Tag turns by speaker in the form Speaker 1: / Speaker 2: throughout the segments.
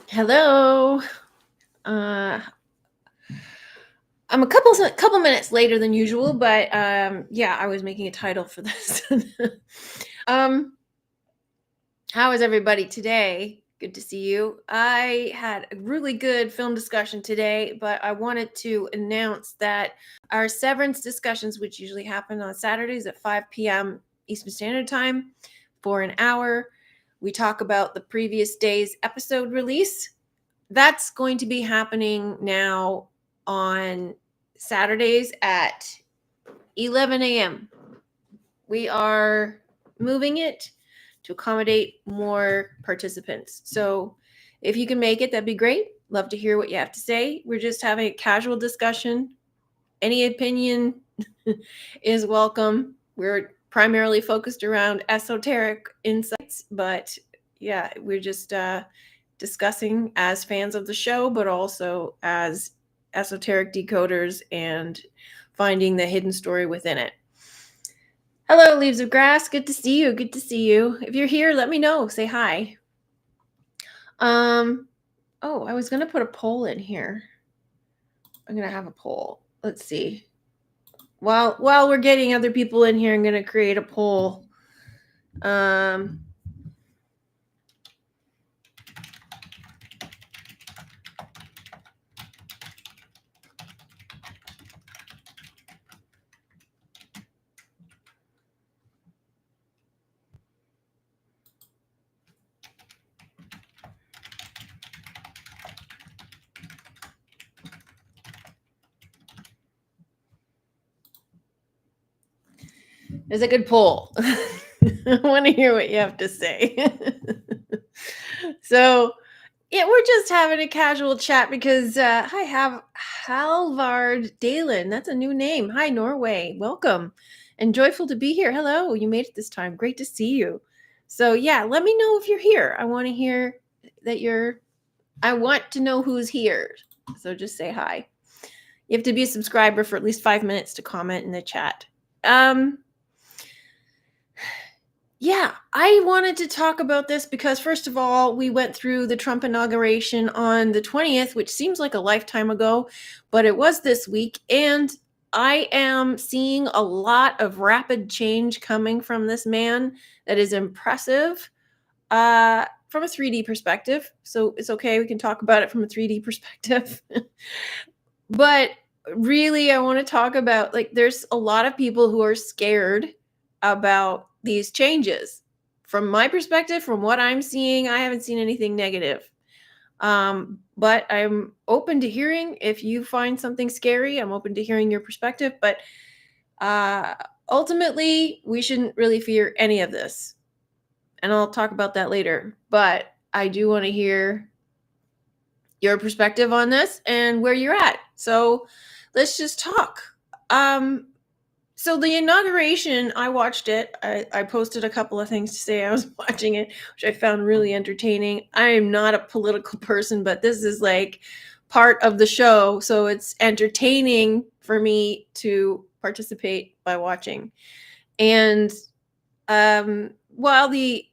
Speaker 1: Hello. Uh, I'm a couple minutes later than usual, but yeah, I was making a title for this. um, how is everybody today? Good to see you. I had a really good film discussion today, but I wanted to announce that our severance discussions, which usually happen on Saturdays at 5 p.m. Eastern Standard Time for an hour, we talk about the previous day's episode release. That's going to be happening now on Saturdays at 11 a.m. We are moving it to accommodate more participants. So if you can make it, that'd be great. Love to hear what you have to say. We're just having a casual discussion. Any opinion is welcome. We're primarily focused around esoteric insights, but yeah, we're just discussing as fans of the show, but also as esoteric decoders and finding the hidden story within it. Hello, Leaves of Grass. Good to see you. Good to see you. If you're here, let me know. Say hi. Oh, I was gonna put a poll in here. I'm gonna have a poll. Let's see. While we're getting other people in here, I'm gonna create a poll. It's a good poll. I want to hear what you have to say. So, yeah, we're just having a casual chat because I have Halvard Dalen. That's a new name. Hi, Norway. Welcome and joyful to be here. Hello, you made it this time. Great to see you. So, yeah, let me know if you're here. I want to hear that I want to know who's here. So just say hi. You have to be a subscriber for at least 5 minutes to comment in the chat. Yeah, I wanted to talk about this because, first of all, we went through the Trump inauguration on the 20th, which seems like a lifetime ago, but it was this week. And I am seeing a lot of rapid change coming from this man that is impressive from a 3D perspective. So it's okay. We can talk about it from a 3D perspective. But really, I want to talk about there's a lot of people who are scared about these changes. From my perspective, from what I'm seeing, I haven't seen anything negative. But I'm open to hearing if you find something scary. I'm open to hearing your perspective. But ultimately, we shouldn't really fear any of this. And I'll talk about that later. But I do want to hear your perspective on this and where you're at. So let's just talk. So the inauguration, I watched it. I posted a couple of things to say I was watching it, which I found really entertaining. I am not a political person, but this is like part of the show. So it's entertaining for me to participate by watching. And while the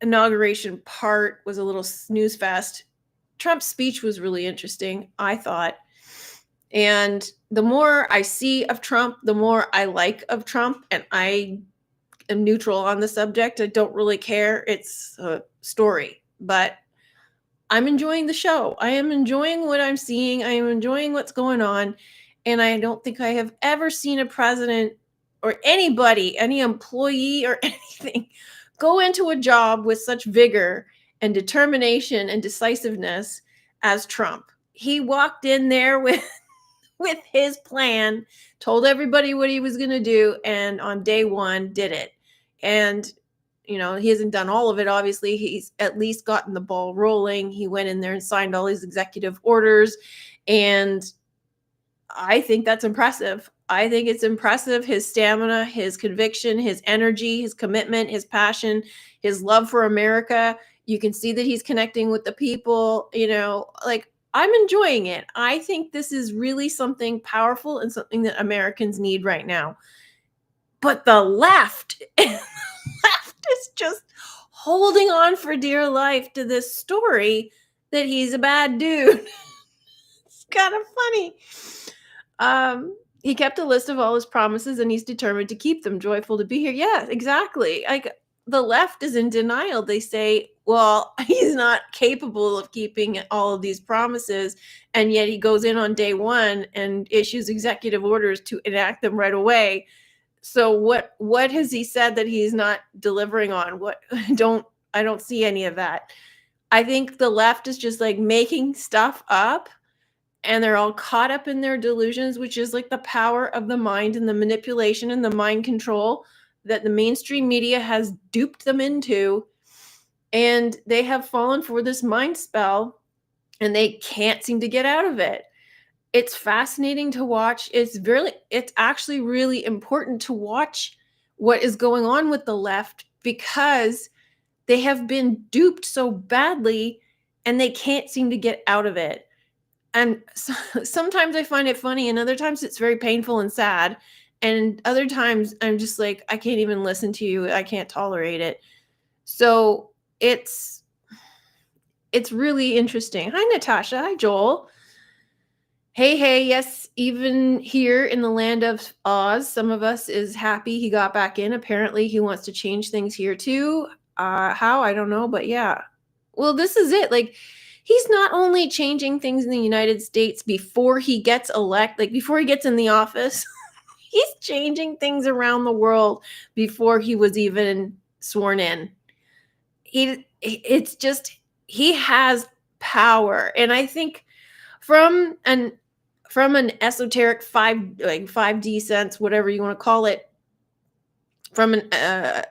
Speaker 1: inauguration part was a little snooze fest, Trump's speech was really interesting, I thought. And the more I see of Trump, the more I like of Trump. And I am neutral on the subject. I don't really care. It's a story. But I'm enjoying the show. I am enjoying what I'm seeing. I am enjoying what's going on. And I don't think I have ever seen a president or anybody, any employee or anything, go into a job with such vigor and determination and decisiveness as Trump. He walked in there with his plan, told everybody what he was going to do, and on day one did it. And he hasn't done all of it, obviously. He's at least gotten the ball rolling. He went in there and signed all these executive orders, and I think that's impressive. I think it's impressive, his stamina, his conviction, his energy, his commitment, his passion, his love for America. You can see that he's connecting with the people, I'm enjoying it. I think this is really something powerful and something that Americans need right now. But the left, left is just holding on for dear life to this story that he's a bad dude. It's kind of funny. He kept a list of all his promises and he's determined to keep them, joyful to be here. Yeah, exactly. Like the left is in denial. They say, well, he's not capable of keeping all of these promises. And yet he goes in on day one and issues executive orders to enact them right away. So what has he said that he's not delivering on? What I don't see any of that. I think the left is just like making stuff up and they're all caught up in their delusions, which is like the power of the mind and the manipulation and the mind control that the mainstream media has duped them into. And they have fallen for this mind spell and they can't seem to get out of it. It's fascinating to watch. It's actually really important to watch what is going on with the left because they have been duped so badly and they can't seem to get out of it. And sometimes I find it funny and other times it's very painful and sad. And other times I'm just like, I can't even listen to you. I can't tolerate it. So it's really interesting. Hi, Natasha. Hi, Joel. Hey, yes, even here in the land of Oz, some of us is happy he got back in. Apparently, he wants to change things here too. How? I don't know, but yeah. Well, this is it. Like, he's not only changing things in the United States before he gets before he gets in the office, he's changing things around the world before he was even sworn in. It's just, he has power. And I think from an esoteric 5D sense, whatever you want to call it, from a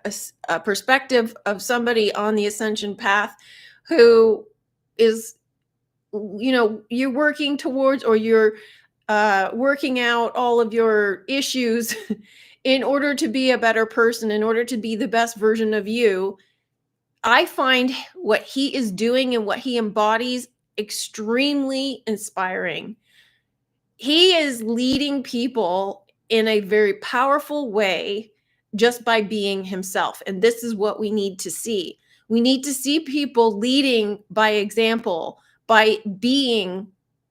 Speaker 1: perspective of somebody on the ascension path who is, you're working towards, or you're working out all of your issues in order to be a better person, in order to be the best version of you. I find what he is doing and what he embodies extremely inspiring. He is leading people in a very powerful way just by being himself. And this is what we need to see. We need to see people leading by example, by being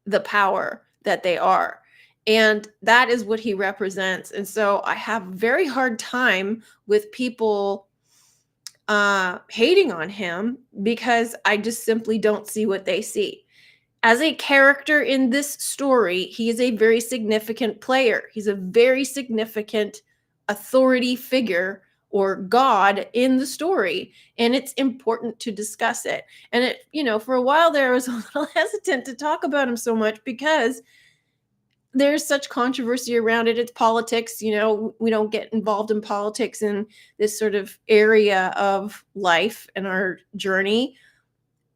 Speaker 1: the power that they are. And that is what he represents. And so I have a very hard time with people hating on him because I just simply don't see what they see. As a character in this story, he is a very significant player. He's a very significant authority figure or God in the story. And it's important to discuss it. And for a while there, I was a little hesitant to talk about him so much because there's such controversy around it. It's politics. We don't get involved in politics in this sort of area of life and our journey.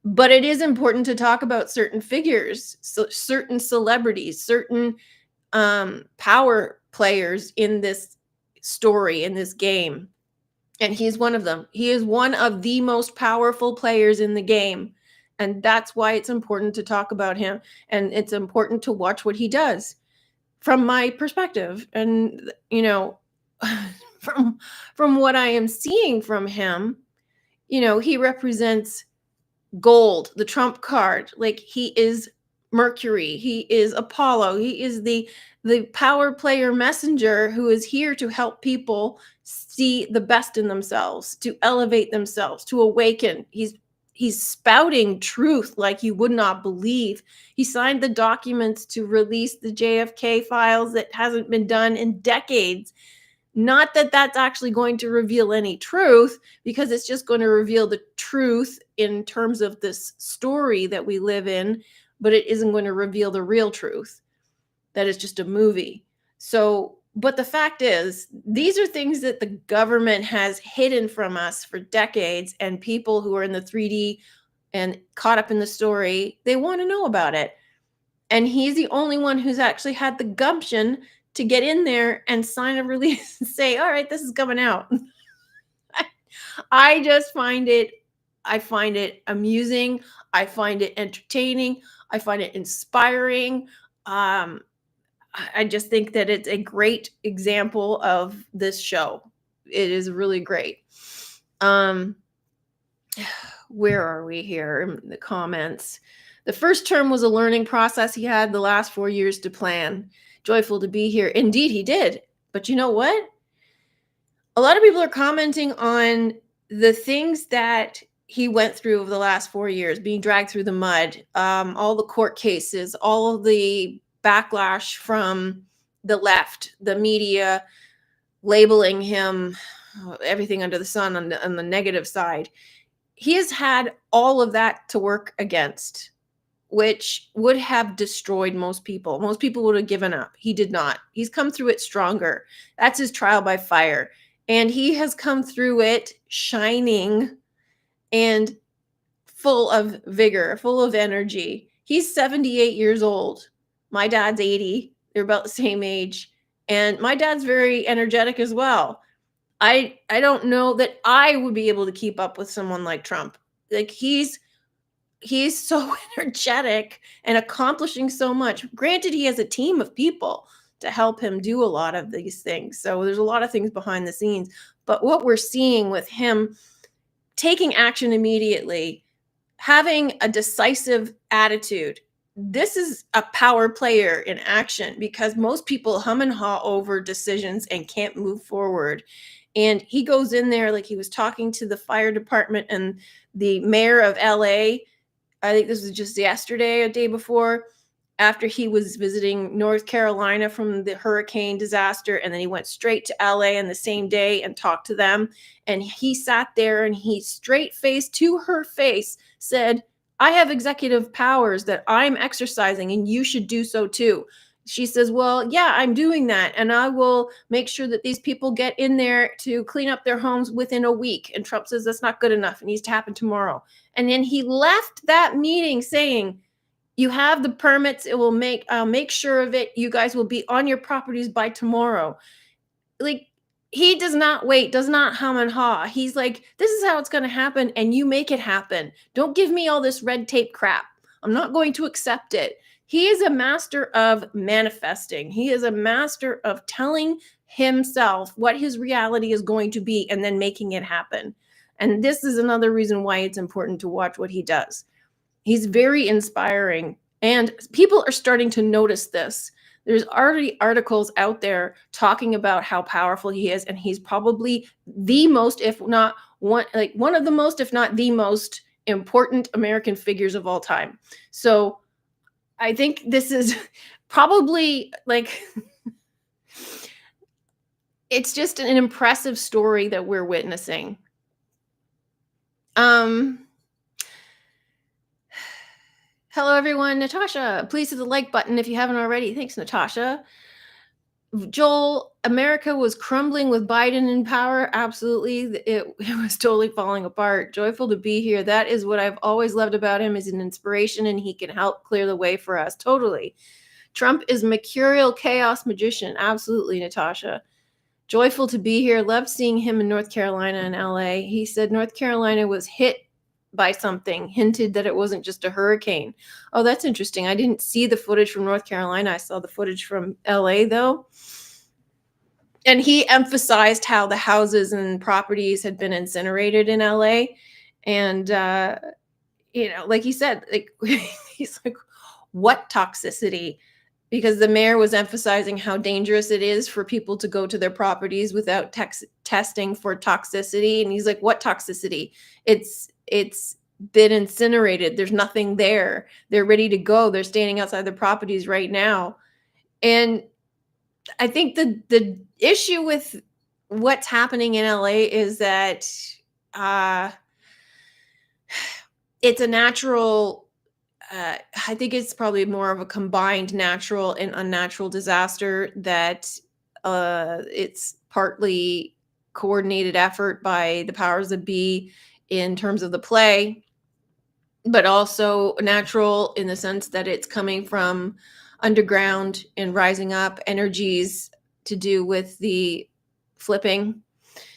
Speaker 1: But it is important to talk about certain figures, certain celebrities, certain power players in this story, in this game. And he's one of them. He is one of the most powerful players in the game. And that's why it's important to talk about him. And it's important to watch what he does from my perspective. And, from what I am seeing from him, he represents gold, the trump card. Like, he is Mercury, he is Apollo, he is the power player messenger who is here to help people see the best in themselves, to elevate themselves, to awaken. He's spouting truth like you would not believe. He signed the documents to release the JFK files that hasn't been done in decades. Not that that's actually going to reveal any truth, because it's just going to reveal the truth in terms of this story that we live in, but it isn't going to reveal the real truth. That is just a movie. So, but the fact is, these are things that the government has hidden from us for decades, and people who are in the 3D and caught up in the story, they want to know about it. And he's the only one who's actually had the gumption to get in there and sign a release and say, all right, this is coming out. I find it amusing. I find it entertaining. I find it inspiring. I just think that it's a great example of this show. It is really great. where are we here in the comments? The first term was a learning process. He had the last 4 years to plan. Joyful to be here. Indeed, he did. But you know what? A lot of people are commenting on the things that he went through over the last 4 years, being dragged through the mud, all the court cases, all of the backlash from the left, the media labeling him everything under the sun on the negative side. He has had all of that to work against, which would have destroyed most people. Most people would have given up. He did not. He's come through it stronger. That's his trial by fire. And he has come through it shining and full of vigor, full of energy. He's 78 years old. My dad's 80. They're about the same age. And my dad's very energetic as well. I don't know that I would be able to keep up with someone like Trump. Like he's so energetic and accomplishing so much. Granted, he has a team of people to help him do a lot of these things. So there's a lot of things behind the scenes. But what we're seeing with him taking action immediately, having a decisive attitude, this is a power player in action, because most people hum and haw over decisions and can't move forward. And he goes in there, like he was talking to the fire department and the mayor of LA. I think this was just yesterday, a day before, after he was visiting North Carolina from the hurricane disaster. And then he went straight to LA on the same day and talked to them. And he sat there and he straight faced to her face said, I have executive powers that I'm exercising and you should do so too. She says, well, yeah, I'm doing that. And I will make sure that these people get in there to clean up their homes within a week. And Trump says that's not good enough. It needs to happen tomorrow. And then he left that meeting saying, you have the permits. It will make sure of it. You guys will be on your properties by tomorrow. Like, he does not wait, does not hum and haw. He's like, this is how it's going to happen. And you make it happen. Don't give me all this red tape crap. I'm not going to accept it. He is a master of manifesting. He is a master of telling himself what his reality is going to be and then making it happen. And this is another reason why it's important to watch what he does. He's very inspiring, and people are starting to notice this. There's already articles out there talking about how powerful he is, and he's probably the most, if not one of the most, if not the most important American figures of all time. So I think this is probably like it's just an impressive story that we're witnessing. Hello, everyone. Natasha, please hit the like button if you haven't already. Thanks, Natasha. Joel, America was crumbling with Biden in power. Absolutely. It was totally falling apart. Joyful to be here. That is what I've always loved about him, is an inspiration, and he can help clear the way for us. Totally. Trump is mercurial chaos magician. Absolutely, Natasha. Joyful to be here. Love seeing him in North Carolina and LA. He said North Carolina was hit by something, hinted that it wasn't just a hurricane. Oh, that's interesting. I didn't see the footage from North Carolina. I saw the footage from LA though. And he emphasized how the houses and properties had been incinerated in LA. And, like he said, like, he's like, what toxicity? Because the mayor was emphasizing how dangerous it is for people to go to their properties without testing for toxicity. And he's like, what toxicity? It's been incinerated. There's nothing there. They're ready to go. They're standing outside their properties right now. And I think the issue with what's happening in LA is that it's a natural, I think it's probably more of a combined natural and unnatural disaster, that it's partly coordinated effort by the powers that be in terms of the play, but also natural in the sense that it's coming from underground and rising up energies to do with the flipping.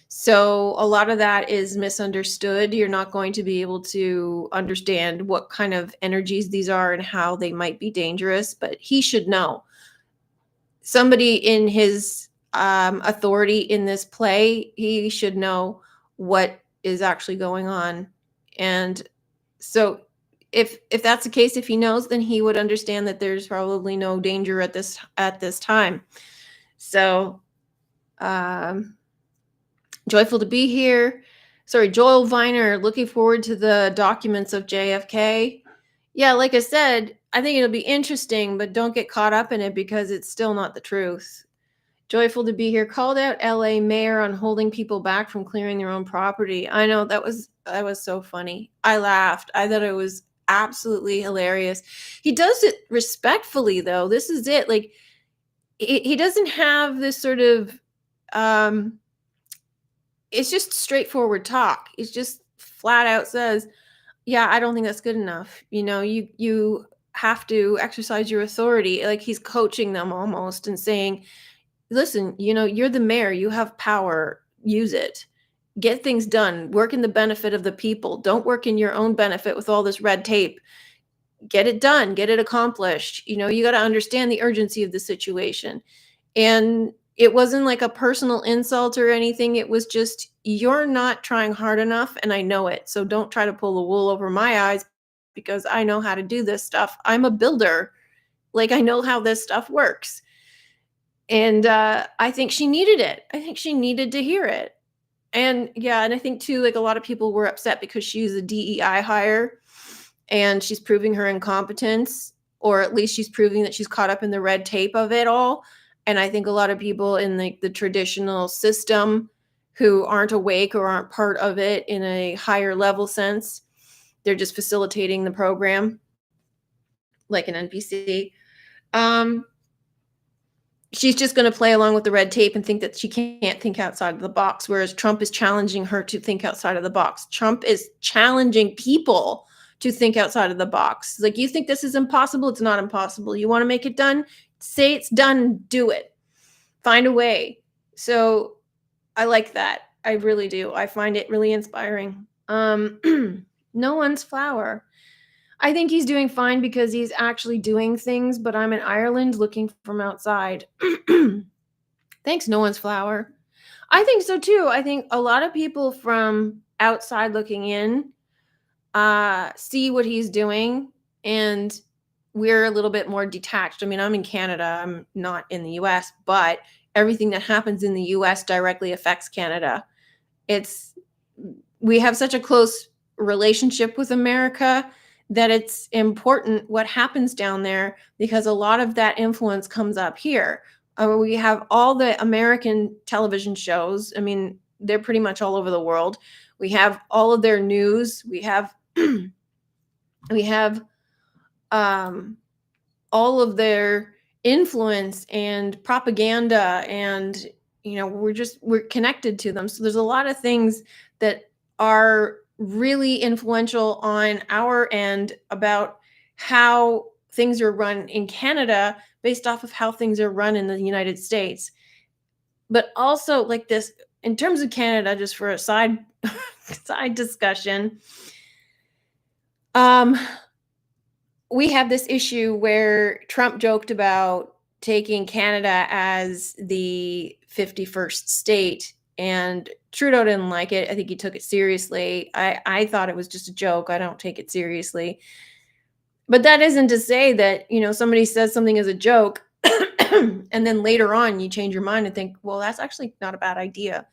Speaker 1: So a lot of that is misunderstood. You're not going to be able to understand what kind of energies these are and how they might be dangerous, but he should know. Somebody in his authority in this play, he should know what is actually going on And so if that's the case, if he knows, then he would understand that there's probably no danger at this time. So joyful to be here. Sorry, Joel Viner, looking forward to the documents of JFK. Yeah, like I said, I think it'll be interesting, but don't get caught up in it because it's still not the truth. Joyful to be here. Called out LA mayor on holding people back from clearing their own property. I know that was so funny. I laughed. I thought it was absolutely hilarious. He does it respectfully though. This is it. Like he doesn't have this sort of it's just straightforward talk. It's just flat out says, "Yeah, I don't think that's good enough. You know, you have to exercise your authority." Like he's coaching them almost and saying, "Listen, you know, you're the mayor. You have power. Use it. Get things done. Work in the benefit of the people. Don't work in your own benefit with all this red tape. Get it done. Get it accomplished. You know, you got to understand the urgency of the situation." And it wasn't like a personal insult or anything. It was just, you're not trying hard enough, and I know it. So don't try to pull the wool over my eyes because I know how to do this stuff. I'm a builder. Like, I know how this stuff works. And I think she needed it. I think she needed to hear it. And yeah, and I think too, like a lot of people were upset because she's a DEI hire and she's proving her incompetence, or at least she's proving that she's caught up in the red tape of it all. And I think a lot of people in the traditional system who aren't awake or aren't part of it in a higher level sense, they're just facilitating the program like an NPC. She's just going to play along with the red tape and think that she can't think outside of the box, whereas Trump is challenging her to think outside of the box. Trump is challenging people to think outside of the box. Like, you think this is impossible? It's not impossible. You want to make it done? Say it's done, do it. Find a way. So I like that. I really do. I find it really inspiring. No one's flower. I think he's doing fine because he's actually doing things, but I'm in Ireland looking from outside. Thanks, no one's flower. I think so too. I think a lot of people from outside looking in see what he's doing, and we're a little bit more detached. I mean, I'm in Canada. I'm not in the US, but everything that happens in the US directly affects Canada. We have such a close relationship with America that it's important what happens down there because a lot of that influence comes up here. We have all the American television shows. I mean, they're pretty much all over the world. We have all of their news. We have all of their influence and propaganda, and we're connected to them. So there's a lot of things that are really influential on our end about how things are run in Canada based off of how things are run in the United States. But also, like, this in terms of Canada, just for a side discussion, we have this issue where Trump joked about taking Canada as the 51st state, and Trudeau didn't like it. I think he took it seriously. I thought it was just a joke. I don't take it seriously. But that isn't to say that, somebody says something as a joke and then later on you change your mind and think, well, that's actually not a bad idea.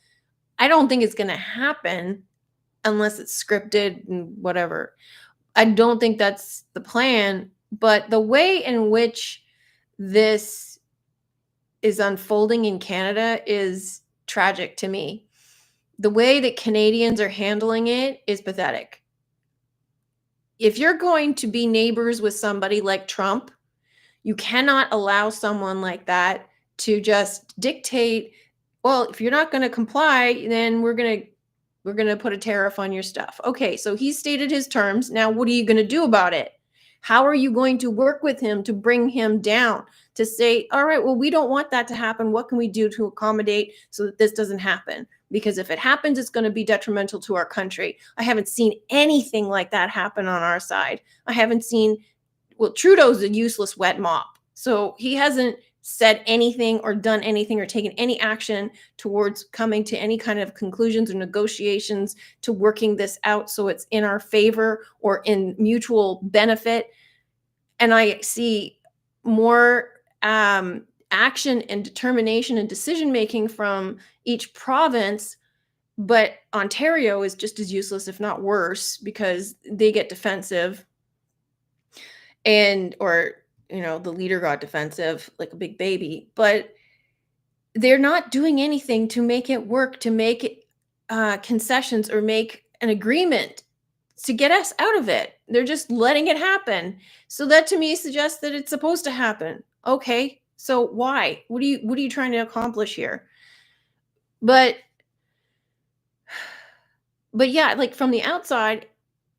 Speaker 1: I don't think it's going to happen unless it's scripted and whatever. I don't think that's the plan, but the way in which this is unfolding in Canada is tragic to me. The way that Canadians are handling it is pathetic. If you're going to be neighbors with somebody like Trump, you cannot allow someone like that to just dictate, well, if you're not going to comply, then we're going to put a tariff on your stuff. Okay, so he stated his terms. Now, what are you going to do about it? How are you going to work with him to bring him down, to say, all right, well, we don't want that to happen. What can we do to accommodate so that this doesn't happen? Because if it happens, it's going to be detrimental to our country. I haven't seen anything like that happen on our side. I haven't seen, well, Trudeau's a useless wet mop. So he hasn't said anything or done anything or taken any action towards coming to any kind of conclusions or negotiations to working this out so it's in our favor or in mutual benefit. And I see more action and determination and decision making from each province. But Ontario is just as useless, if not worse, because they get defensive and, or, the leader got defensive like a big baby. But they're not doing anything to make it work, to make it concessions or make an agreement to get us out of it. They're just letting it happen. So that to me suggests that it's supposed to happen. Okay, so why? What are you trying to accomplish here? But yeah, like from the outside,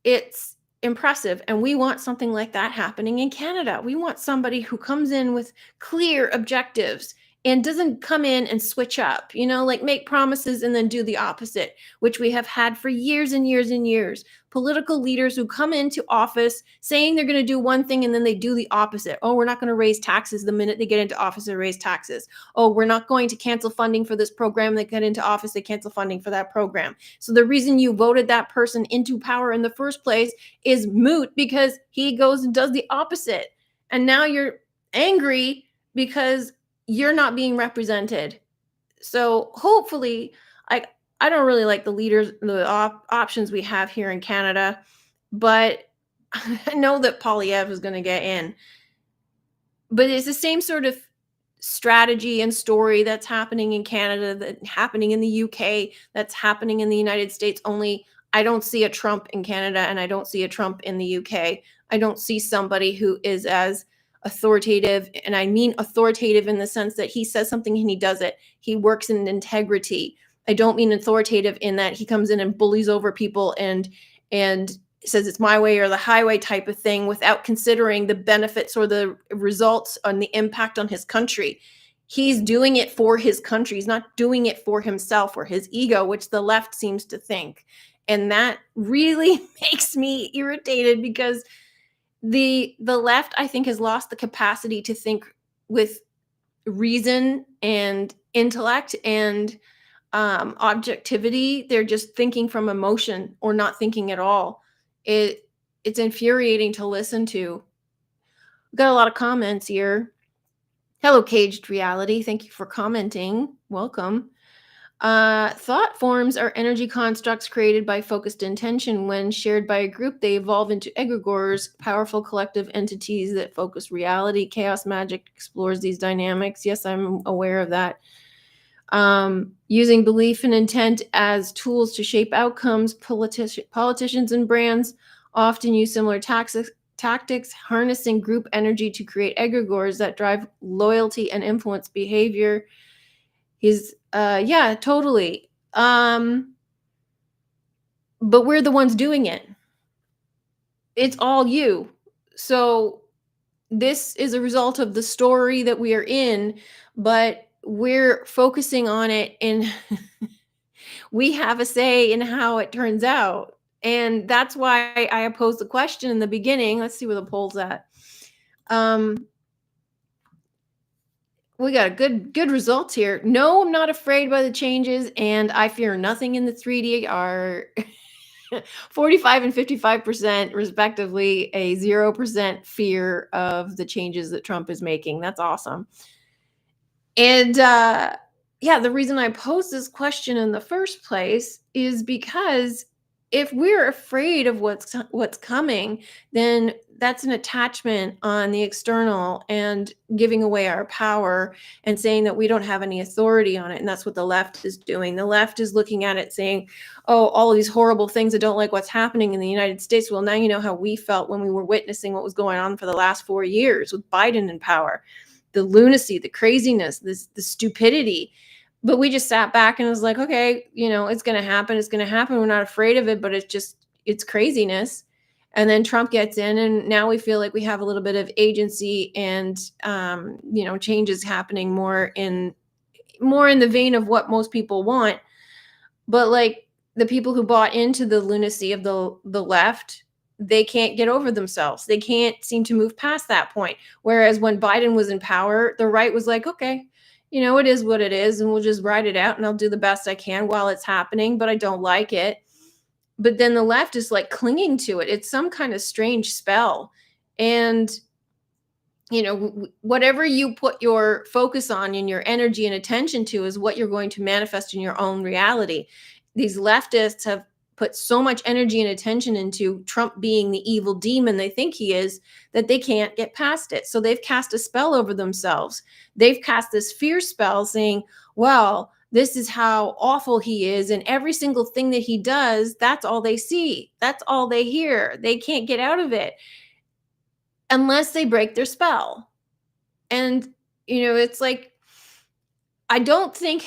Speaker 1: it's impressive, and we want something like that happening in Canada. We want somebody who comes in with clear objectives and doesn't come in and switch up, like make promises and then do the opposite, which we have had for years and years and years. Political leaders who come into office saying they're going to do one thing and then they do the opposite. Oh, we're not going to raise taxes. The minute they get into office, they raise taxes. Oh, we're not going to cancel funding for this program. They get into office, they cancel funding for that program. So the reason you voted that person into power in the first place is moot because he goes and does the opposite. And now you're angry because you're not being represented. So hopefully, I don't really like the leaders, the options we have here in Canada, but I know that Polyev is going to get in. But it's the same sort of strategy and story that's happening in Canada, that's happening in the UK, that's happening in the United States. Only I don't see a Trump in Canada and I don't see a Trump in the UK. I don't see somebody who is as authoritative, and I mean authoritative in the sense that he says something and he does it. He works in integrity. I don't mean authoritative in that he comes in and bullies over people and says it's my way or the highway type of thing without considering the benefits or the results on the impact on his country. He's doing it for his country. He's not doing it for himself or his ego, which the left seems to think. And that really makes me irritated because the left, I think, has lost the capacity to think with reason and intellect and objectivity. They're just thinking from emotion or not thinking at all. It's infuriating to listen to. We've got a lot of comments here. Hello, Caged Reality. Thank you for commenting. Welcome. Thought forms are energy constructs created by focused intention. When shared by a group, they evolve into egregores, powerful collective entities that focus reality. Chaos magic explores these dynamics. Yes, I'm aware of that. Using belief and intent as tools to shape outcomes, politicians and brands often use similar tactics, harnessing group energy to create egregores that drive loyalty and influence behavior. Yeah, totally. But we're the ones doing it. It's all you. So this is a result of the story that we are in, but we're focusing on it and we have a say in how it turns out. And that's why I posed the question in the beginning. Let's see where the poll's at. We got good results here. No, I'm not afraid by the changes, and I fear nothing in the 3D are 45 and 55% respectively, a 0% fear of the changes that Trump is making. That's awesome. And yeah, the reason I posed this question in the first place is because if we're afraid of what's coming, then that's an attachment on the external and giving away our power and saying that we don't have any authority on it. And that's what the left is doing. The left is looking at it saying, oh, all of these horrible things, I don't like what's happening in the United States. Well, now you know how we felt when we were witnessing what was going on for the last 4 years with Biden in power. The lunacy, the craziness, the stupidity. But we just sat back and was like, okay, it's going to happen. It's going to happen. We're not afraid of it, but it's craziness. And then Trump gets in, and now we feel like we have a little bit of agency and, change is happening more in the vein of what most people want. But like the people who bought into the lunacy of the left they can't get over themselves. They can't seem to move past that point. Whereas when Biden was in power, the right was like, okay, it is what it is, and we'll just ride it out, and I'll do the best I can while it's happening, but I don't like it. But then the left is like clinging to it. It's some kind of strange spell. And whatever you put your focus on and your energy and attention to is what you're going to manifest in your own reality. These leftists have put so much energy and attention into Trump being the evil demon they think he is, that they can't get past it. So they've cast a spell over themselves. They've cast this fear spell saying, well, this is how awful he is, and every single thing that he does, that's all they see. That's all they hear. They can't get out of it unless they break their spell. And, it's like, I don't think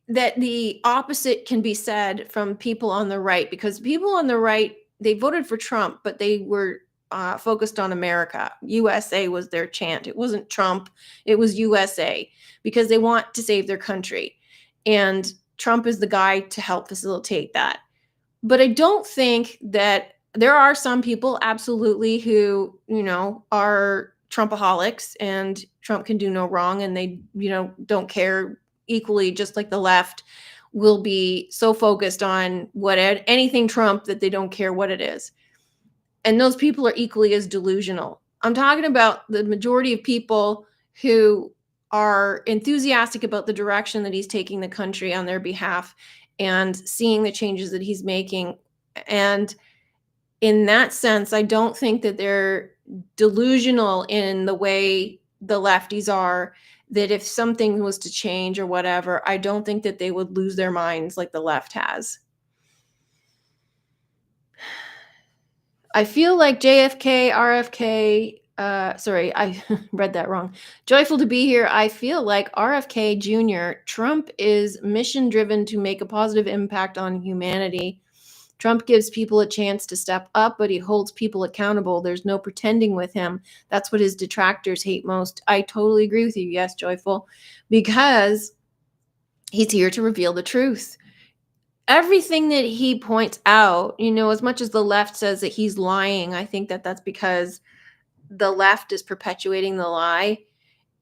Speaker 1: that the opposite can be said from people on the right, because people on the right, they voted for Trump, but they were focused on America. USA was their chant. It wasn't Trump. It was USA, because they want to save their country. And Trump is the guy to help facilitate that. But I don't think that there are some people absolutely who, are Trumpaholics, and Trump can do no wrong, and they, don't care equally, just like the left will be so focused on anything Trump that they don't care what it is. And those people are equally as delusional. I'm talking about the majority of people who are enthusiastic about the direction that he's taking the country on their behalf and seeing the changes that he's making. And in that sense, I don't think that they're delusional in the way the lefties are, that if something was to change or whatever, I don't think that they would lose their minds like the left has. I feel like JFK, RFK, sorry, I read that wrong. Joyful to be here. I feel like RFK Jr., Trump is mission driven to make a positive impact on humanity. Trump gives people a chance to step up, but he holds people accountable. There's no pretending with him. That's what his detractors hate most. I totally agree with you. Yes, Joyful, because he's here to reveal the truth. Everything that he points out, as much as the left says that he's lying, I think that that's because the left is perpetuating the lie,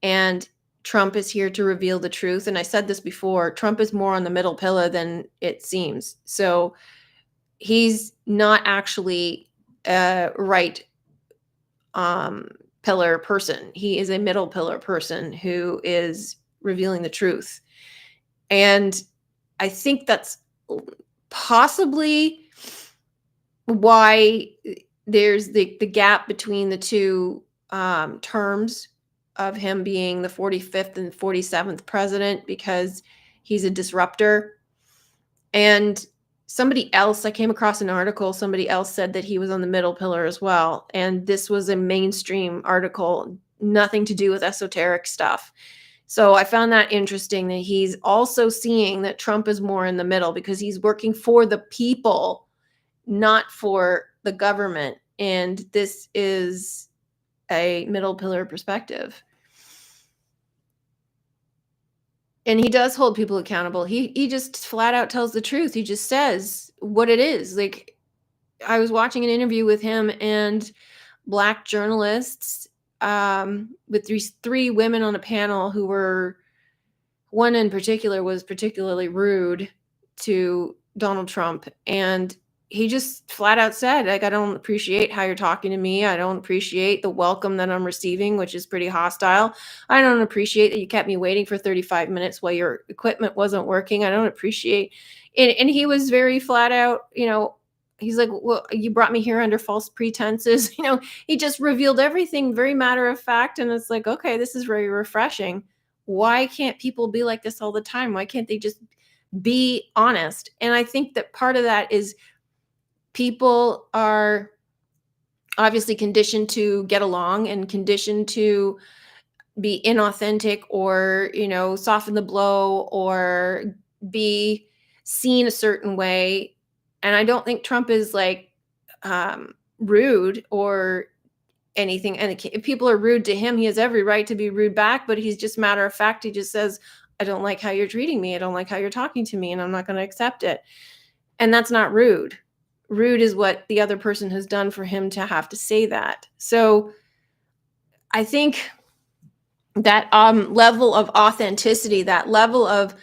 Speaker 1: and Trump is here to reveal the truth. And I said this before, Trump is more on the middle pillar than it seems. So he's not actually a right pillar person. He is a middle pillar person who is revealing the truth. And I think that's possibly why there's the gap between the two terms of him being the 45th and 47th president, because he's a disruptor. And somebody else, I came across an article, somebody else said that he was on the middle pillar as well. And this was a mainstream article, nothing to do with esoteric stuff. So I found that interesting, that he's also seeing that Trump is more in the middle, because he's working for the people, not for the government. And this is a middle pillar perspective. And he does hold people accountable. He just flat out tells the truth. He just says what it is. Like, I was watching an interview with him and Black journalists, with these three women on a panel who were, one in particular was particularly rude to Donald Trump. And he just flat out said, like, I don't appreciate how you're talking to me. I don't appreciate the welcome that I'm receiving, which is pretty hostile. I don't appreciate that you kept me waiting for 35 minutes while your equipment wasn't working. I don't appreciate it. And he was very flat out, he's like, well, you brought me here under false pretenses. He just revealed everything very matter of fact. And it's like, okay, this is very refreshing. Why can't people be like this all the time? Why can't they just be honest? And I think that part of that is people are obviously conditioned to get along and conditioned to be inauthentic, or, soften the blow, or be seen a certain way. And I don't think Trump is like rude or anything. And if people are rude to him, he has every right to be rude back, but he's just matter of fact. He just says, I don't like how you're treating me. I don't like how you're talking to me, and I'm not going to accept it. And that's not rude. rude is what the other person has done for him to have to say that. So I think that level of authenticity, that level of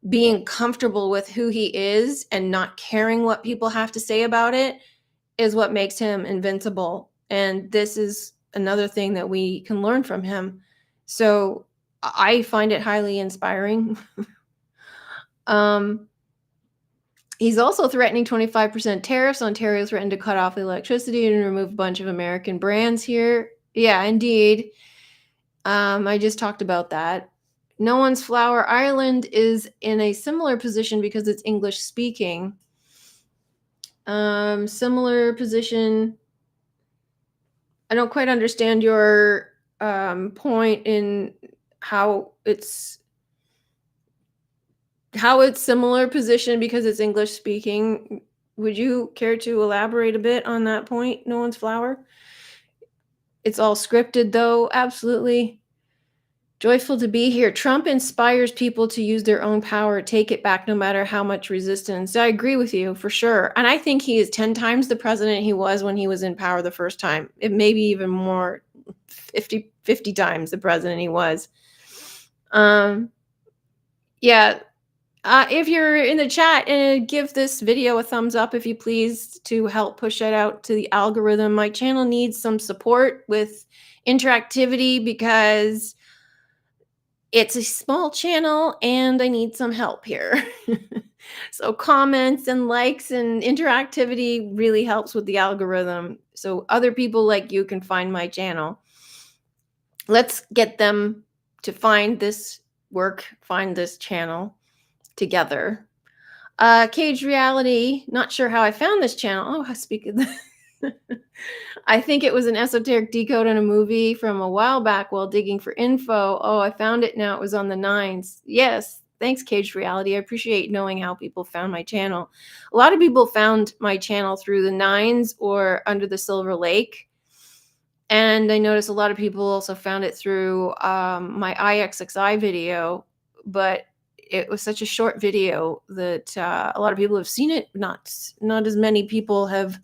Speaker 1: being comfortable with who he is and not caring what people have to say about it is what makes him invincible. And this is another thing that we can learn from him. So I find it highly inspiring. He's also threatening 25% tariffs. Ontario threatened to cut off electricity and remove a bunch of American brands here. Yeah, indeed. I just talked about that. No One's Flower Ireland is in a similar position because it's English speaking. Similar position. I don't quite understand your point in how it's similar position because it's English speaking. Would you care to elaborate a bit on that point, No One's Flower? It's all scripted, though. Absolutely. Joyful to be here. Trump inspires people to use their own power, take it back no matter how much resistance. I agree with you for sure. And I think he is 10 times the president he was when he was in power the first time. It may be even more, 50 times the president he was. Yeah. If you're in the chat, give this video a thumbs up if you please to help push it out to the algorithm. My channel needs some support with interactivity because it's a small channel and I need some help here. So comments and likes and interactivity really helps with the algorithm. So other people like you can find my channel. Let's get them to find this work, find this channel together. Cage Reality, not sure how I found this channel. Oh, I speak of that. I think it was an esoteric decode in a movie from a while back while digging for info. Oh, I found it now. It was on the 9s. Yes. Thanks, Cage Reality. I appreciate knowing how people found my channel. A lot of people found my channel through the 9s or Under the Silver Lake. And I noticed a lot of people also found it through my IXXI video, but it was such a short video that a lot of people have seen it. Not as many people have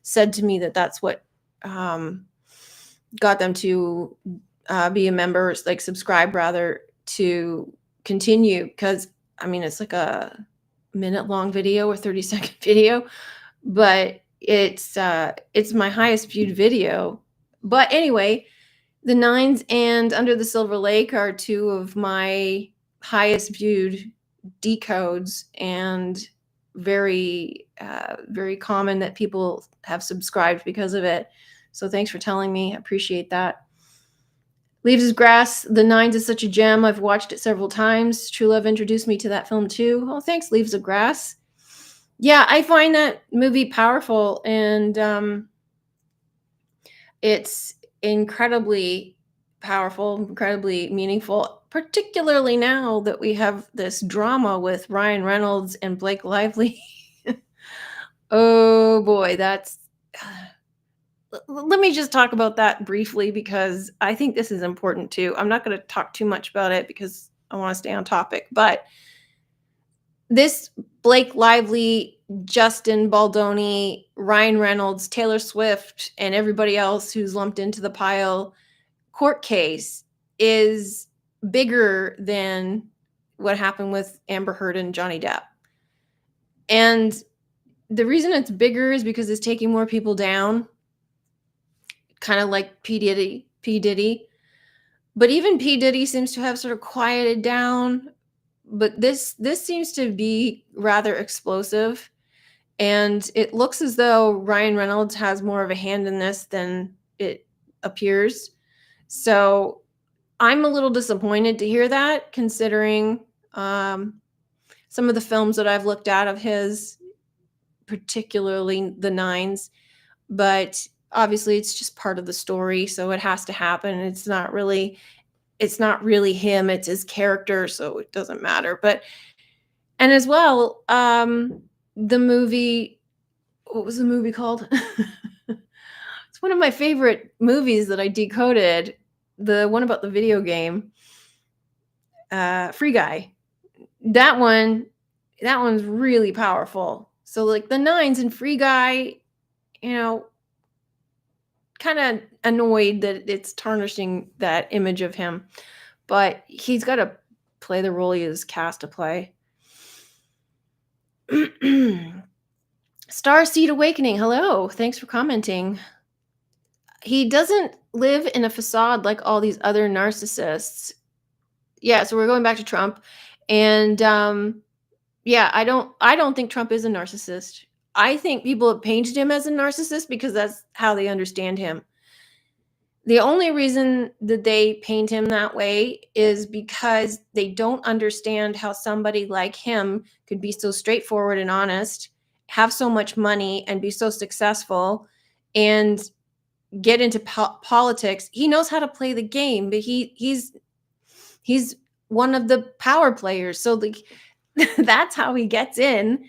Speaker 1: said to me that that's what got them to be a member, like subscribe rather, to continue. Because I mean, it's like a minute-long video or 30-second video, but it's my highest viewed video. But anyway, the 9s and Under the Silver Lake are two of my highest viewed decodes, and very common that people have subscribed because of it. So thanks for telling me. I appreciate that. Leaves is Grass, the 9s is such a gem. I've watched it several times. True Love introduced me to that film too. Oh, thanks, Leaves of Grass. Yeah, I find that movie powerful, and it's incredibly powerful, incredibly meaningful, particularly now that we have this drama with Ryan Reynolds and Blake Lively. Oh boy, that's let me just talk about that briefly because I think this is important too. I'm not going to talk too much about it because I want to stay on topic, but this Blake Lively, Justin Baldoni, Ryan Reynolds, Taylor Swift, and everybody else who's lumped into the pile court case is bigger than what happened with Amber Heard and Johnny Depp. And the reason it's bigger is because it's taking more people down, kind of like P. Diddy. But even P. Diddy seems to have sort of quieted down. But this seems to be rather explosive. And it looks as though Ryan Reynolds has more of a hand in this than it appears. So I'm a little disappointed to hear that, considering some of the films that I've looked at of his, particularly the 9s. But obviously it's just part of the story, so it has to happen. It's not really him, it's his character, so it doesn't matter. But and as well, the movie, what was the movie called? It's one of my favorite movies that I decoded, the one about the video game, Free Guy. That one's really powerful. So like the nines and free guy, you know, kind of annoyed that it's tarnishing that image of him. But he's got to play the role he is cast to play. Starseed Awakening, hello. Thanks for commenting. He doesn't live in a facade like all these other narcissists. Yeah, so we're going back to Trump. And yeah, I don't think Trump is a narcissist. I think people have painted him as a narcissist because that's how they understand him. The only reason that they paint him that way is because they don't understand how somebody like him could be so straightforward and honest, have so much money, and be so successful and get into politics. He knows how to play the game, but he's one of the power players. So like that's how he gets in.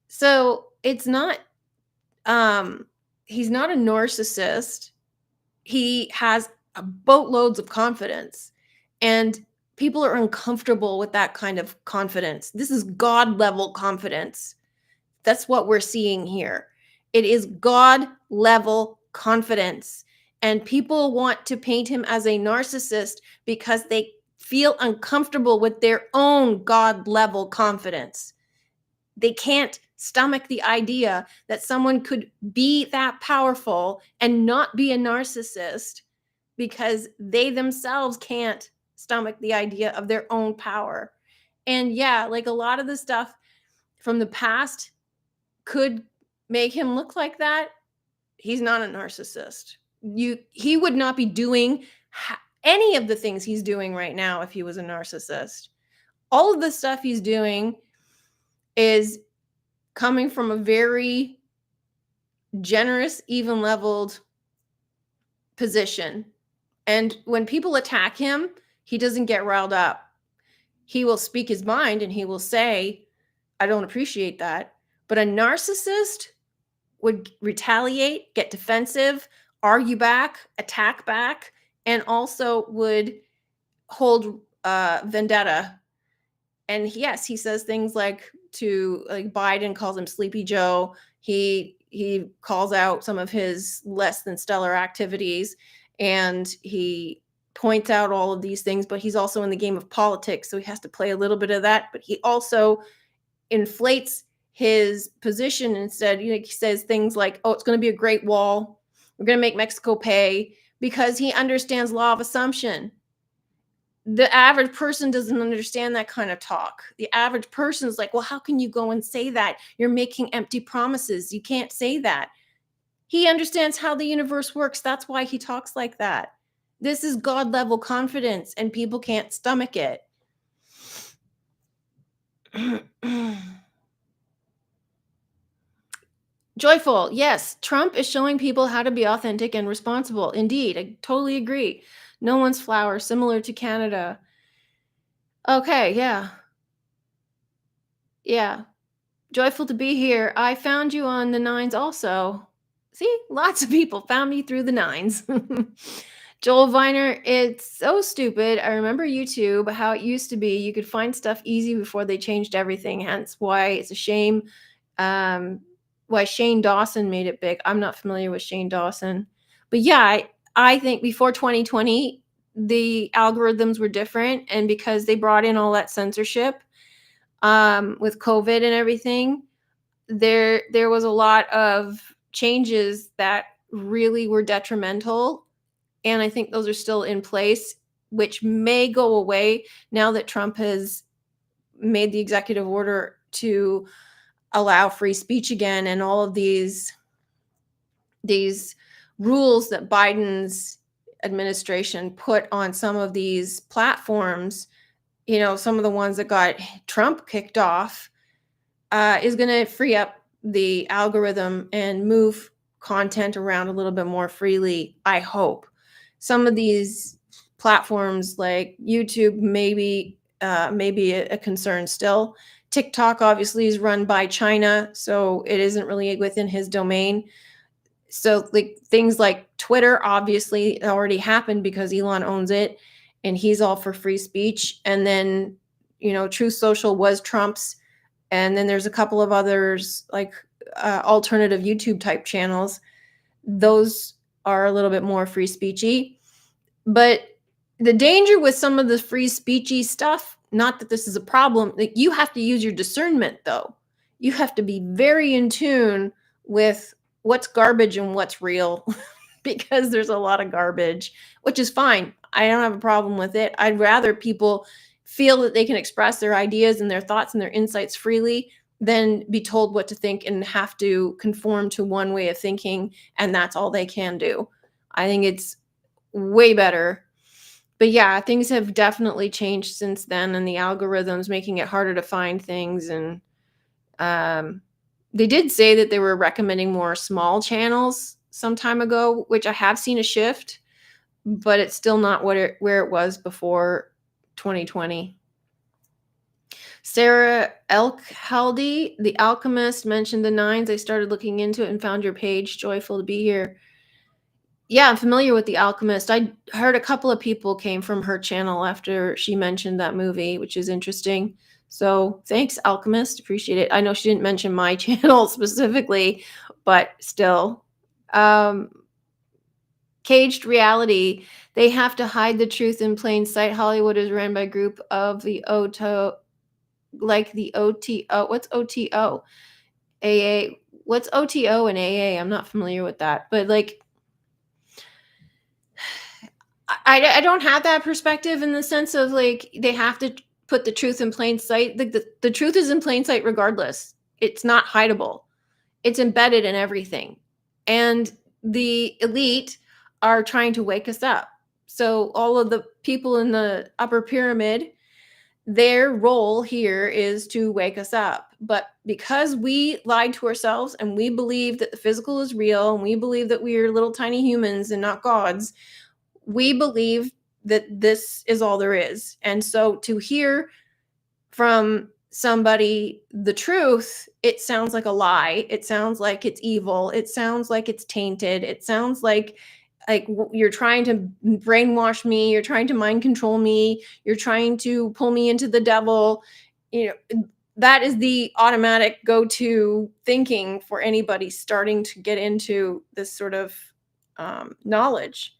Speaker 1: So it's not he's not a narcissist. He has boatloads of confidence, and people are uncomfortable with that kind of confidence. This is God level confidence. That's what we're seeing here. It is God level confidence, and people want to paint him as a narcissist because they feel uncomfortable with their own God level confidence. They can't stomach the idea that someone could be that powerful and not be a narcissist because they themselves can't stomach the idea of their own power. And yeah, like a lot of the stuff from the past could make him look like that. He's not a narcissist. He would not be doing any of the things he's doing right now if he was a narcissist. All of the stuff he's doing is coming from a very generous, even-leveled position. And when people attack him, he doesn't get riled up. He will speak his mind and he will say, I don't appreciate that. But a narcissist would retaliate, get defensive, argue back, attack back, and also would hold vendetta. And yes, he says things like Biden calls him Sleepy Joe. He calls out some of his less than stellar activities, and he points out all of these things, but he's also in the game of politics, so he has to play a little bit of that. But he also inflates his position. Instead, he says things like, oh, it's going to be a great wall. We're going to make Mexico pay, because he understands law of assumption. The average person doesn't understand that kind of talk. The average person is like, well, how can you go and say that? You're making empty promises. You can't say that. He understands how the universe works. That's why he talks like that. This is God level confidence, and people can't stomach it. Joyful, yes. Trump is showing people how to be authentic and responsible. Indeed, I totally agree. No one's flower, similar to Canada. Okay, yeah. Yeah. Joyful to be here. I found you on the nines also. See, lots of people found me through the nines. Joel Viner, it's so stupid. I remember YouTube, how it used to be. You could find stuff easy before they changed everything. Hence why it's a shame why Shane Dawson made it big. I'm not familiar with Shane Dawson. But yeah, I think before 2020, the algorithms were different. And because they brought in all that censorship with COVID and everything, there was a lot of changes that really were detrimental. And I think those are still in place, which may go away now that Trump has made the executive order to allow free speech again, and all of these rules that Biden's administration put on some of these platforms, some of the ones that got Trump kicked off, is going to free up the algorithm and move content around a little bit more freely, I hope. Some of these platforms like YouTube may be a concern still. TikTok obviously is run by China, so it isn't really within his domain. So like things like Twitter obviously already happened because Elon owns it and he's all for free speech. And then, Truth Social was Trump's, And then there's a couple of others, like alternative YouTube type channels. Those are a little bit more free speechy. But the danger with some of the free speechy stuff, not that this is a problem, like you have to use your discernment though. You have to be very in tune with what's garbage and what's real because there's a lot of garbage, which is fine. I don't have a problem with it. I'd rather people feel that they can express their ideas and their thoughts and their insights freely than be told what to think and have to conform to one way of thinking, and that's all they can do. I think it's way better. But yeah, things have definitely changed since then, and the algorithms making it harder to find things. And they did say that they were recommending more small channels some time ago, which I have seen a shift, but it's still not where it was before 2020. Sarah Elkhaldy, The Alchemist, mentioned the nines. I started looking into it and found your page. Joyful to be here. Yeah, I'm familiar with The Alchemist. I heard a couple of people came from her channel after she mentioned that movie, which is interesting. So thanks, Alchemist. Appreciate it. I know she didn't mention my channel specifically, but still. Caged Reality. They have to hide the truth in plain sight. Hollywood is run by a group of the OTO, like the OTO. What's OTO? AA. What's OTO and AA? I'm not familiar with that. But like, I don't have that perspective in the sense of like they have to put the truth in plain sight. The truth is in plain sight regardless. It's not hideable. It's embedded in everything. And the elite are trying to wake us up. So all of the people in the upper pyramid, their role here is to wake us up. But because we lied to ourselves and we believe that the physical is real and we believe that we are little tiny humans and not gods, we believe that this is all there is. And so to hear from somebody the truth, it sounds like a lie. It sounds like it's evil. It sounds like it's tainted. It sounds like you're trying to brainwash me. You're trying to mind control me. You're trying to pull me into the devil. That is the automatic go-to thinking for anybody starting to get into this sort of knowledge,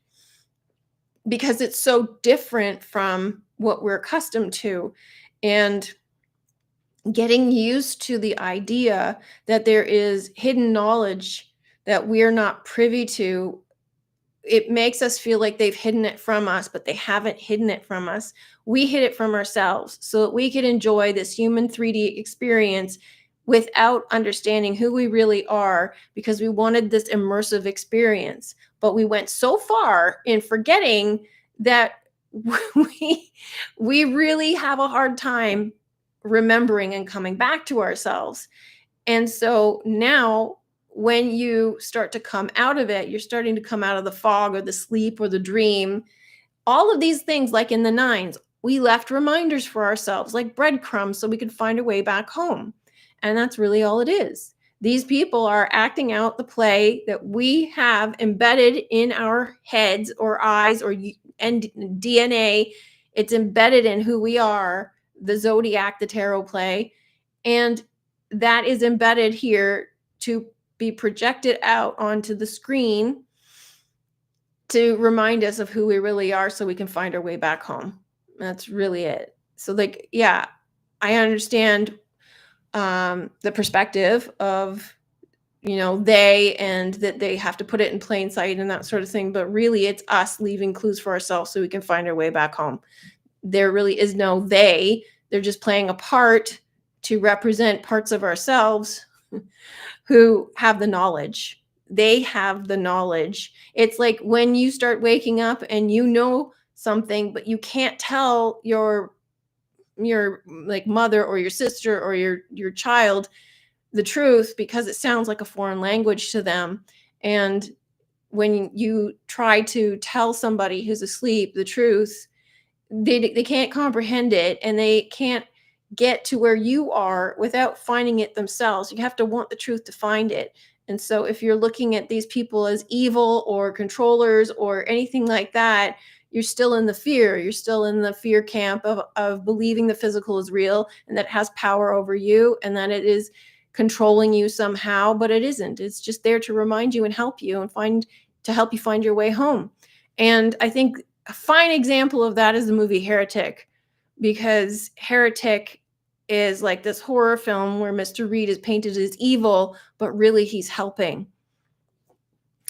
Speaker 1: because it's so different from what we're accustomed to. And getting used to the idea that there is hidden knowledge that we're not privy to, it makes us feel like they've hidden it from us, but they haven't hidden it from us. We hid it from ourselves so that we could enjoy this human 3D experience without understanding who we really are, because we wanted this immersive experience. But we went so far in forgetting that we really have a hard time remembering and coming back to ourselves. And so now when you start to come out of it, you're starting to come out of the fog or the sleep or the dream. All of these things, like in the nines, we left reminders for ourselves, like breadcrumbs, so we could find a way back home. And that's really all it is. These people are acting out the play that we have embedded in our heads or eyes and DNA. It's embedded in who we are, the zodiac, the tarot play. And that is embedded here to be projected out onto the screen to remind us of who we really are so we can find our way back home. That's really it. So like, yeah, I understand the perspective of, they, and that they have to put it in plain sight and that sort of thing. But really it's us leaving clues for ourselves so we can find our way back home. There really is no they. They're just playing a part to represent parts of ourselves who have the knowledge. They have the knowledge. It's like when you start waking up and you know something, but you can't tell your like mother or your sister or your child the truth because it sounds like a foreign language to them. And when you try to tell somebody who's asleep the truth, they can't comprehend it, and they can't get to where you are without finding it themselves. You have to want the truth to find it. And so if you're looking at these people as evil or controllers or anything like that, you're still in the fear. You're still in the fear camp of believing the physical is real and that it has power over you and that it is controlling you somehow, but it isn't. It's just there to remind you and help you and help you find your way home. And I think a fine example of that is the movie Heretic, because Heretic is like this horror film where Mr. Reed is painted as evil, but really he's helping.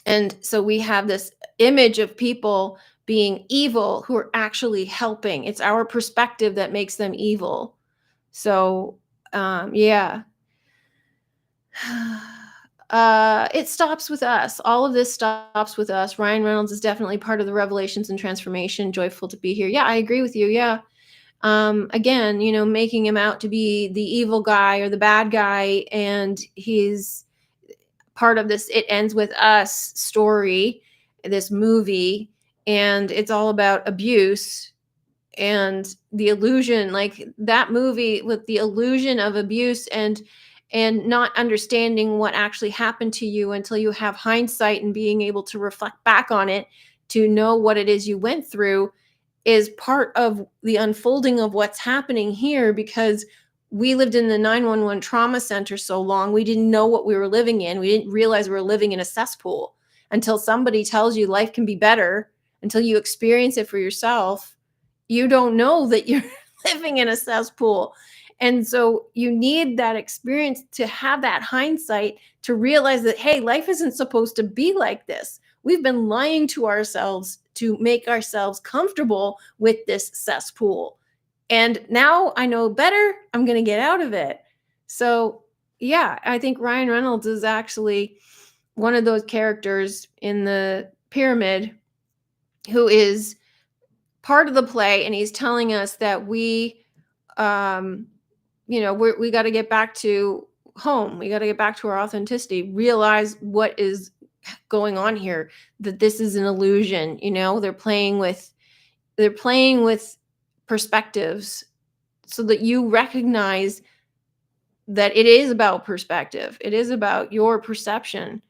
Speaker 1: And so we have this image of people being evil who are actually helping. It's our perspective that makes them evil. So, yeah. It stops with us. All of this stops with us. Ryan Reynolds is definitely part of the revelations and transformation. Joyful to be here. Yeah, I agree with you. Yeah. Again, making him out to be the evil guy or the bad guy, and he's part of this It Ends With Us story, this movie, and it's all about abuse and the illusion, like that movie with the illusion of abuse and not understanding what actually happened to you until you have hindsight and being able to reflect back on it to know what it is you went through is part of the unfolding of what's happening here, because we lived in the 911 trauma center so long, we didn't know what we were living in. We didn't realize we were living in a cesspool until somebody tells you life can be better, until you experience it for yourself. You don't know that you're living in a cesspool. And so you need that experience to have that hindsight to realize that, hey, life isn't supposed to be like this. We've been lying to ourselves to make ourselves comfortable with this cesspool. And now I know better. I'm going to get out of it. So, yeah, I think Ryan Reynolds is actually one of those characters in the pyramid who is part of the play, and he's telling us that we got to get back to home. We got to get back to our authenticity, realize what is going on here, that this is an illusion. They're playing with perspectives so that you recognize that it is about perspective. It is about your perception.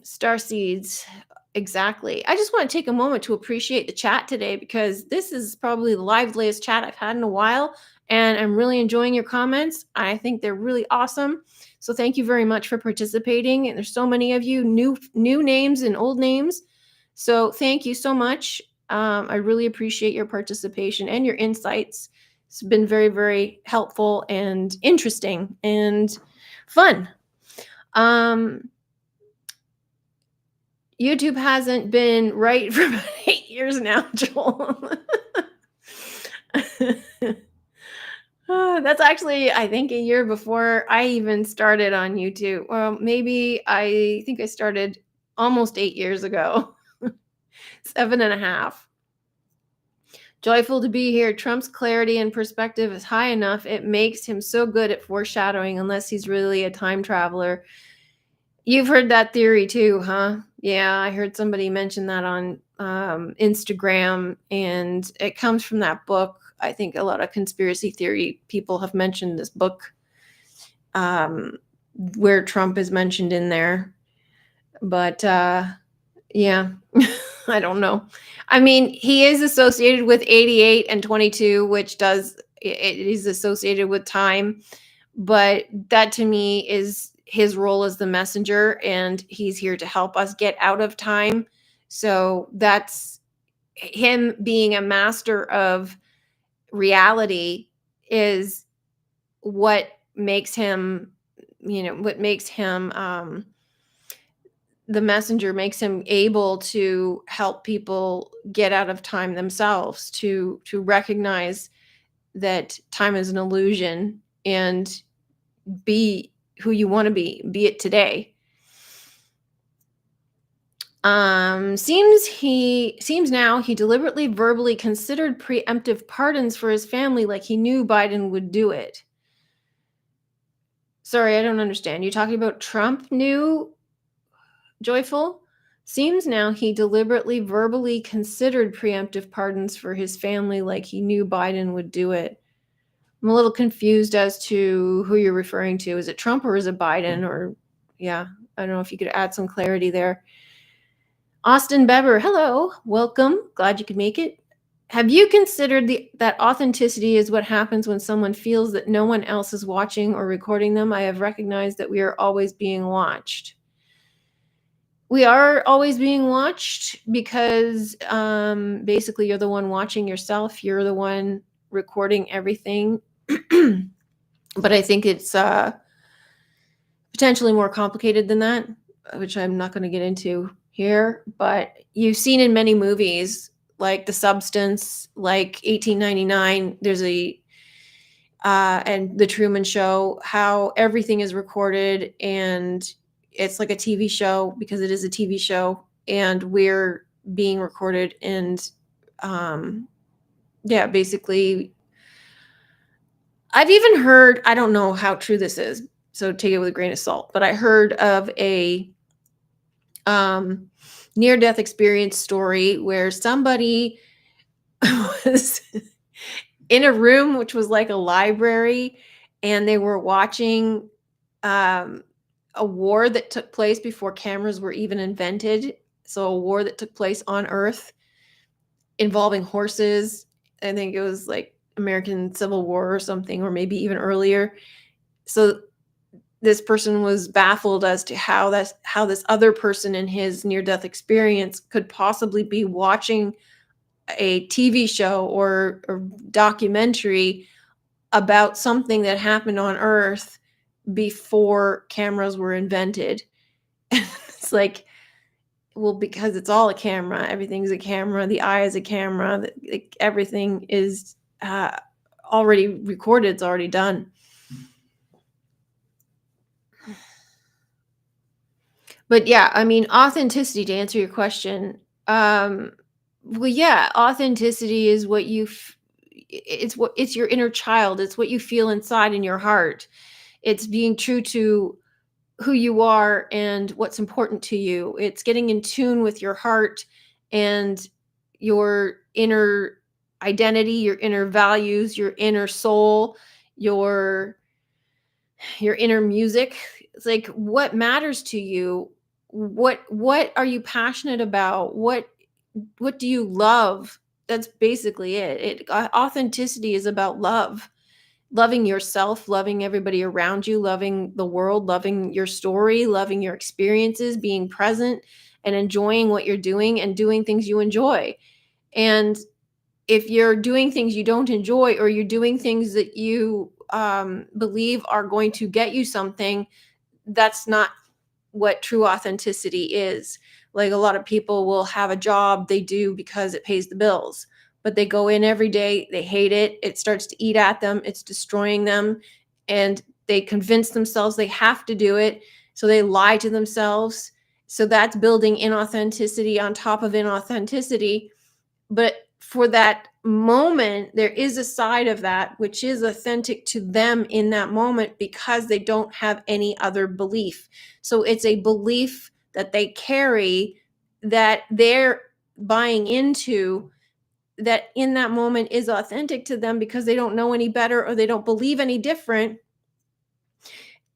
Speaker 1: Star seeds. Exactly. I just want to take a moment to appreciate the chat today, because this is probably the liveliest chat I've had in a while, and I'm really enjoying your comments. I think they're really awesome. So thank you very much for participating. And there's so many of you, new names and old names. So thank you so much. I really appreciate your participation and your insights. It's been very, very helpful and interesting and fun. YouTube hasn't been right for about 8 years now, Joel. That's actually, I think, a year before I even started on YouTube. Well, maybe I think I started almost 8 years ago. 7.5. Joyful to be here. Trump's clarity and perspective is high enough. It makes him so good at foreshadowing, unless he's really a time traveler. You've heard that theory too, huh? Yeah, I heard somebody mention that on Instagram, and it comes from that book. I think a lot of conspiracy theory people have mentioned this book where Trump is mentioned in there. But yeah, I don't know. I mean, he is associated with 88 and 22, which it is associated with time. But that to me is his role as the messenger, and he's here to help us get out of time. So that's him being a master of reality is what makes him, the messenger, makes him able to help people get out of time themselves, to recognize that time is an illusion and be who you want to be it today. Seems now he deliberately verbally considered preemptive pardons for his family, like he knew Biden would do it. Sorry, I don't understand. You talking about Trump knew, Joyful? Seems now he deliberately verbally considered preemptive pardons for his family, like he knew Biden would do it. I'm a little confused as to who you're referring to. Is it Trump or is it Biden? Or, yeah, I don't know if you could add some clarity there. Austin Beber, hello, welcome. Glad you could make it. Have you considered that authenticity is what happens when someone feels that no one else is watching or recording them? I have recognized that we are always being watched. We are always being watched because basically you're the one watching yourself. You're the one recording everything. But I think it's potentially more complicated than that, which I'm not going to get into here. But you've seen in many movies like The Substance, like 1899, there's and The Truman Show, how everything is recorded and it's like a TV show because it is a TV show and we're being recorded. And yeah, basically, I've even heard, I don't know how true this is, so take it with a grain of salt, but I heard of a near death experience story where somebody was in a room which was like a library and they were watching um, a war that took place before cameras were even invented. So a war that took place on Earth involving horses. I think it was like American Civil War or something, or maybe even earlier. So this person was baffled as to how this other person in his near-death experience could possibly be watching a TV show or documentary about something that happened on Earth before cameras were invented. It's like, well, because it's all a camera. Everything's a camera. The eye is a camera. Everything is already recorded. It's already done. But yeah, I mean, authenticity, to answer your question, well, yeah, authenticity is what it's your inner child. It's what you feel inside in your heart. It's being true to who you are and what's important to you. It's getting in tune with your heart and your inner identity, your inner values, your inner soul, your inner music. It's like, what matters to you? What are you passionate about? What do you love? That's basically it. Authenticity is about love. Loving yourself, loving everybody around you, loving the world, loving your story, loving your experiences, being present and enjoying what you're doing and doing things you enjoy. And if you're doing things you don't enjoy, or you're doing things that you believe are going to get you something, that's not what true authenticity is. Like, a lot of people will have a job they do because it pays the bills, but they go in every day, they hate it, it starts to eat at them, it's destroying them, and they convince themselves they have to do it, so they lie to themselves. So that's building inauthenticity on top of inauthenticity. But for that moment, there is a side of that which is authentic to them in that moment because they don't have any other belief. So it's a belief that they carry, that they're buying into, that in that moment is authentic to them because they don't know any better or they don't believe any different,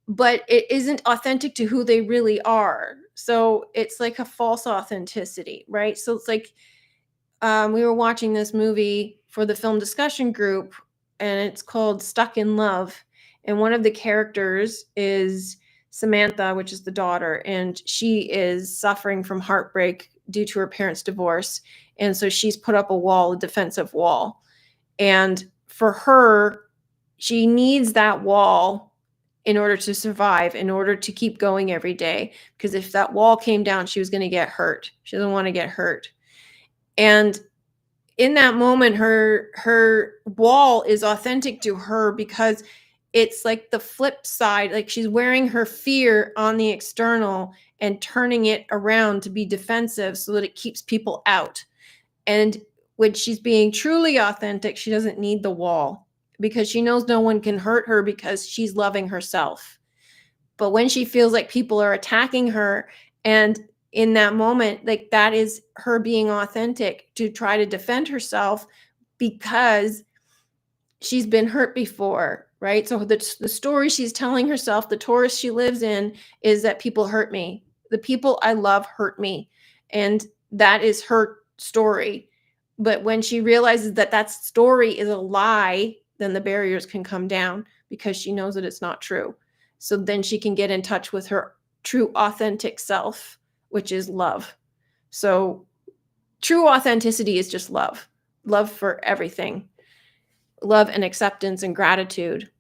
Speaker 1: but it isn't authentic to who they really are. So it's like a false authenticity, right? So it's like, we were watching this movie for the film discussion group, and it's called Stuck in Love. And one of the characters is Samantha, which is the daughter, and she is suffering from heartbreak due to her parents' divorce. And so she's put up a wall, a defensive wall. And for her, she needs that wall in order to survive, in order to keep going every day. Because if that wall came down, she was going to get hurt. She doesn't want to get hurt. And in that moment, her wall is authentic to her because it's like the flip side. Like, she's wearing her fear on the external and turning it around to be defensive so that it keeps people out. And when she's being truly authentic, she doesn't need the wall because she knows no one can hurt her because she's loving herself. But when she feels like people are attacking her, and in that moment, like, that is her being authentic to try to defend herself because she's been hurt before, right? So the story she's telling herself, the Taurus she lives in, is that people hurt me. The people I love hurt me. And that is her story. But when she realizes that that story is a lie, then the barriers can come down because she knows that it's not true. So then she can get in touch with her true authentic self, which is love. So true authenticity is just love. Love for everything. Love and acceptance and gratitude.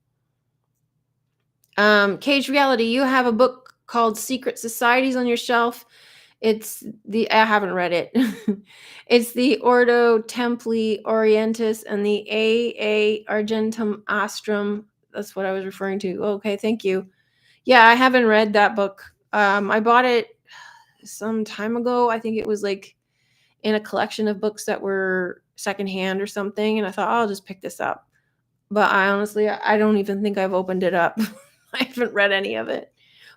Speaker 1: Cage Reality, you have a book called Secret Societies on your shelf. I haven't read it. It's the Ordo Templi Orientis and the AA Argentum Astrum. That's what I was referring to. Okay, thank you. Yeah, I haven't read that book. I bought it some time ago. I think it was like in a collection of books that were secondhand or something, and I thought, I'll just pick this up. But I don't even think I've opened it up. I haven't read any of it.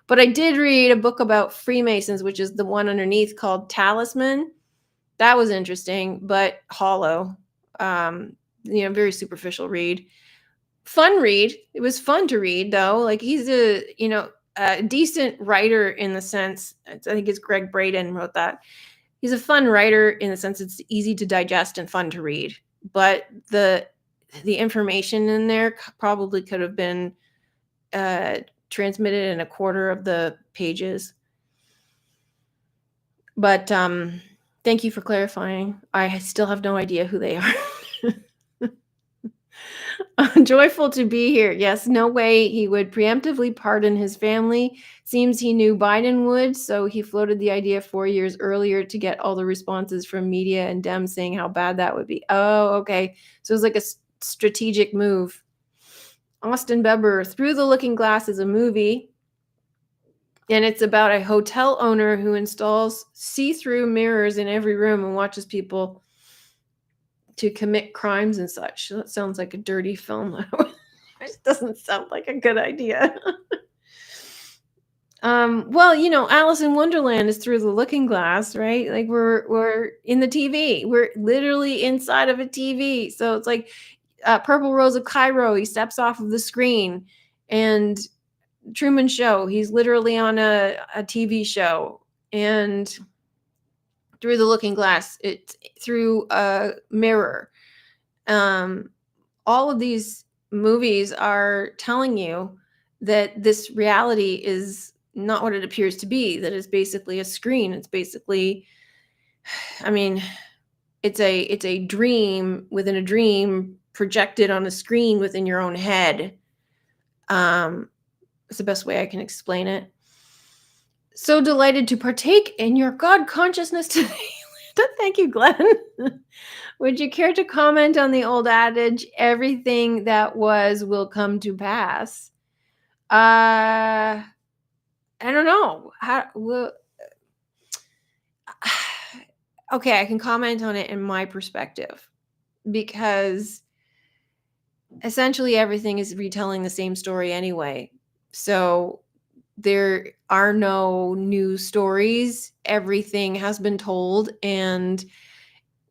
Speaker 1: But I did read a book about Freemasons, which is the one underneath, called Talisman. That was interesting, but hollow. Very superficial read. Fun read. It was fun to read, though. Like, he's a decent writer in the sense, I think it's Greg Braden wrote that. He's a fun writer in the sense it's easy to digest and fun to read. But the information in there probably could have been transmitted in a quarter of the pages. But thank you for clarifying. I still have no idea who they are. Joyful to be here. Yes, no way he would preemptively pardon his family. Seems he knew Biden would, so he floated the idea 4 years earlier to get all the responses from media and Dems saying how bad that would be. Oh, okay. So it was like a strategic move. Austin Beber, Through the Looking Glass is a movie, and it's about a hotel owner who installs see-through mirrors in every room and watches people to commit crimes and such. That sounds like a dirty film. It doesn't sound like a good idea. Alice in Wonderland is through the looking glass, right? Like we're in the TV. We're literally inside of a TV. So it's like Purple Rose of Cairo. He steps off of the screen, and Truman Show. He's literally on a TV show, and Through the Looking Glass, it's through a mirror. All of these movies are telling you that this reality is not what it appears to be, that it's basically a screen. It's basically, it's a dream within a dream projected on a screen within your own head. It's the best way I can explain it. So delighted to partake in your God consciousness today. Thank you, Glenn. Would you care to comment on the old adage, everything that was will come to pass? I don't know. Okay, I can comment on it in my perspective, because essentially everything is retelling the same story anyway. So there are no new stories. Everything has been told, and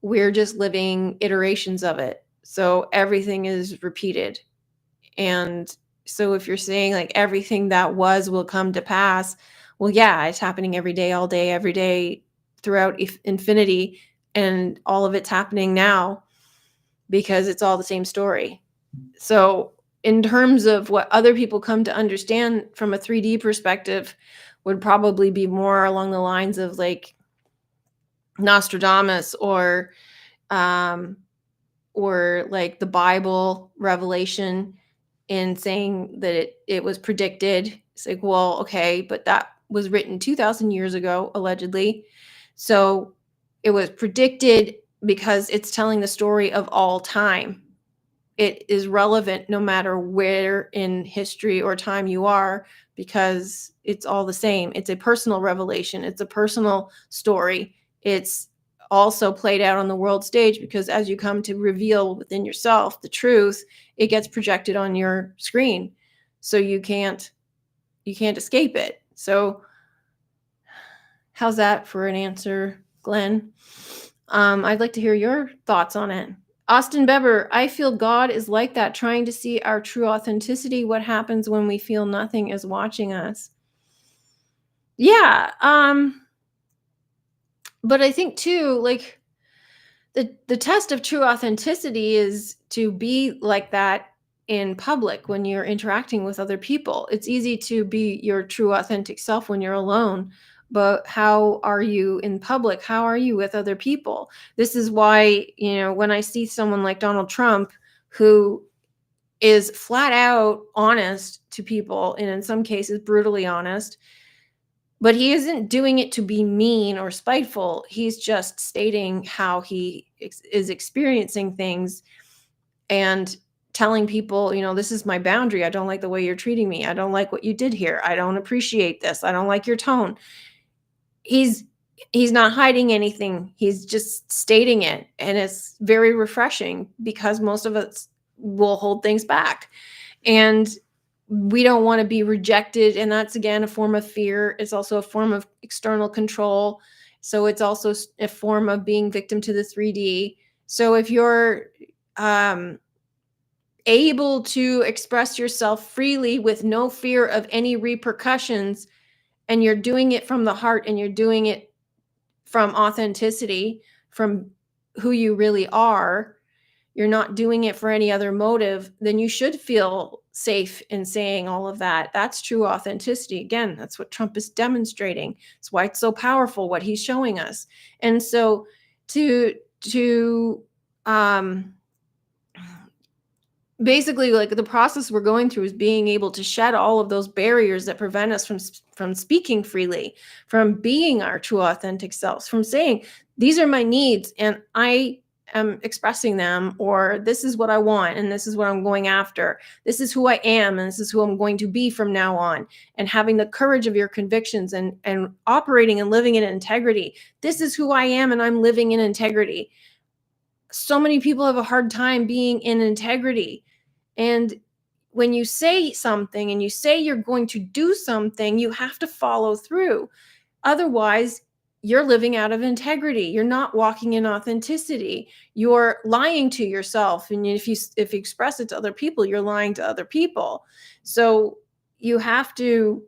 Speaker 1: we're just living iterations of it. So everything is repeated. And so if you're saying like everything that was will come to pass, well, yeah, it's happening every day, all day, every day throughout infinity. And all of it's happening now because it's all the same story. So in terms of what other people come to understand from a 3D perspective would probably be more along the lines of like Nostradamus or like the Bible revelation, in saying that it was predicted. It's like, well, okay, but that was written 2,000 years ago, allegedly. So it was predicted because it's telling the story of all time. It is relevant no matter where in history or time you are, because it's all the same. It's a personal revelation. It's a personal story. It's also played out on the world stage, because as you come to reveal within yourself the truth, it gets projected on your screen. So you can't escape it. So how's that for an answer, Glenn? I'd like to hear your thoughts on it. Austin Beber, I feel God is like that, trying to see our true authenticity. What happens when we feel nothing is watching us? Yeah. But I think too, like the test of true authenticity is to be like that in public when you're interacting with other people. It's easy to be your true authentic self when you're alone, but how are you in public? How are you with other people? This is why, when I see someone like Donald Trump who is flat out honest to people, and in some cases brutally honest, but he isn't doing it to be mean or spiteful. He's just stating how he is experiencing things and telling people, this is my boundary. I don't like the way you're treating me. I don't like what you did here. I don't appreciate this. I don't like your tone. He's he's not hiding anything. He's just stating it, and it's very refreshing because most of us will hold things back. And we don't want to be rejected, and that's again a form of fear. It's also a form of external control, so it's also a form of being victim to the 3D. So if you're um, able to express yourself freely with no fear of any repercussions, and you're doing it from the heart, and you're doing it from authenticity, from who you really are, you're not doing it for any other motive, then you should feel safe in saying all of that. That's true authenticity. Again, that's what Trump is demonstrating. It's why it's so powerful what he's showing us. And so to um basically, like, the process we're going through is being able to shed all of those barriers that prevent us from speaking freely, from being our true authentic selves, from saying these are my needs and I am expressing them, or this is what I want and this is what I'm going after, this is who I am and this is who I'm going to be from now on, and having the courage of your convictions and operating and living in integrity. This is who I am and I'm living in integrity. So many people have a hard time being in integrity. And when you say something and you say you're going to do something, you have to follow through. Otherwise, you're living out of integrity. You're not walking in authenticity. You're lying to yourself. And if you express it to other people, you're lying to other people. So you have to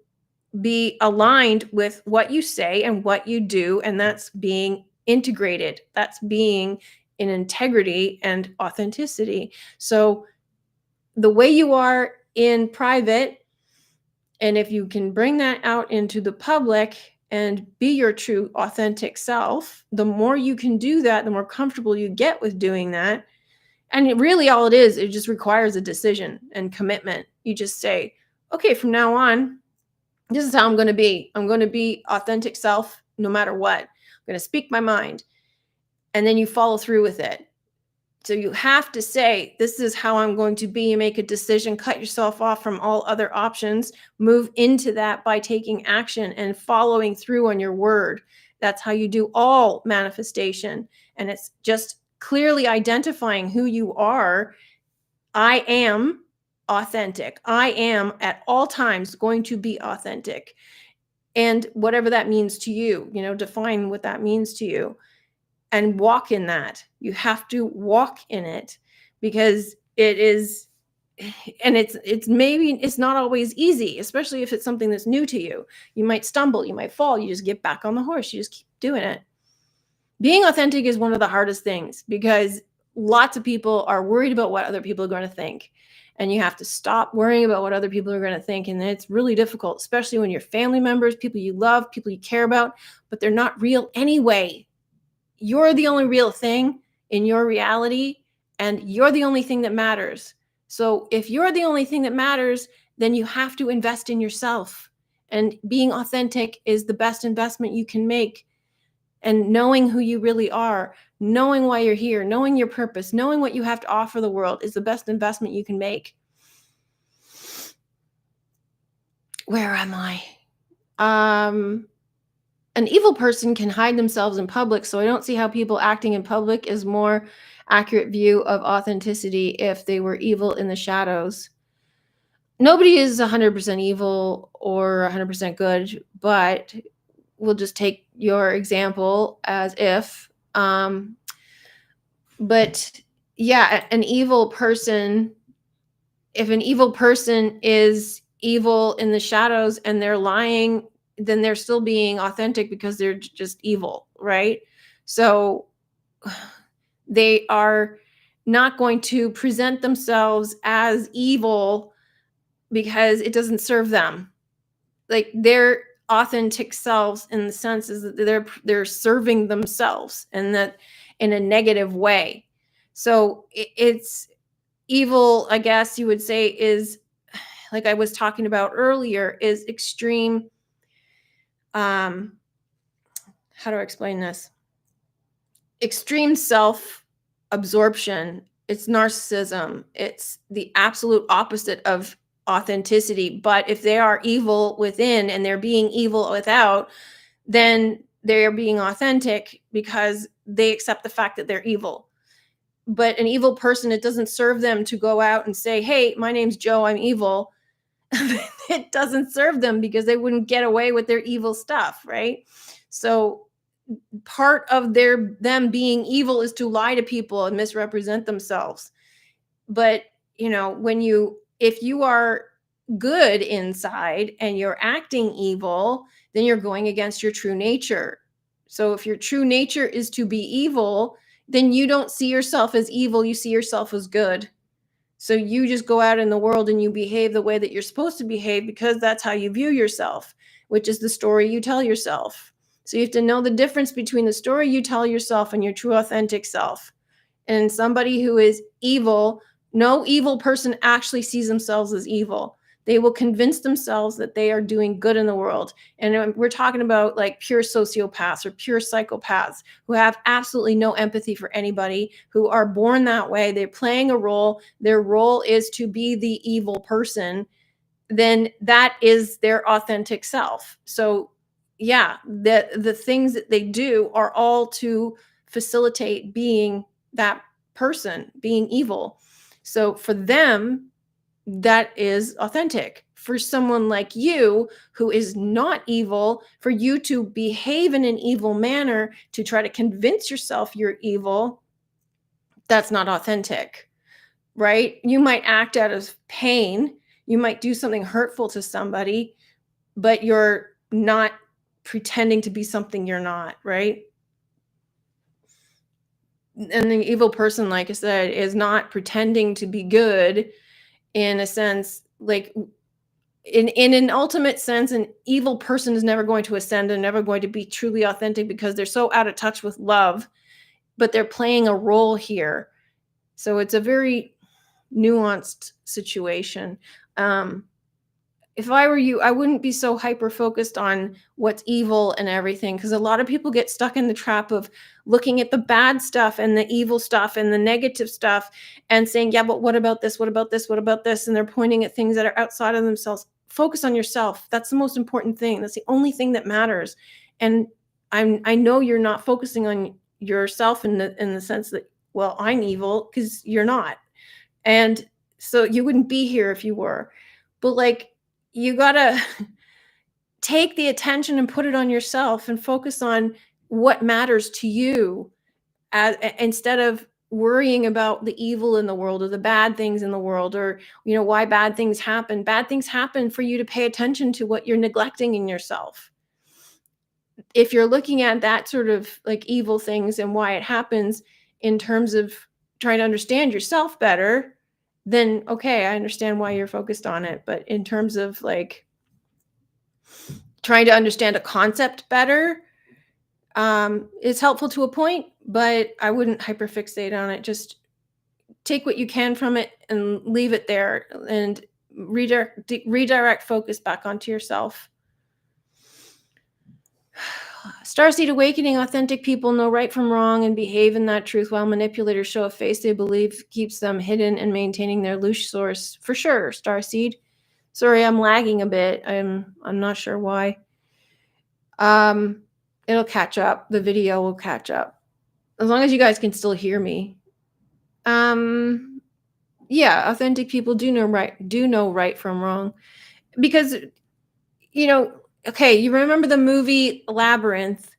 Speaker 1: be aligned with what you say and what you do, and that's being integrated. That's being in integrity and authenticity. So the way you are in private, and if you can bring that out into the public and be your true authentic self, the more you can do that, the more comfortable you get with doing that. And really all it is, it just requires a decision and commitment. You just say, okay, from now on, this is how I'm going to be. I'm going to be authentic self no matter what. I'm going to speak my mind. And then you follow through with it. So you have to say, this is how I'm going to be, and make a decision, cut yourself off from all other options, move into that by taking action and following through on your word. That's how you do all manifestation. And it's just clearly identifying who you are. I am authentic. I am at all times going to be authentic. And whatever that means to you, define what that means to you and walk in that. You have to walk in it, because it is, and it's not always easy, especially if it's something that's new to you. You might stumble, you might fall, you just get back on the horse, you just keep doing it. Being authentic is one of the hardest things, because lots of people are worried about what other people are going to think. And you have to stop worrying about what other people are going to think. And it's really difficult, especially when you're family members, people you love, people you care about, but they're not real anyway. You're the only real thing in your reality, and you're the only thing that matters. So if you're the only thing that matters, then you have to invest in yourself. And being authentic is the best investment you can make. And knowing who you really are, knowing why you're here, knowing your purpose, knowing what you have to offer the world is the best investment you can make. Where am I? An evil person can hide themselves in public, so I don't see how people acting in public is more accurate view of authenticity if they were evil in the shadows. Nobody is 100% evil or 100% good, but we'll just take your example as if. But yeah, an evil person, if an evil person is evil in the shadows and they're lying, then they're still being authentic because they're just evil. right? So they are not going to present themselves as evil because it doesn't serve them. Like their authentic selves in the sense is that they're serving themselves and that in a negative way. So it's evil, I guess you would say, is like I was talking about earlier, is extreme. How do I explain this? Extreme self absorption. It's narcissism. It's the absolute opposite of authenticity. But if they are evil within and they're being evil without, then they're being authentic because they accept the fact that they're evil. But an evil person, it doesn't serve them to go out and say, hey, my name's Joe, I'm evil. It doesn't serve them because they wouldn't get away with their evil stuff, right? So part of them being evil is to lie to people and misrepresent themselves. But if you are good inside and you're acting evil, then you're going against your true nature. So if your true nature is to be evil, then you don't see yourself as evil, you see yourself as good. So you just go out in the world and you behave the way that you're supposed to behave because that's how you view yourself, which is the story you tell yourself. So you have to know the difference between the story you tell yourself and your true authentic self. And somebody who is evil, no evil person actually sees themselves as evil. They will convince themselves that they are doing good in the world. And we're talking about like pure sociopaths or pure psychopaths who have absolutely no empathy for anybody, who are born that way. They're playing a role. Their role is to be the evil person. Then that is their authentic self. So yeah, the things that they do are all to facilitate being that person, being evil. So for them, that is authentic. For someone like you who is not evil, for you to behave in an evil manner to try to convince yourself you're evil, that's not authentic, right? You might act out of pain. You might do something hurtful to somebody, but you're not pretending to be something you're not, right? And the evil person, like I said, is not pretending to be good in a sense, like in an ultimate sense. An evil person is never going to ascend and never going to be truly authentic because they're so out of touch with love, but they're playing a role here. So it's a very nuanced situation. If I were you, I wouldn't be so hyper focused on what's evil and everything, because a lot of people get stuck in the trap of looking at the bad stuff and the evil stuff and the negative stuff and saying, yeah, but what about this? What about this? What about this? And they're pointing at things that are outside of themselves. Focus on yourself. That's the most important thing. That's the only thing that matters. And I know you're not focusing on yourself in the sense that, well, I'm evil, because you're not. And so you wouldn't be here if you were. But like, you gotta take the attention and put it on yourself and focus on what matters to you, instead of worrying about the evil in the world or the bad things in the world, or why bad things happen. Bad things happen for you to pay attention to what you're neglecting in yourself. If you're looking at that sort of like evil things and why it happens in terms of trying to understand yourself better, then okay, I understand why you're focused on it. But in terms of like trying to understand a concept better, it's helpful to a point, but I wouldn't hyperfixate on it. Just take what you can from it and leave it there, and redirect focus back onto yourself. Starseed awakening. Authentic people know right from wrong and behave in that truth, while manipulators show a face they believe keeps them hidden and maintaining their loose source. For sure, Starseed. Sorry, I'm lagging a bit. I'm not sure why. It'll catch up. The video will catch up. As long as you guys can still hear me. Yeah, authentic people do know right from wrong. Because okay, you remember the movie Labyrinth,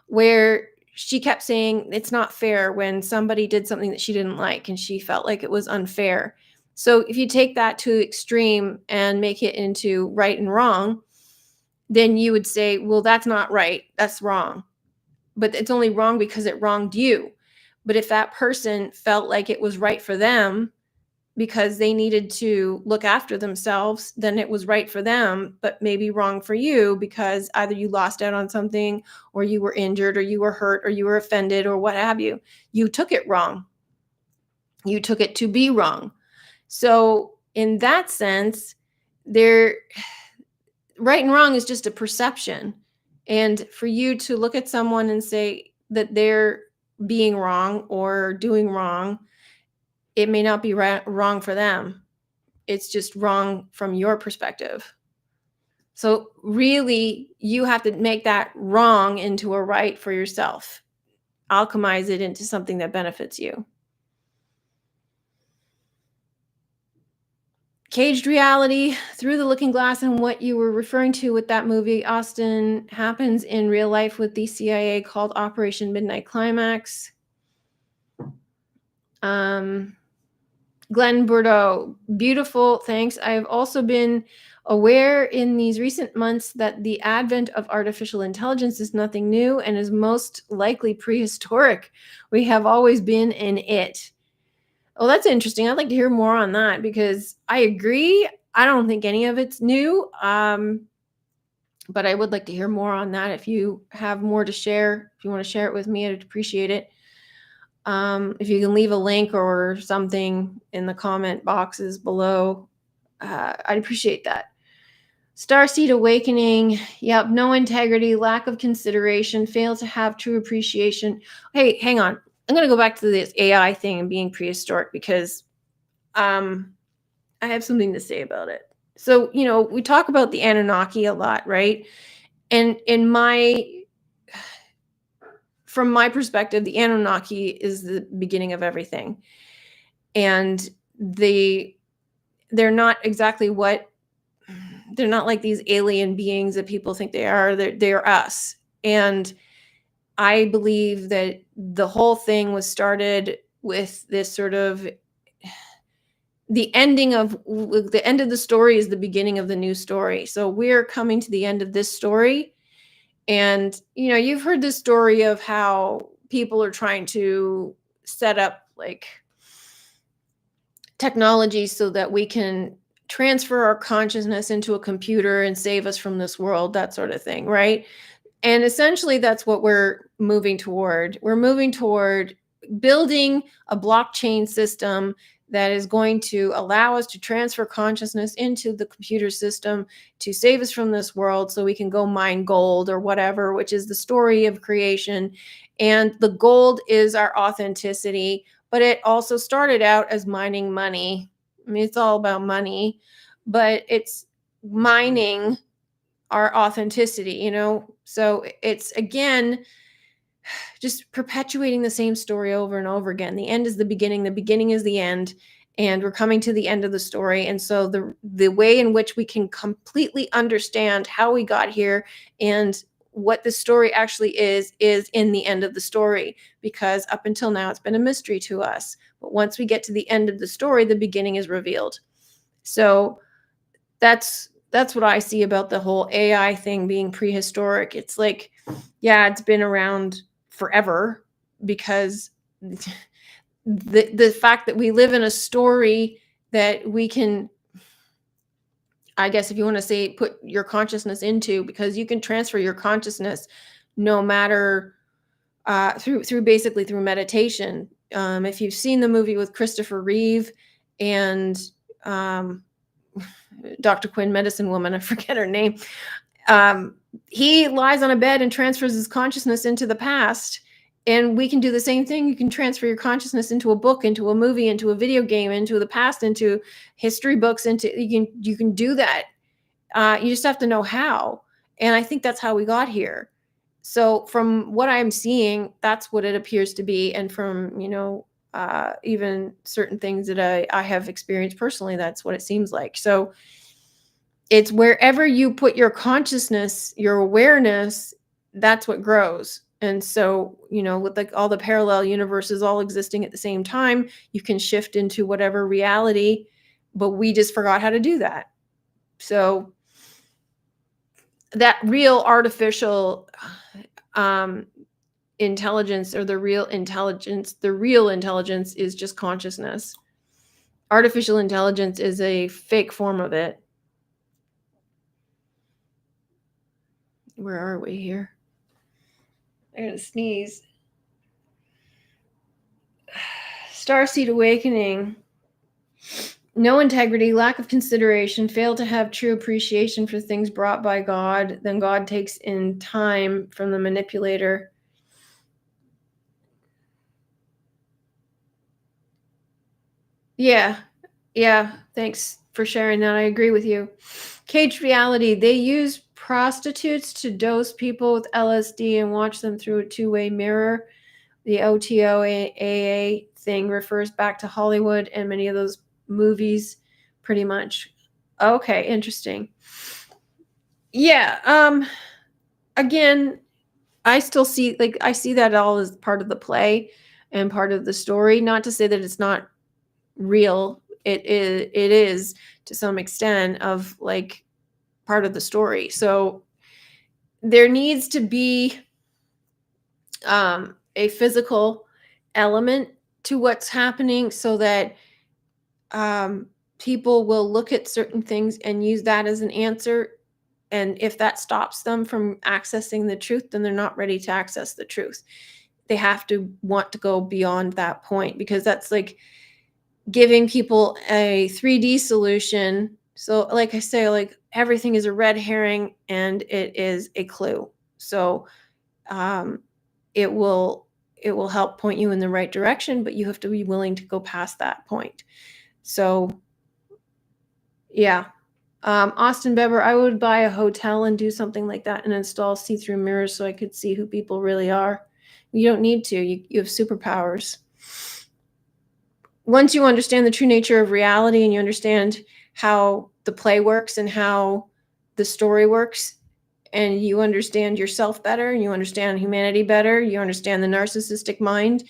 Speaker 1: where she kept saying it's not fair when somebody did something that she didn't like and she felt like it was unfair. So if you take that to extreme and make it into right and wrong, then you would say, well, that's not right, that's wrong. but it's only wrong because it wronged you. But if that person felt like it was right for them because they needed to look after themselves, then it was right for them, but maybe wrong for you because either you lost out on something, or you were injured, or you were hurt, or you were offended, or what have you. You took it wrong. You took it to be wrong. So in that sense, there, right and wrong is just a perception. And for you to look at someone and say that they're being wrong or doing wrong, it may not be wrong for them. It's just wrong from your perspective. So really, you have to make that wrong into a right for yourself. Alchemize it into something that benefits you. Caged reality, Through the Looking Glass, and what you were referring to with that movie, Austin, happens in real life with the CIA, called Operation Midnight Climax. Glenn Bordeaux, beautiful, thanks. I've also been aware in these recent months that the advent of artificial intelligence is nothing new and is most likely prehistoric. We have always been in it. Oh, that's interesting. I'd like to hear more on that, because I agree. I don't think any of it's new. But I would like to hear more on that. If you have more to share, if you want to share it with me, I'd appreciate it. If you can leave a link or something in the comment boxes below, I'd appreciate that. Starseed Awakening. Yep, no integrity, lack of consideration, fail to have true appreciation. Hey, hang on. I'm going to go back to this AI thing and being prehistoric, because I have something to say about it. So, we talk about the Anunnaki a lot, right? And from my perspective, the Anunnaki is the beginning of everything. And they're not exactly they're not like these alien beings that people think they are. They're us. And I believe that the whole thing was started with this sort of, the end of the story is the beginning of the new story. So we're coming to the end of this story. And, you've heard this story of how people are trying to set up like technology so that we can transfer our consciousness into a computer and save us from this world, that sort of thing, right? And essentially that's what we're moving toward. We're moving toward building a blockchain system that is going to allow us to transfer consciousness into the computer system to save us from this world, so we can go mine gold or whatever, which is the story of creation. And the gold is our authenticity, but it also started out as mining money. I mean, it's all about money, but it's mining our authenticity, So it's, again, just perpetuating the same story over and over again. The end is the beginning is the end, and we're coming to the end of the story. And so the way in which we can completely understand how we got here and what the story actually is in the end of the story, because up until now it's been a mystery to us. But once we get to the end of the story, the beginning is revealed. So that's what I see about the whole AI thing being prehistoric. It's like, yeah, it's been around forever, because the fact that we live in a story that we can, I guess if you want to say, put your consciousness into, because you can transfer your consciousness no matter through basically through meditation. If you've seen the movie with Christopher Reeve and Dr. Quinn, medicine woman, I forget her name. He lies on a bed and transfers his consciousness into the past. And we can do the same thing. You can transfer your consciousness into a book, into a movie, into a video game, into the past, into history books, you can do that. You just have to know how. And I think that's how we got here. So from what I'm seeing, that's what it appears to be. And from, even certain things that I have experienced personally, that's what it seems like. So it's wherever you put your consciousness, your awareness, that's what grows. And so, with like all the parallel universes all existing at the same time, you can shift into whatever reality, but we just forgot how to do that. So that real artificial intelligence or the real intelligence is just consciousness. Artificial intelligence is a fake form of it. Where are we here? I gotta sneeze. Starseed awakening. No integrity, lack of consideration, fail to have true appreciation for things brought by God. Then God takes in time from the manipulator. Yeah. Thanks for sharing that. I agree with you. Caged reality. They use prostitutes to dose people with LSD and watch them through a two-way mirror. The OTOAA thing refers back to Hollywood and many of those movies, pretty much. Okay, interesting. Yeah. Again, I still see I see that all as part of the play and part of the story. Not to say that it's not real. It is to some extent of part of the story. So there needs to be a physical element to what's happening so that people will look at certain things and use that as an answer. And if that stops them from accessing the truth, then they're not ready to access the truth. They have to want to go beyond that point, because that's like giving people a 3D solution. So like I say, everything is a red herring and it is a clue. So it will help point you in the right direction, but you have to be willing to go past that point. So yeah. Austin Beber, I would buy a hotel and do something like that and install see-through mirrors so I could see who people really are. You don't need to. You have superpowers. Once you understand the true nature of reality and you understand how the play works and how the story works, and you understand yourself better, and you understand humanity better, you understand the narcissistic mind,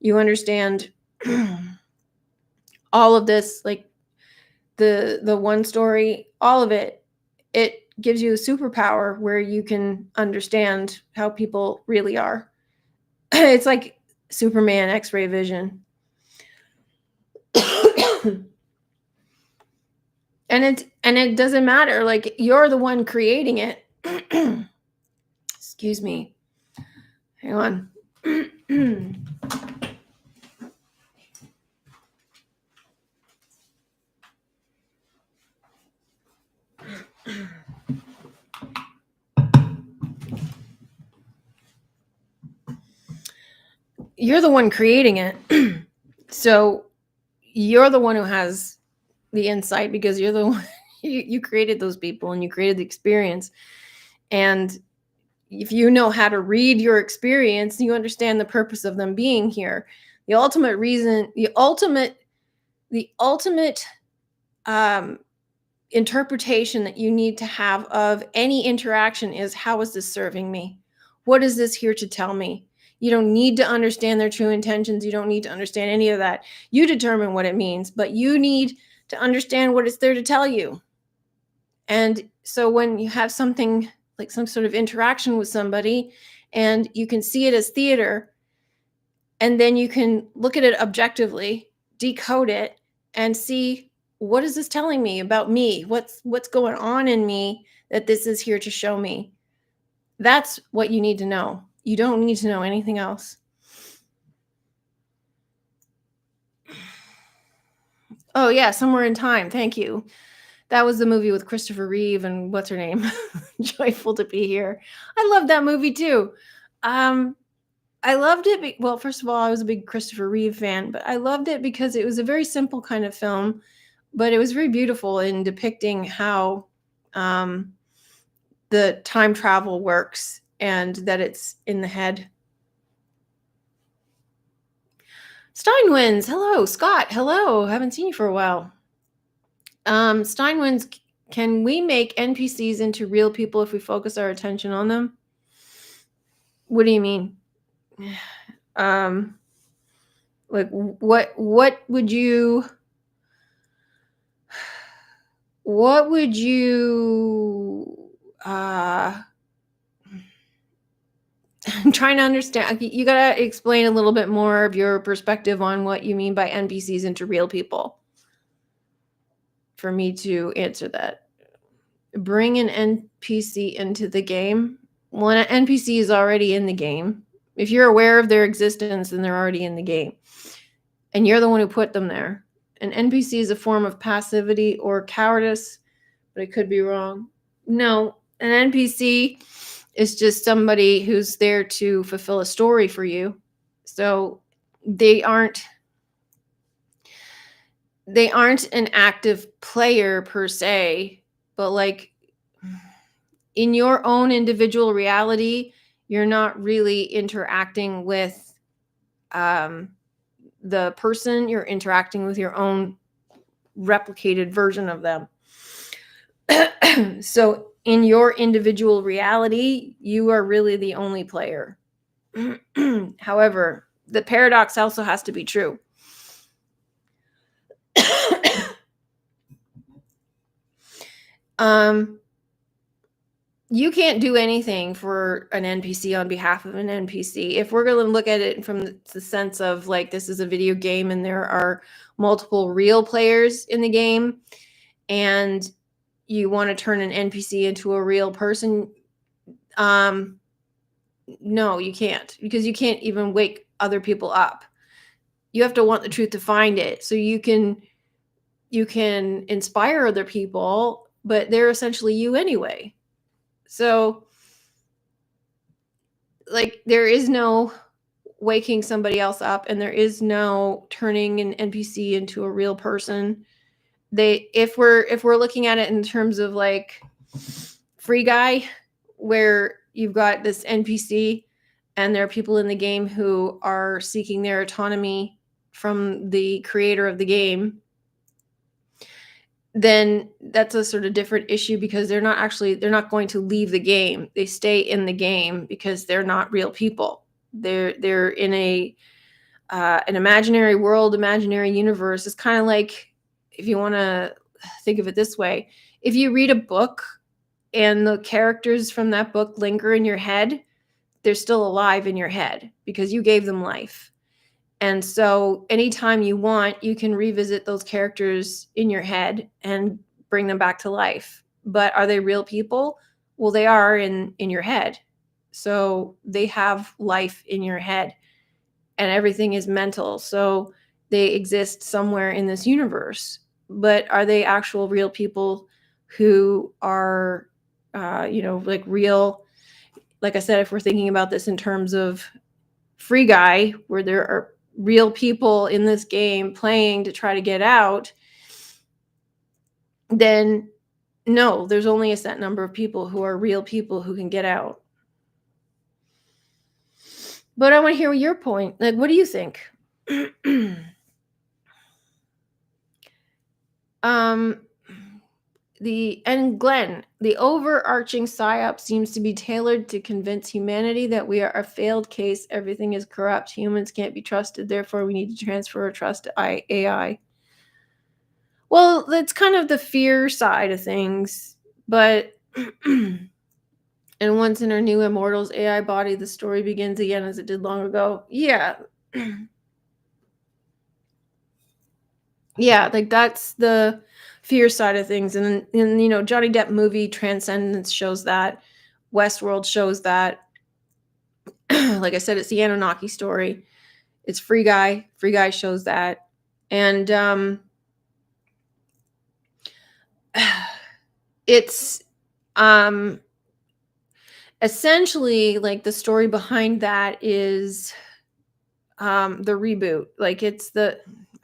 Speaker 1: you understand all of this, like the one story, all of it, it gives you a superpower where you can understand how people really are. It's like Superman X-ray vision. And it doesn't matter, like, you're the one creating it. Excuse me. Hang on. You're the one creating it. So you're the one who has the insight, because you're the one you created those people and you created the experience. And if you know how to read your experience, you understand the purpose of them being here. The ultimate reason, the ultimate interpretation that you need to have of any interaction is, how is this serving me? What is this here to tell me? You don't need to understand their true intentions. You don't need to understand any of that. You determine what it means, but you need to understand what it's there to tell you. And so when you have something like some sort of interaction with somebody and you can see it as theater, and then you can look at it objectively, decode it, and see, what is this telling me about me? What's going on in me that this is here to show me? That's what you need to know. You don't need to know anything else. Oh yeah, Somewhere in Time. Thank you. That was the movie with Christopher Reeve and what's her name? Joyful to Be Here. I love that movie too. I loved it. Well, first of all, I was a big Christopher Reeve fan, but I loved it because it was a very simple kind of film, but it was very beautiful in depicting how the time travel works and that it's in the head. Steinwinds, hello. Scott, hello. Haven't seen you for a while. Steinwinds, can we make NPCs into real people if we focus our attention on them? What do you mean? Like, what would you I'm trying to understand. You got to explain a little bit more of your perspective on what you mean by NPCs into real people for me to answer that. Bring an NPC into the game. Well, an NPC is already in the game. If you're aware of their existence, then they're already in the game. And you're the one who put them there. An NPC is a form of passivity or cowardice, but I could be wrong. No, an NPC is just somebody who's there to fulfill a story for you. So they aren't an active player per se, but like in your own individual reality, you're not really interacting with the person. You're interacting with your own replicated version of them. So in your individual reality, you are really the only player. However, the paradox also has to be true. You can't do anything for an NPC on behalf of an NPC. If we're going to look at it from the sense of like this is a video game and there are multiple real players in the game, and you want to turn an NPC into a real person, no, you can't, because you can't even wake other people up. You have to want the truth to find it. So you can inspire other people, but they're essentially you anyway. So like there is no waking somebody else up, and there is no turning an NPC into a real person. If we're looking at it in terms of like Free Guy, where you've got this NPC and there are people in the game who are seeking their autonomy from the creator of the game, then that's a sort of different issue, because they're not going to leave the game. They stay in the game because they're not real people. They're in an imaginary world, imaginary universe. It's kind of like, if you want to think of it this way, if you read a book and the characters from that book linger in your head, they're still alive in your head because you gave them life. And so anytime you want, you can revisit those characters in your head and bring them back to life. But are they real people? Well, they are in your head. So they have life in your head, and everything is mental. So they exist somewhere in this universe. But are they actual real people who are, like real? Like I said, if we're thinking about this in terms of Free Guy, where there are real people in this game playing to try to get out, then no, there's only a set number of people who are real people who can get out. But I want to hear your point. Like, what do you think? Glenn, the overarching psyop seems to be tailored to convince humanity that we are a failed case. Everything is corrupt. Humans can't be trusted. Therefore, we need to transfer our trust to AI. Well, that's kind of the fear side of things. But and once in our new Immortals AI body, the story begins again as it did long ago. Yeah. Yeah, like that's the fear side of things. And Johnny Depp movie Transcendence shows that. Westworld shows that. Like I said, it's the Anunnaki story. It's Free Guy. Free Guy shows that. And it's essentially like the story behind that is the reboot. Like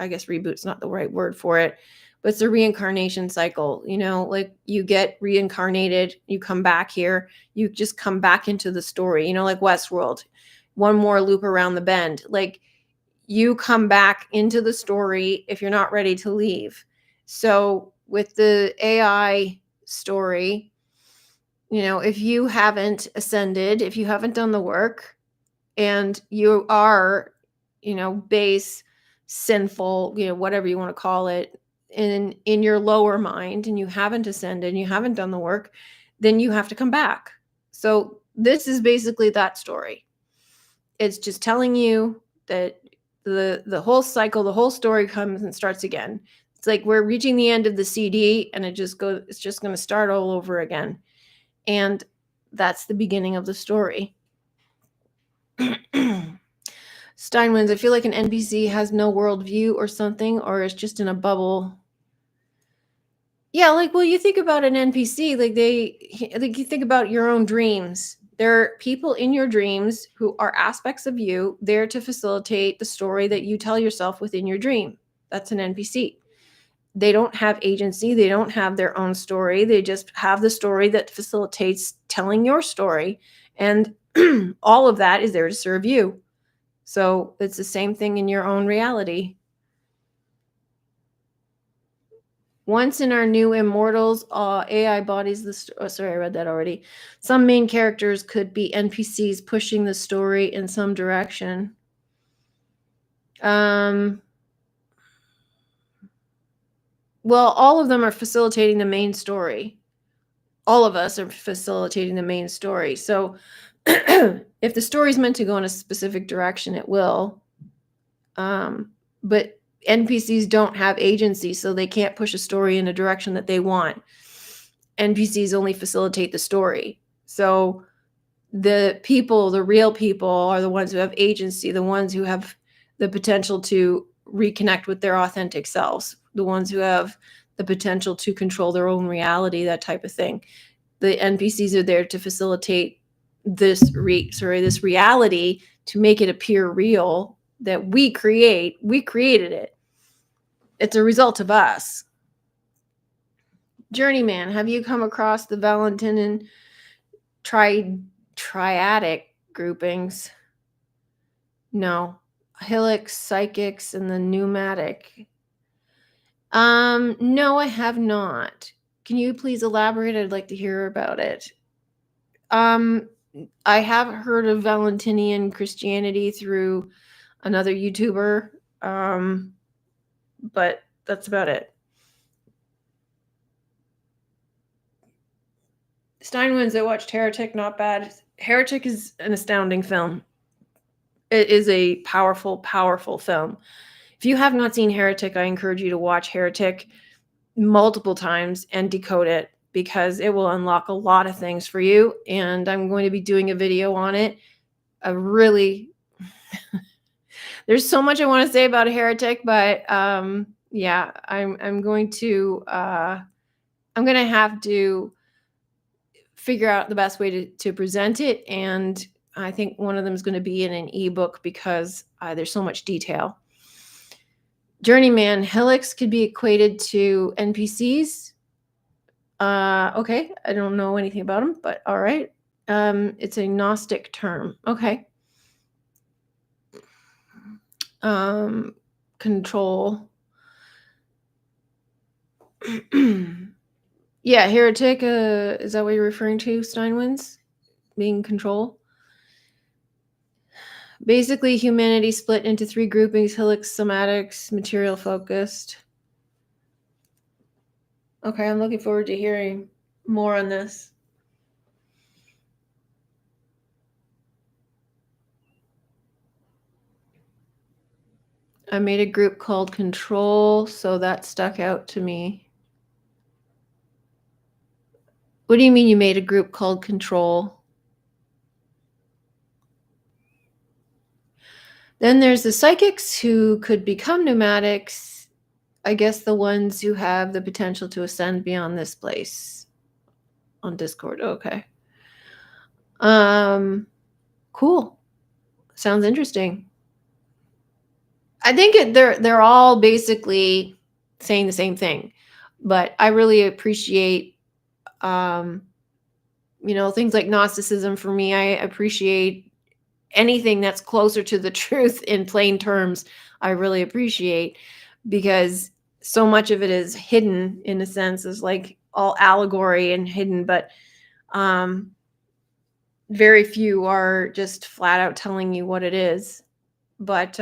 Speaker 1: I guess reboot's not the right word for it, but it's a reincarnation cycle. Like you get reincarnated, you come back here, you just come back into the story, like Westworld, one more loop around the bend. Like you come back into the story if you're not ready to leave. So with the AI story, if you haven't ascended, if you haven't done the work, and you are, base, sinful, whatever you want to call it, in your lower mind, and you haven't ascended and you haven't done the work, then you have to come back. So this is basically that story. It's just telling you that the whole cycle, the whole story comes and starts again. It's like we're reaching the end of the CD and it's just going to start all over again. And that's the beginning of the story. Steinwins, I feel like an NPC has no worldview or something, or is just in a bubble. Yeah, like, well, you think about an NPC, like you think about your own dreams. There are people in your dreams who are aspects of you there to facilitate the story that you tell yourself within your dream. That's an NPC. They don't have agency. They don't have their own story. They just have the story that facilitates telling your story. And all of that is there to serve you. So it's the same thing in your own reality. Once in our new Immortals, AI bodies the sorry, I read that already. Some main characters could be NPCs pushing the story in some direction. Well, all of them are facilitating the main story. All of us are facilitating the main story. So if the story is meant to go in a specific direction, it will. But NPCs don't have agency, so they can't push a story in a direction that they want. NPCs only facilitate the story. So the people, the real people, are the ones who have agency, the ones who have the potential to reconnect with their authentic selves, the ones who have the potential to control their own reality, that type of thing. The NPCs are there to facilitate this reality, to make it appear real, that we create. We created it. It's a result of us. Journeyman, have you come across the Valentinian triadic groupings? No. Helix, psychics, and the pneumatic. No, I have not. Can you please elaborate? I'd like to hear about it. I have heard of Valentinian Christianity through another YouTuber, but that's about it. Steinwins, I watched Heretic, not bad. Heretic is an astounding film. It is a powerful, powerful film. If you have not seen Heretic, I encourage you to watch Heretic multiple times and decode it, because it will unlock a lot of things for you. And I'm going to be doing a video on it. There's so much I want to say about Heretic, but yeah, I'm going to have to figure out the best way to present it. And I think one of them is going to be in an ebook, because there's so much detail. Journeyman, Helix could be equated to NPCs. Okay, I don't know anything about them, but all right. It's a Gnostic term. Okay. Control. Yeah, heretic. Is that what you're referring to, Steinwins? Being control? Basically, humanity split into 3 groupings: helix, somatics, material focused. Okay, I'm looking forward to hearing more on this. I made a group called Control, so that stuck out to me. What do you mean you made a group called Control? Then there's the psychics, who could become pneumatics. I guess the ones who have the potential to ascend beyond this place. On Discord. Okay. Cool. Sounds interesting. I think they're all basically saying the same thing, but I really appreciate things like Gnosticism. For me, I appreciate anything that's closer to the truth in plain terms. I really appreciate, because so much of it is hidden, in a sense, is like all allegory and hidden, but very few are just flat out telling you what it is. But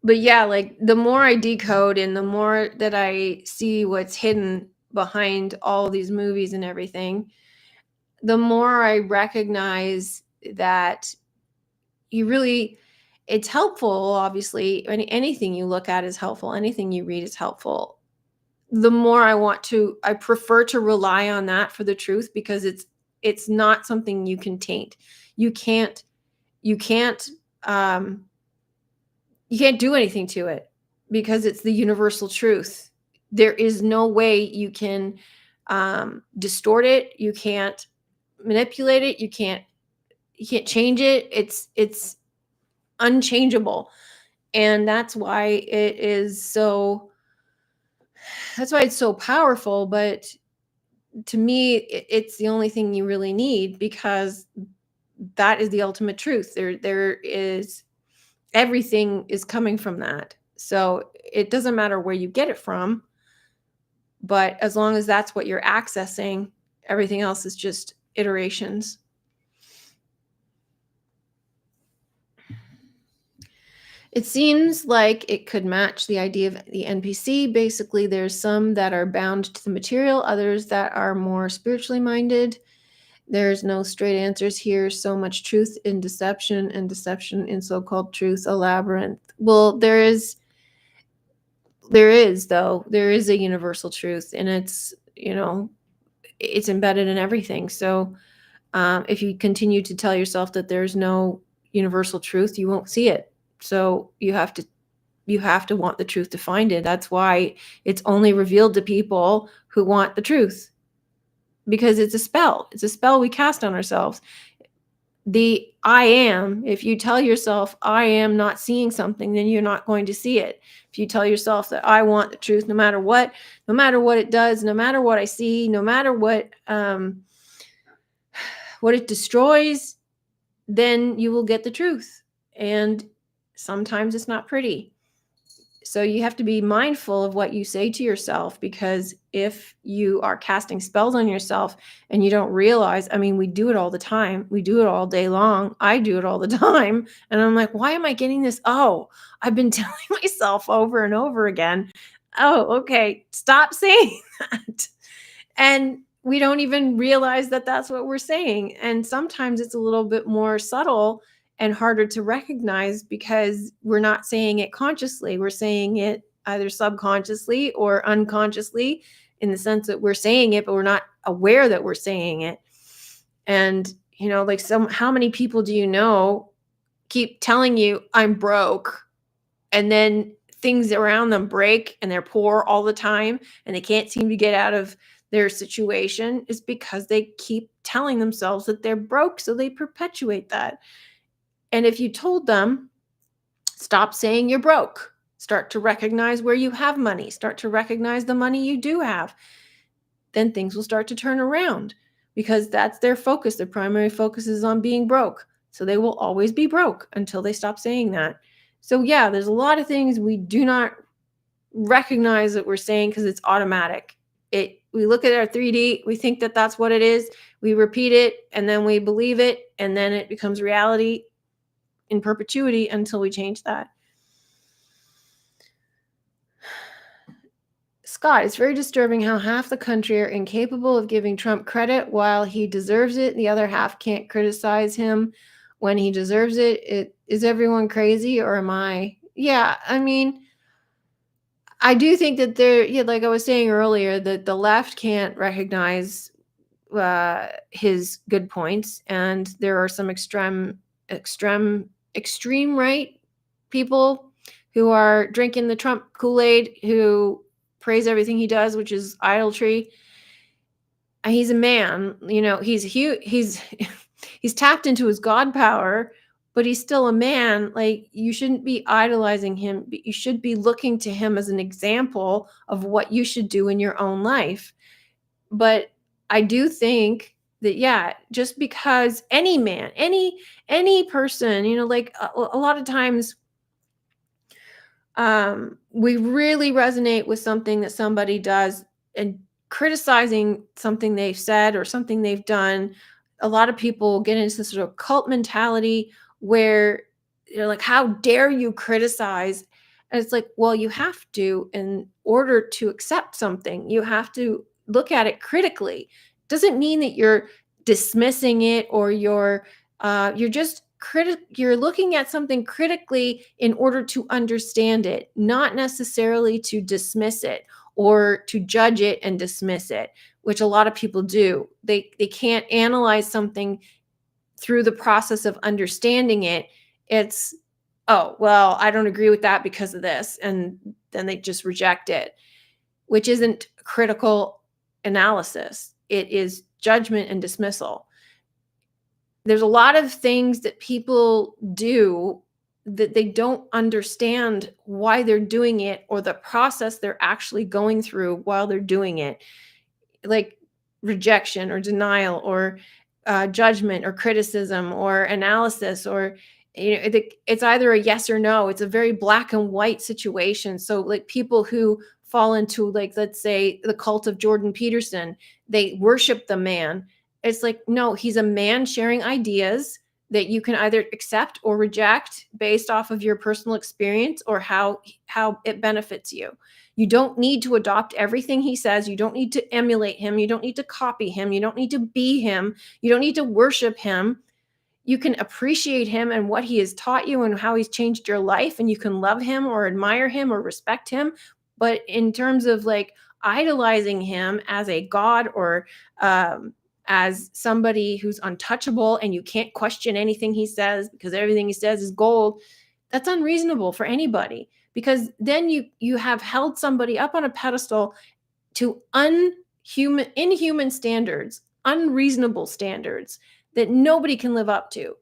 Speaker 1: but yeah, like the more I decode and the more that I see what's hidden behind all these movies and everything, the more I recognize that it's helpful, obviously. Anything you look at is helpful. Anything you read is helpful. The more I prefer to rely on that for the truth, because it's not something you can taint. You can't, you can't, um, you can't do anything to it because it's the universal truth. There is no way you can distort it. You can't manipulate it. You can't change it. It's unchangeable. And that's why it's so powerful. But to me, it's the only thing you really need, because that is the ultimate truth. There is everything is coming from that. So it doesn't matter where you get it from, but as long as that's what you're accessing, everything else is just iterations. It seems like it could match the idea of the NPC. Basically, there's some that are bound to the material, others that are more spiritually minded. There's no straight answers here. So much truth in deception, and deception in so-called truth, a labyrinth. Well, there is though. There is a universal truth, and it's embedded in everything. So if you continue to tell yourself that there's no universal truth, you won't see it. So you have to want the truth to find it. That's why it's only revealed to people who want the truth, because it's a spell. It's a spell we cast on ourselves. The I am, if you tell yourself I am not seeing something, then you're not going to see it. If you tell yourself that I want the truth, no matter what it does, no matter what I see, no matter what it destroys, then you will get the truth. And sometimes it's not pretty. So you have to be mindful of what you say to yourself, because if you are casting spells on yourself and you don't realize, I mean, we do it all the time. We do it all day long. I do it all the time. And I'm like, why am I getting this? Oh, I've been telling myself over and over again. Oh, okay. Stop saying that. And we don't even realize that that's what we're saying. And sometimes it's a little bit more subtle and harder to recognize, because we're not saying it consciously. We're saying it either subconsciously or unconsciously, in the sense that we're saying it, but we're not aware that we're saying it. And, like how many people do you know keep telling you, I'm broke, and then things around them break and they're poor all the time and they can't seem to get out of their situation? Is because they keep telling themselves that they're broke, so they perpetuate that. And if you told them, stop saying you're broke, start to recognize where you have money, start to recognize the money you do have, then things will start to turn around, because that's their focus. Their primary focus is on being broke. So they will always be broke until they stop saying that. So yeah, there's a lot of things we do not recognize that we're saying because it's automatic. We look at our 3D, we think that that's what it is, we repeat it, and then we believe it, and then it becomes reality in perpetuity until we change that. Scott, it's very disturbing how half the country are incapable of giving Trump credit while he deserves it. The other half can't criticize him when he deserves it. Is everyone crazy, or am I? Yeah, I mean, I do think that like I was saying earlier, that the left can't recognize his good points, and there are some extreme right people who are drinking the Trump Kool-Aid, who praise everything he does, which is idolatry. He's a man, he's he's tapped into his God power, but he's still a man. Like, you shouldn't be idolizing him. You should be looking to him as an example of what you should do in your own life. But I do think that, yeah, just because any man, any person, like a lot of times we really resonate with something that somebody does, and criticizing something they've said or something they've done. A lot of people get into this sort of cult mentality where they're like, how dare you criticize? And it's like, well, you have to, in order to accept something, you have to look at it critically. Doesn't mean that you're dismissing it, or you're just you're looking at something critically in order to understand it, not necessarily to dismiss it or to judge it and dismiss it, which a lot of people do. They can't analyze something through the process of understanding it. It's, oh, well, I don't agree with that because of this, and then they just reject it, which isn't critical analysis. It is judgment and dismissal. There's a lot of things that people do that they don't understand why they're doing it, or the process they're actually going through while they're doing it, like rejection or denial, or judgment or criticism or analysis, or it's either a yes or no. It's a very black and white situation. So like people who fall into, like, let's say the cult of Jordan Peterson, they worship the man. It's like, no, he's a man sharing ideas that you can either accept or reject based off of your personal experience or how it benefits you. You don't need to adopt everything he says. You don't need to emulate him. You don't need to copy him. You don't need to be him. You don't need to worship him. You can appreciate him and what he has taught you and how he's changed your life, and you can love him or admire him or respect him. But in terms of like idolizing him as a god, or as somebody who's untouchable and you can't question anything he says because everything he says is gold, that's unreasonable for anybody, because then you have held somebody up on a pedestal to inhuman standards, unreasonable standards that nobody can live up to.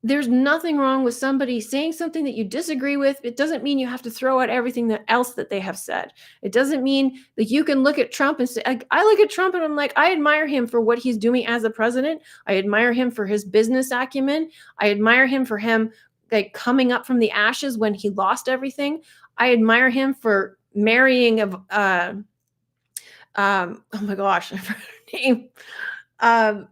Speaker 1: There's nothing wrong with somebody saying something that you disagree with. It doesn't mean you have to throw out everything else that they have said. It doesn't mean that you can look at Trump and say, I look at Trump and I'm like, I admire him for what he's doing as a president. I admire him for his business acumen. I admire him for him like coming up from the ashes when he lost everything. I admire him for marrying oh my gosh, I forgot her name.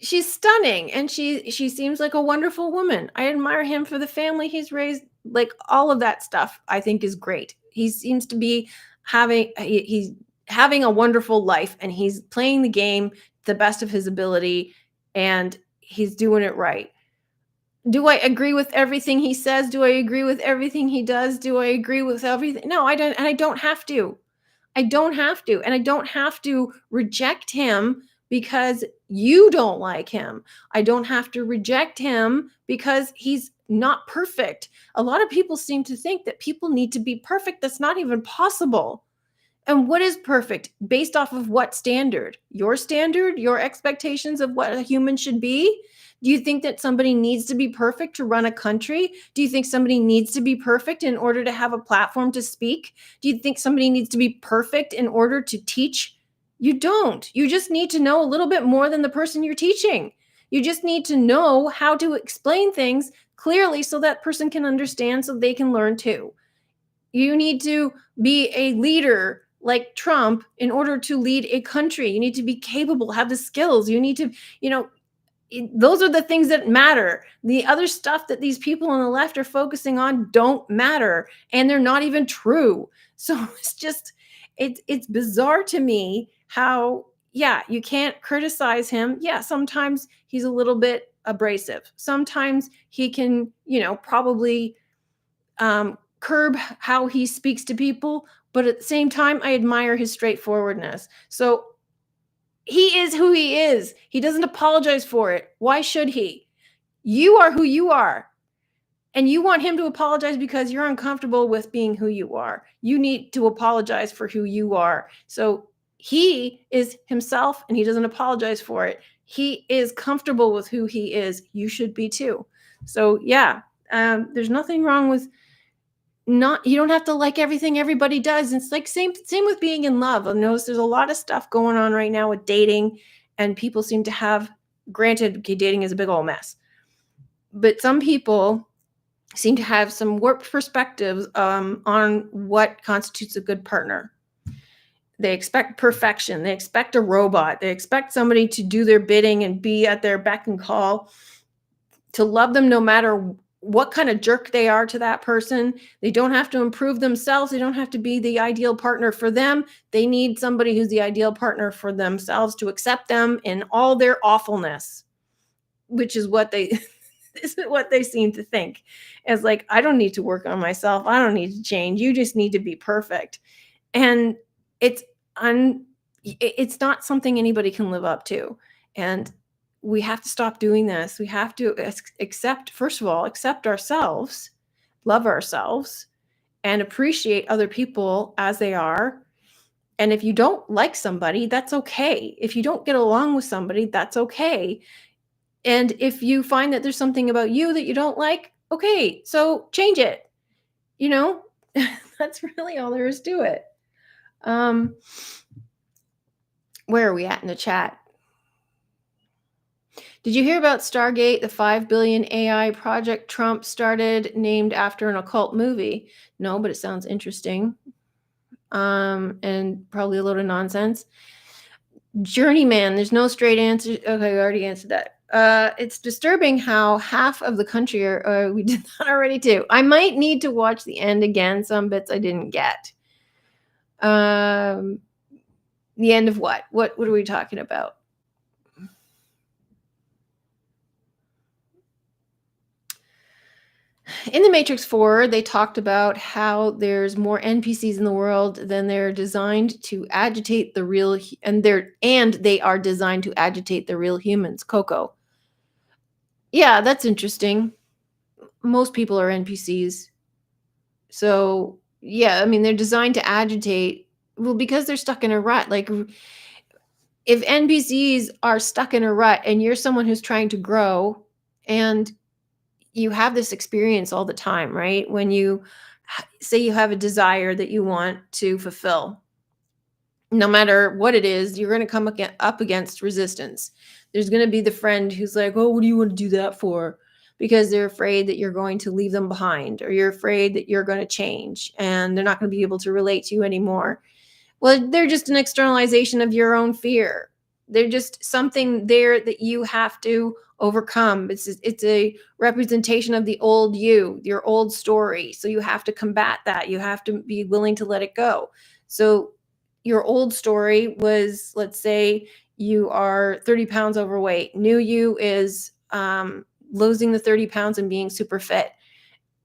Speaker 1: She's stunning, and she seems like a wonderful woman. I admire him for the family he's raised. Like all of that stuff I think is great. He seems to be he's having a wonderful life, and he's playing the game to the best of his ability, and he's doing it right. Do I agree with everything he says? Do I agree with everything he does? Do I agree with everything? No, I don't, and I don't have to. I don't have to. And I don't have to reject him because you don't like him. I don't have to reject him because he's not perfect. A lot of people seem to think that people need to be perfect. That's not even possible. And what is perfect? Based off of what standard? Your standard? Your expectations of what a human should be? Do you think that somebody needs to be perfect to run a country? Do you think somebody needs to be perfect in order to have a platform to speak? Do you think somebody needs to be perfect in order to teach? You don't. You just need to know a little bit more than the person you're teaching. You just need to know how to explain things clearly so that person can understand, so they can learn too. You need to be a leader like Trump in order to lead a country. You need to be capable, have the skills. You need to, those are the things that matter. The other stuff that these people on the left are focusing on don't matter, and they're not even true. So it's bizarre to me how, yeah, you can't criticize him. Yeah, sometimes he's a little bit abrasive. Sometimes he can, probably curb how he speaks to people, but at the same time, I admire his straightforwardness. So he is who he is. He doesn't apologize for it. Why should he? You are who you are. And you want him to apologize because you're uncomfortable with being who you are. You need to apologize for who you are. So he is himself and he doesn't apologize for it. He is comfortable with who he is. You should be too. So yeah, there's nothing wrong with you don't have to like everything everybody does. It's like same with being in love. I notice there's a lot of stuff going on right now with dating, and people seem to have, granted, okay, dating is a big old mess, but some people seem to have some warped perspectives on what constitutes a good partner. They expect perfection. They expect a robot. They expect somebody to do their bidding and be at their beck and call, to love them no matter what kind of jerk they are to that person. They don't have to improve themselves. They don't have to be the ideal partner for them. They need somebody who's the ideal partner for themselves to accept them in all their awfulness, which is what they this is what they seem to think. It's like, I don't need to work on myself. I don't need to change. You just need to be perfect. And it's it's not something anybody can live up to. And we have to stop doing this. We have to accept, first of all, accept ourselves, love ourselves, and appreciate other people as they are. And if you don't like somebody, that's okay. If you don't get along with somebody, that's okay. And if you find that there's something about you that you don't like, okay, so change it. You know, that's really all there is to it. Where are we at in the chat? Did you hear about Stargate, the 5 billion AI project Trump started, named after an occult movie? No, but it sounds interesting. And probably a load of nonsense. Journeyman, there's no straight answer. Okay, we already answered that. It's disturbing how half of the country are, we did that already too. I might need to watch the end again. Some bits I didn't get. The end of what? What are we talking about? In the Matrix 4, they talked about how there's more NPCs in the world than they're designed to agitate the real, and they are designed to agitate the real humans. Coco. Yeah, that's interesting. Most people are NPCs. So, yeah, I mean, they're designed to agitate, well, because they're stuck in a rut. Like, if NPCs are stuck in a rut and you're someone who's trying to grow and you have this experience all the time, right? When you say you have a desire that you want to fulfill, no matter what it is, you're going to come up against resistance. There's going to be the friend who's like, oh, what do you want to do that for? Because they're afraid that you're going to leave them behind, or you're afraid that you're going to change and they're not going to be able to relate to you anymore. Well, they're just an externalization of your own fear. They're just something there that you have to overcome. It's a representation of the old you, your old story. So you have to combat that. You have to be willing to let it go. So your old story was, let's say you are 30 pounds overweight. New you is losing the 30 pounds and being super fit.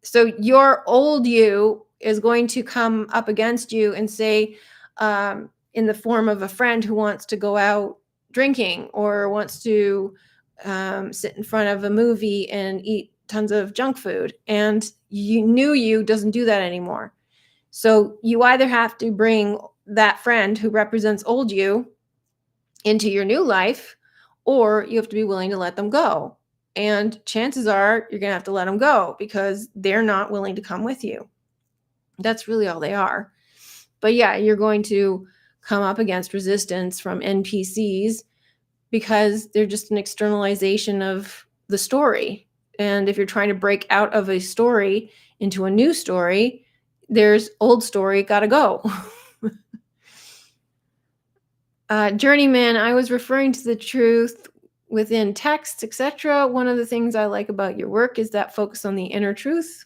Speaker 1: So your old you is going to come up against you and say, in the form of a friend who wants to go out drinking or wants to sit in front of a movie and eat tons of junk food. And you doesn't do that anymore. So you either have to bring that friend who represents old you into your new life, or you have to be willing to let them go. And chances are you're going to have to let them go because they're not willing to come with you. That's really all they are. But yeah, you're going to come up against resistance from NPCs because they're just an externalization of the story. And if you're trying to break out of a story into a new story, there's old story, gotta go. Journeyman, I was referring to the truth within texts, etc. One of the things I like about your work is that focus on the inner truth.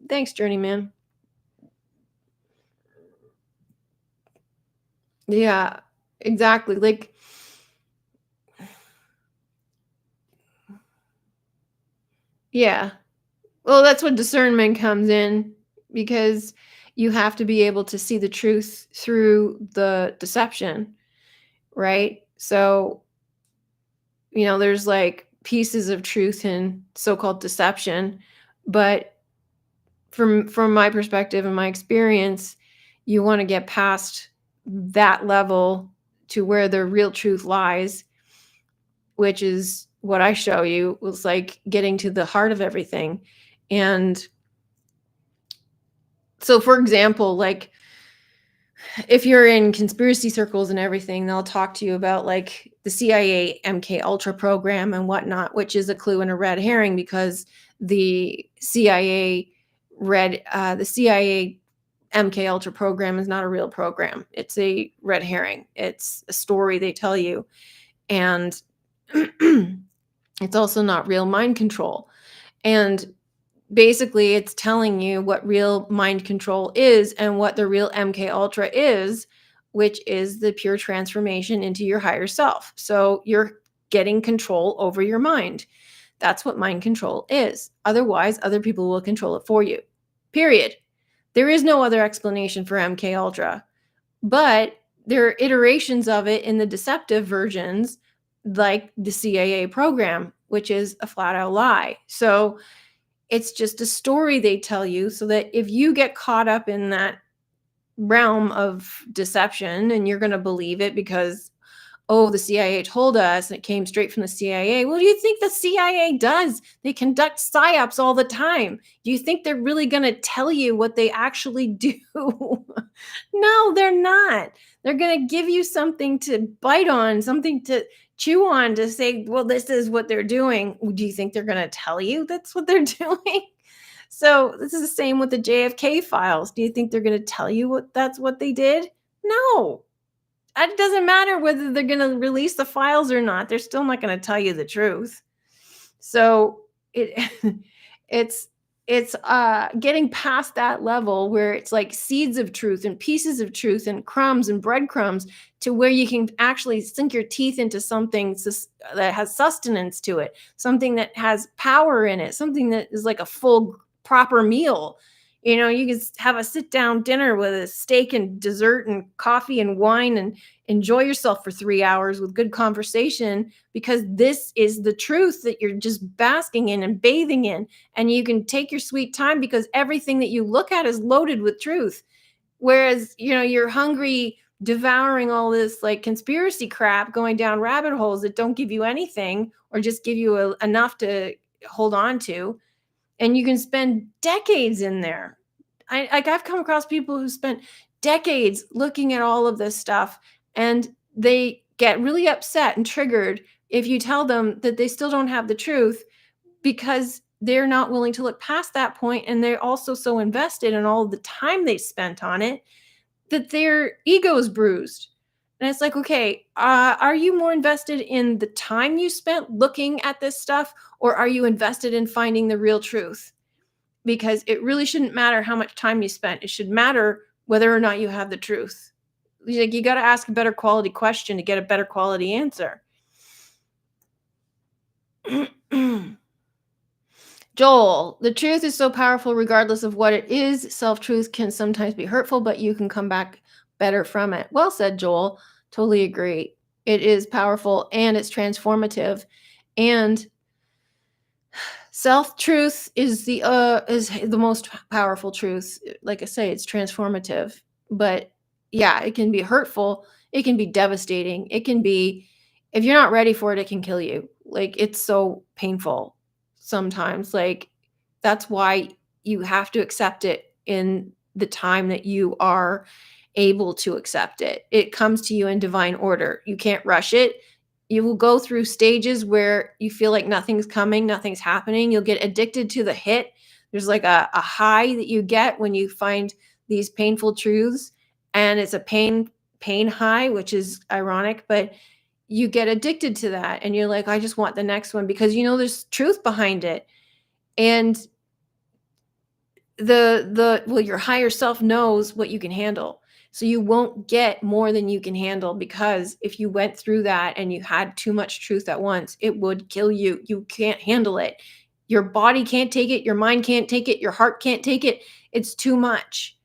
Speaker 1: Thanks, Journeyman. Yeah, exactly. Like, yeah. Well, that's what discernment comes in, because you have to be able to see the truth through the deception, right? So, there's like pieces of truth in so-called deception, but from my perspective and my experience, you want to get past that level to where the real truth lies, which is what I show you. Was like getting to the heart of everything. And so, for example, like if you're in conspiracy circles and everything, they'll talk to you about like the CIA MK Ultra program and whatnot, which is a clue and a red herring, because the CIA MK Ultra program is not a real program. It's a red herring. It's a story they tell you. And it's also not real mind control. And basically it's telling you what real mind control is and what the real MK Ultra is, which is the pure transformation into your higher self. So you're getting control over your mind. That's what mind control is. Otherwise, other people will control it for you. Period. There is no other explanation for MK Ultra. But there are iterations of it in the deceptive versions, like the CIA program, which is a flat out lie. So it's just a story they tell you so that if you get caught up in that realm of deception and you're going to believe it because, oh, the CIA told us and it came straight from the CIA. What do you think the CIA does? They conduct psyops all the time. Do you think they're really going to tell you what they actually do? No, they're not. They're going to give you something to bite on, something to chew on to say, well, this is what they're doing. Do you think they're going to tell you that's what they're doing? So this is the same with the JFK files. Do you think they're going to tell you that's what they did? No. It doesn't matter whether they're going to release the files or not. They're still not going to tell you the truth. So it it's getting past that level where it's like seeds of truth and pieces of truth and crumbs and breadcrumbs to where you can actually sink your teeth into something that has sustenance to it, something that has power in it, something that is like a full proper meal. You know, you can have a sit down dinner with a steak and dessert and coffee and wine and enjoy yourself for 3 hours with good conversation, because this is the truth that you're just basking in and bathing in. And you can take your sweet time because everything that you look at is loaded with truth. Whereas, you know, you're hungry, devouring all this like conspiracy crap, going down rabbit holes that don't give you anything or just give you enough to hold on to. And you can spend decades in there. I've come across people who spent decades looking at all of this stuff, and they get really upset and triggered if you tell them that they still don't have the truth, because they're not willing to look past that point, and they're also so invested in all the time they spent on it that their ego is bruised. And it's like, okay, are you more invested in the time you spent looking at this stuff, or are you invested in finding the real truth? Because it really shouldn't matter how much time you spent. It should matter whether or not you have the truth. Like, you got to ask a better quality question to get a better quality answer. Joel, the truth is so powerful regardless of what it is. Self-truth can sometimes be hurtful, but you can come back better from it. Well said, Joel. Totally agree. It is powerful and it's transformative. And self-truth is the most powerful truth. Like I say, it's transformative. But yeah, it can be hurtful. It can be devastating. It can be, if you're not ready for it, it can kill you. Like, it's so painful sometimes. Like, that's why you have to accept it in the time that you are able to accept it. It comes to you in divine order. You can't rush it. You will go through stages where you feel like nothing's coming, nothing's happening. You'll get addicted to the hit. There's like a high that you get when you find these painful truths, and it's a pain high, which is ironic, but you get addicted to that and you're like, I just want the next one, because you know there's truth behind it. And your higher self knows what you can handle. So you won't get more than you can handle, because if you went through that and you had too much truth at once, it would kill you. You can't handle it. Your body can't take it. Your mind can't take it. Your heart can't take it. It's too much.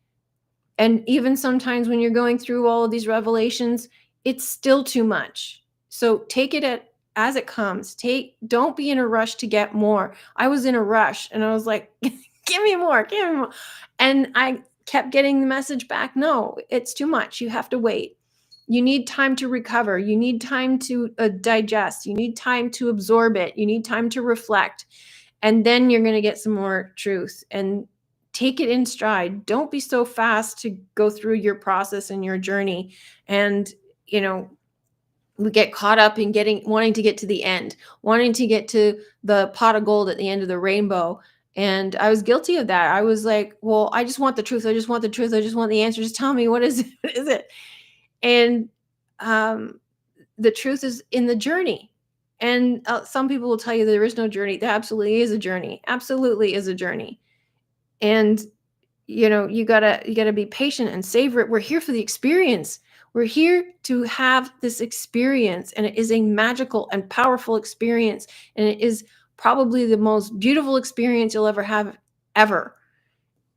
Speaker 1: And even sometimes when you're going through all of these revelations, it's still too much. So take it as it comes. Don't be in a rush to get more. I was in a rush and I was like, give me more. And I kept getting the message back. No, it's too much. You have to wait. You need time to recover. You need time to digest. You need time to absorb it. You need time to reflect. And then you're going to get some more truth, and take it in stride. Don't be so fast to go through your process and your journey. And, you know, we get caught up in wanting to get to the end, wanting to get to the pot of gold at the end of the rainbow. And I was guilty of that. I was like, well, I just want the truth. I just want the truth. I just want the answer. Just tell me, what is it? What is it? And the truth is in the journey. And some people will tell you there is no journey. There absolutely is a journey. Absolutely is a journey. And you gotta be patient and savor it. We're here for the experience. We're here to have this experience, and it is a magical and powerful experience, and it is probably the most beautiful experience you'll ever have, ever.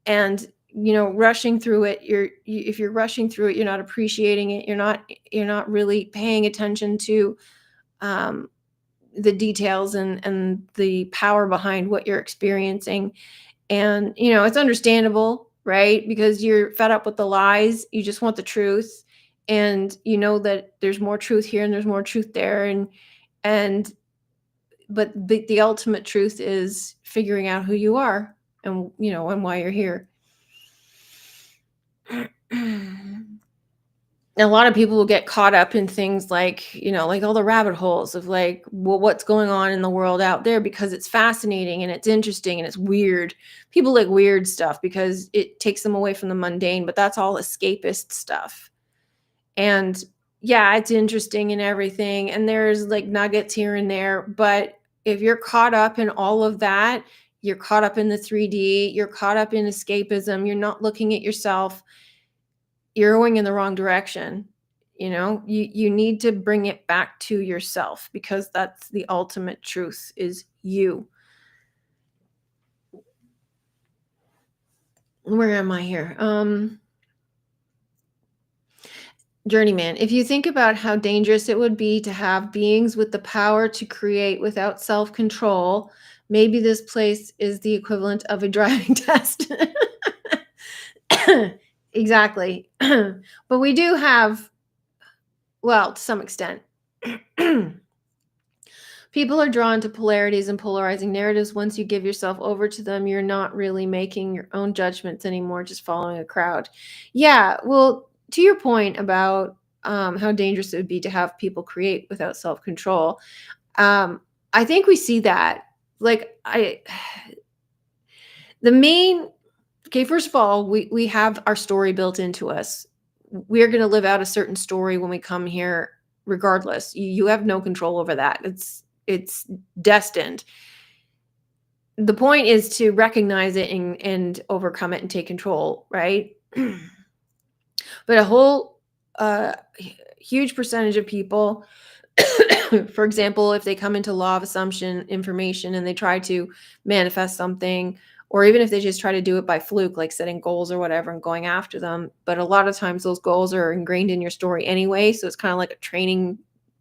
Speaker 1: And rushing through it, if you're rushing through it, you're not appreciating it. You're not really paying attention to um, the details and the power behind what you're experiencing. And, it's understandable, right? Because you're fed up with the lies. You just want the truth. And you know that there's more truth here and there's more truth there. And, but the ultimate truth is figuring out who you are and why you're here. A lot of people will get caught up in things like, like all the rabbit holes of like, well, what's going on in the world out there, because it's fascinating and it's interesting and it's weird. People like weird stuff because it takes them away from the mundane, but that's all escapist stuff. And yeah, it's interesting and everything. And there's like nuggets here and there. But if you're caught up in all of that, you're caught up in the 3D, you're caught up in escapism, you're not looking at yourself, you're going in the wrong direction. You need to bring it back to yourself, because that's the ultimate truth, is you. Where am I here? Journeyman, if you think about how dangerous it would be to have beings with the power to create without self-control, maybe this place is the equivalent of a driving test. Exactly. But we do have, well, to some extent. People are drawn to polarities and polarizing narratives. Once you give yourself over to them, you're not really making your own judgments anymore, just following a crowd. Yeah, well, to your point about how dangerous it would be to have people create without self-control, I think we see that. Like, the main, okay, first of all, we have our story built into us. We're going to live out a certain story when we come here, regardless. You have no control over that. It's destined. The point is to recognize it and overcome it and take control, right? But a whole huge percentage of people, for example, if they come into law of assumption information and they try to manifest something, or even if they just try to do it by fluke, like setting goals or whatever and going after them, but a lot of times those goals are ingrained in your story anyway, so it's kind of like a training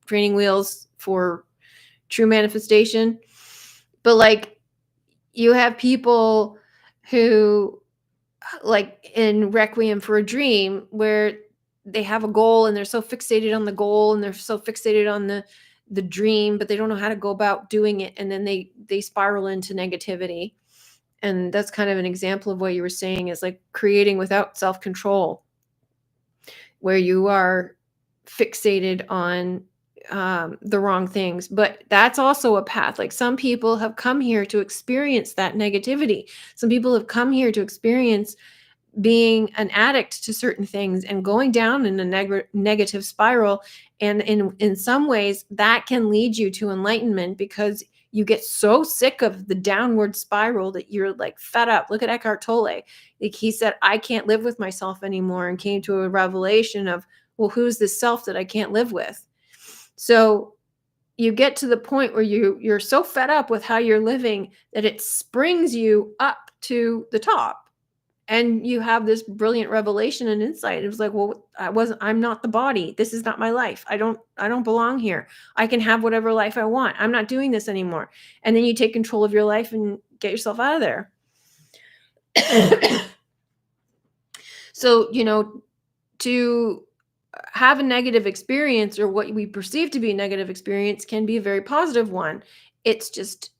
Speaker 1: wheels for true manifestation. But like, you have people who, like in Requiem for a Dream, where they have a goal and they're so fixated on the goal and they're so fixated on the dream, but they don't know how to go about doing it, and then they spiral into negativity. And that's kind of an example of what you were saying, is like creating without self-control, where you are fixated on the wrong things. But that's also a path. Like, some people have come here to experience that negativity. Some people have come here to experience being an addict to certain things and going down in a negative spiral. And in some ways that can lead you to enlightenment, because you get so sick of the downward spiral that you're like fed up. Look at Eckhart Tolle. Like, he said, I can't live with myself anymore, and came to a revelation of, well, who's this self that I can't live with? So you get to the point where you're so fed up with how you're living that it springs you up to the top. And you have this brilliant revelation and insight. It was like, well, I'm not the body. This is not my life. I don't belong here. I can have whatever life I want. I'm not doing this anymore. And then you take control of your life and get yourself out of there. So, to have a negative experience, or what we perceive to be a negative experience, can be a very positive one. It's just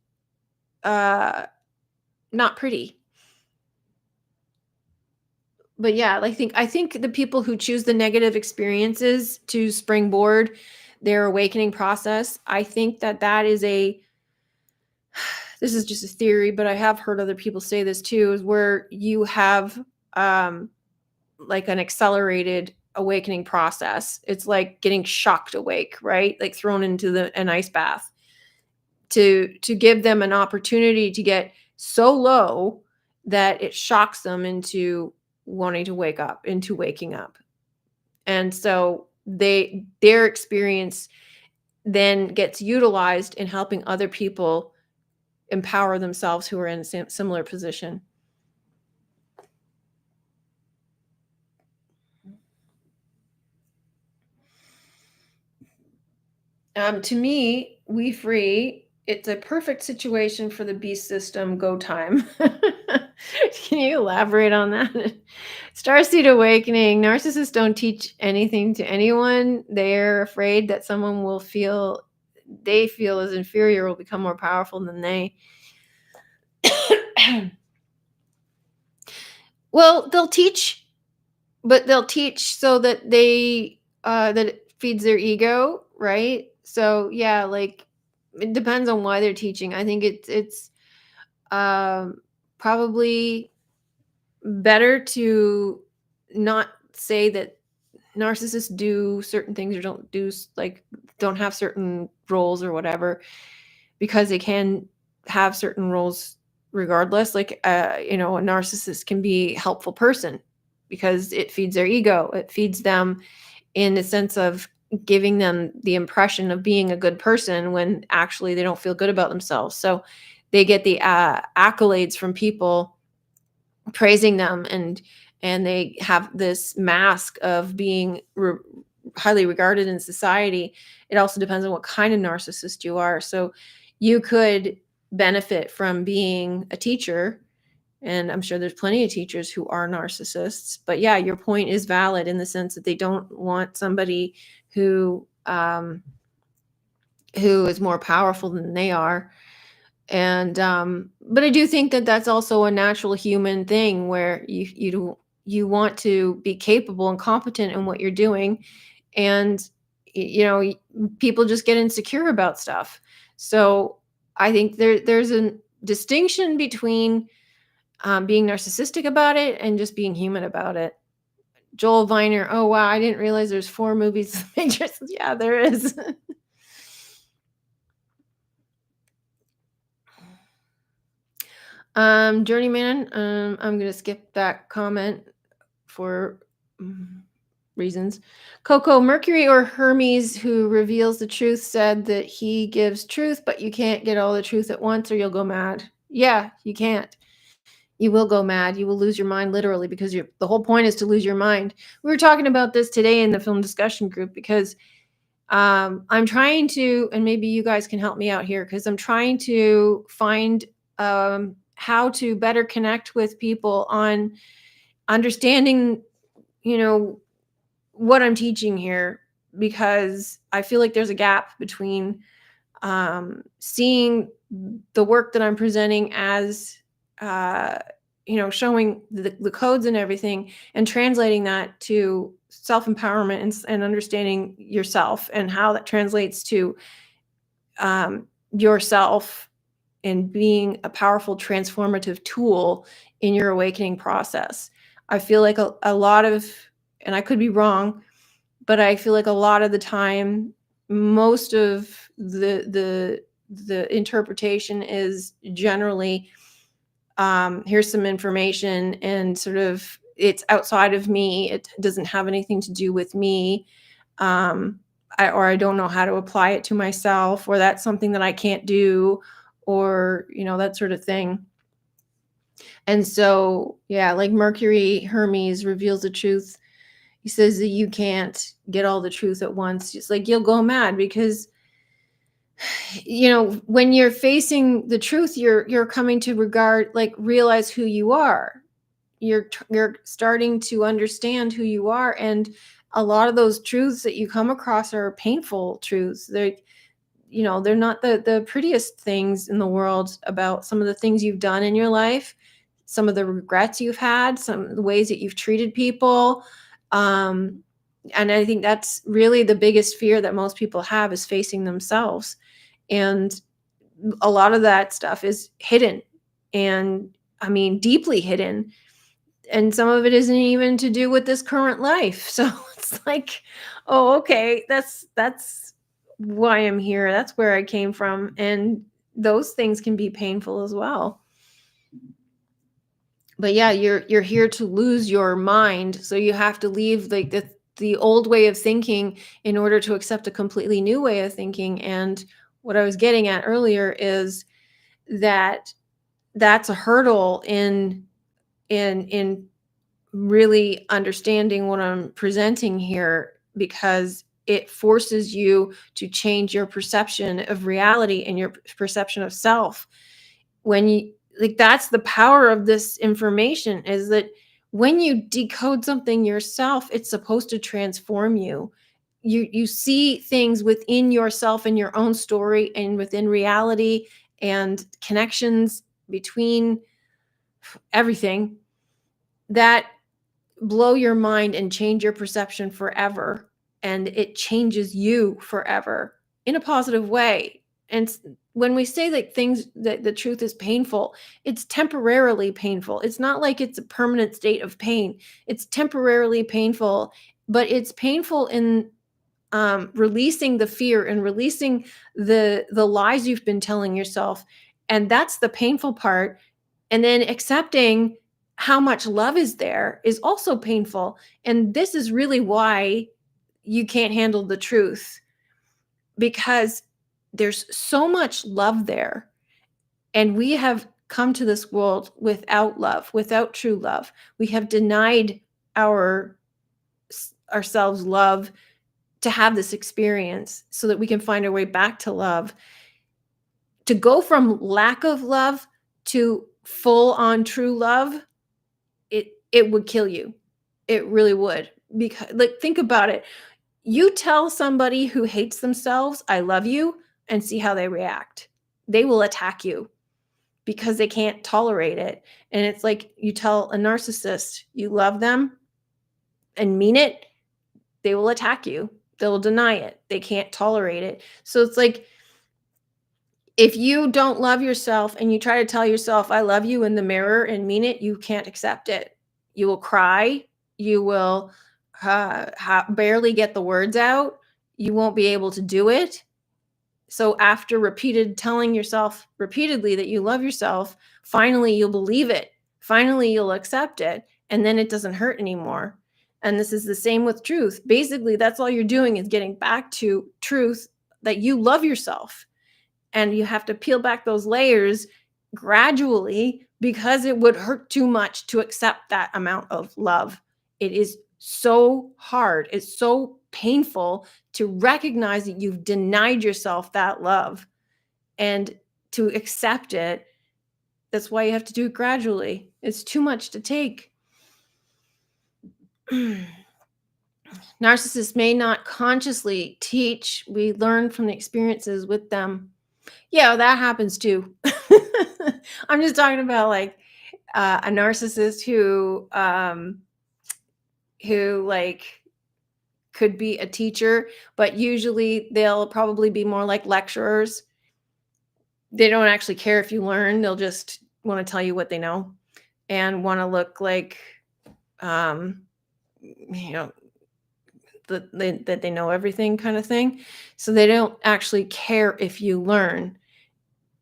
Speaker 1: not pretty. But yeah, I think the people who choose the negative experiences to springboard their awakening process, I think that is this is just a theory, but I have heard other people say this too, is where you have like an accelerated awakening process. It's like getting shocked awake, right? Like thrown into an ice bath. to give them an opportunity to get so low that it shocks them into wanting to wake up, into waking up. And so their experience then gets utilized in helping other people empower themselves who are in a similar position. To me, We Free, it's a perfect situation for the beast system go time. Can you elaborate on that? Starseed Awakening, narcissists don't teach anything to anyone. They're afraid that someone they feel is inferior will become more powerful than they. Well, they'll teach, but they'll teach so that that it feeds their ego, right? So yeah, like it depends on why they're teaching. I think it's probably better to not say that narcissists do certain things or don't have certain roles or whatever, because they can have certain roles regardless. Like a narcissist can be a helpful person because it feeds their ego, it feeds them in the sense of giving them the impression of being a good person when actually they don't feel good about themselves. So they get the accolades from people praising them, and they have this mask of being highly regarded in society. It also depends on what kind of narcissist you are. So you could benefit from being a teacher, and I'm sure there's plenty of teachers who are narcissists. But yeah, your point is valid in the sense that they don't want somebody who is more powerful than they are. And but I do think that that's also a natural human thing where you want to be capable and competent in what you're doing. And people just get insecure about stuff. So I think there's a distinction between being narcissistic about it and just being human about it. Joel Viner, oh wow, I didn't realize there's 4 movies. Yeah, there is. Journeyman, I'm gonna skip that comment for reasons. Coco, Mercury or Hermes, who reveals the truth, said that he gives truth, but you can't get all the truth at once or you'll go mad. Yeah, you can't. You will go mad. You will lose your mind literally, because the whole point is to lose your mind. We were talking about this today in the film discussion group because I'm trying to, and maybe you guys can help me out here, because I'm trying to find how to better connect with people on understanding, what I'm teaching here, because I feel like there's a gap between seeing the work that I'm presenting as, showing the codes and everything, and translating that to self-empowerment and understanding yourself and how that translates to yourself and being a powerful transformative tool in your awakening process. I feel like a lot of, and I could be wrong, but I feel like a lot of the time, most of the interpretation is generally, here's some information, and sort of it's outside of me. It doesn't have anything to do with me. I don't know how to apply it to myself, or that's something that I can't do, or that sort of thing. And so yeah, like Mercury Hermes reveals the truth. He says that you can't get all the truth at once. Just like you'll go mad, because when you're facing the truth, you're coming to realize who you are. You're starting to understand who you are, and a lot of those truths that you come across are painful truths. They're not the prettiest things in the world about some of the things you've done in your life, some of the regrets you've had, some of the ways that you've treated people. And I think that's really the biggest fear that most people have, is facing themselves. And a lot of that stuff is hidden, and I mean, deeply hidden. And some of it isn't even to do with this current life. So it's like, oh, okay, that's why I'm here. That's where I came from. And those things can be painful as well. But yeah, you're here to lose your mind, so you have to leave like the old way of thinking in order to accept a completely new way of thinking. And what I was getting at earlier is that that's a hurdle in really understanding what I'm presenting here, because it forces you to change your perception of reality and your perception of self. When you like, that's the power of this information, is that when you decode something yourself, it's supposed to transform you. You see things within yourself and your own story and within reality and connections between everything that blow your mind and change your perception forever. And it changes you forever in a positive way. And when we say that things, that the truth is painful, it's temporarily painful. It's not like it's a permanent state of pain. It's temporarily painful, but it's painful in releasing the fear and releasing the lies you've been telling yourself. And that's the painful part. And then accepting how much love is there is also painful. And this is really why you can't handle the truth, because there's so much love there. And we have come to this world without love, without true love. We have denied ourselves love to have this experience so that we can find our way back to love. To go from lack of love to full on true love, it would kill you. It really would. Because like, think about it. You tell somebody who hates themselves, I love you, and see how they react. They will attack you because they can't tolerate it. And it's like you tell a narcissist you love them and mean it, they will attack you. They'll deny it. They can't tolerate it. So it's like, if you don't love yourself and you try to tell yourself, I love you in the mirror and mean it, you can't accept it. You will cry. You will barely get the words out. You won't be able to do it. So after telling yourself repeatedly that you love yourself, finally you'll believe it. Finally you'll accept it. And then it doesn't hurt anymore. And this is the same with truth. Basically, that's all you're doing is getting back to truth, that you love yourself. And you have to peel back those layers gradually, because it would hurt too much to accept that amount of love. It is so hard. It's so painful to recognize that you've denied yourself that love and to accept it. That's why you have to do it gradually. It's too much to take. Narcissists may not consciously teach. We learn from the experiences with them. Yeah, that happens too. I'm just talking about like a narcissist who like could be a teacher, but usually they'll probably be more like lecturers. They don't actually care if you learn. They'll just want to tell you what they know and want to look like, you know, that they know everything kind of thing. So they don't actually care if you learn,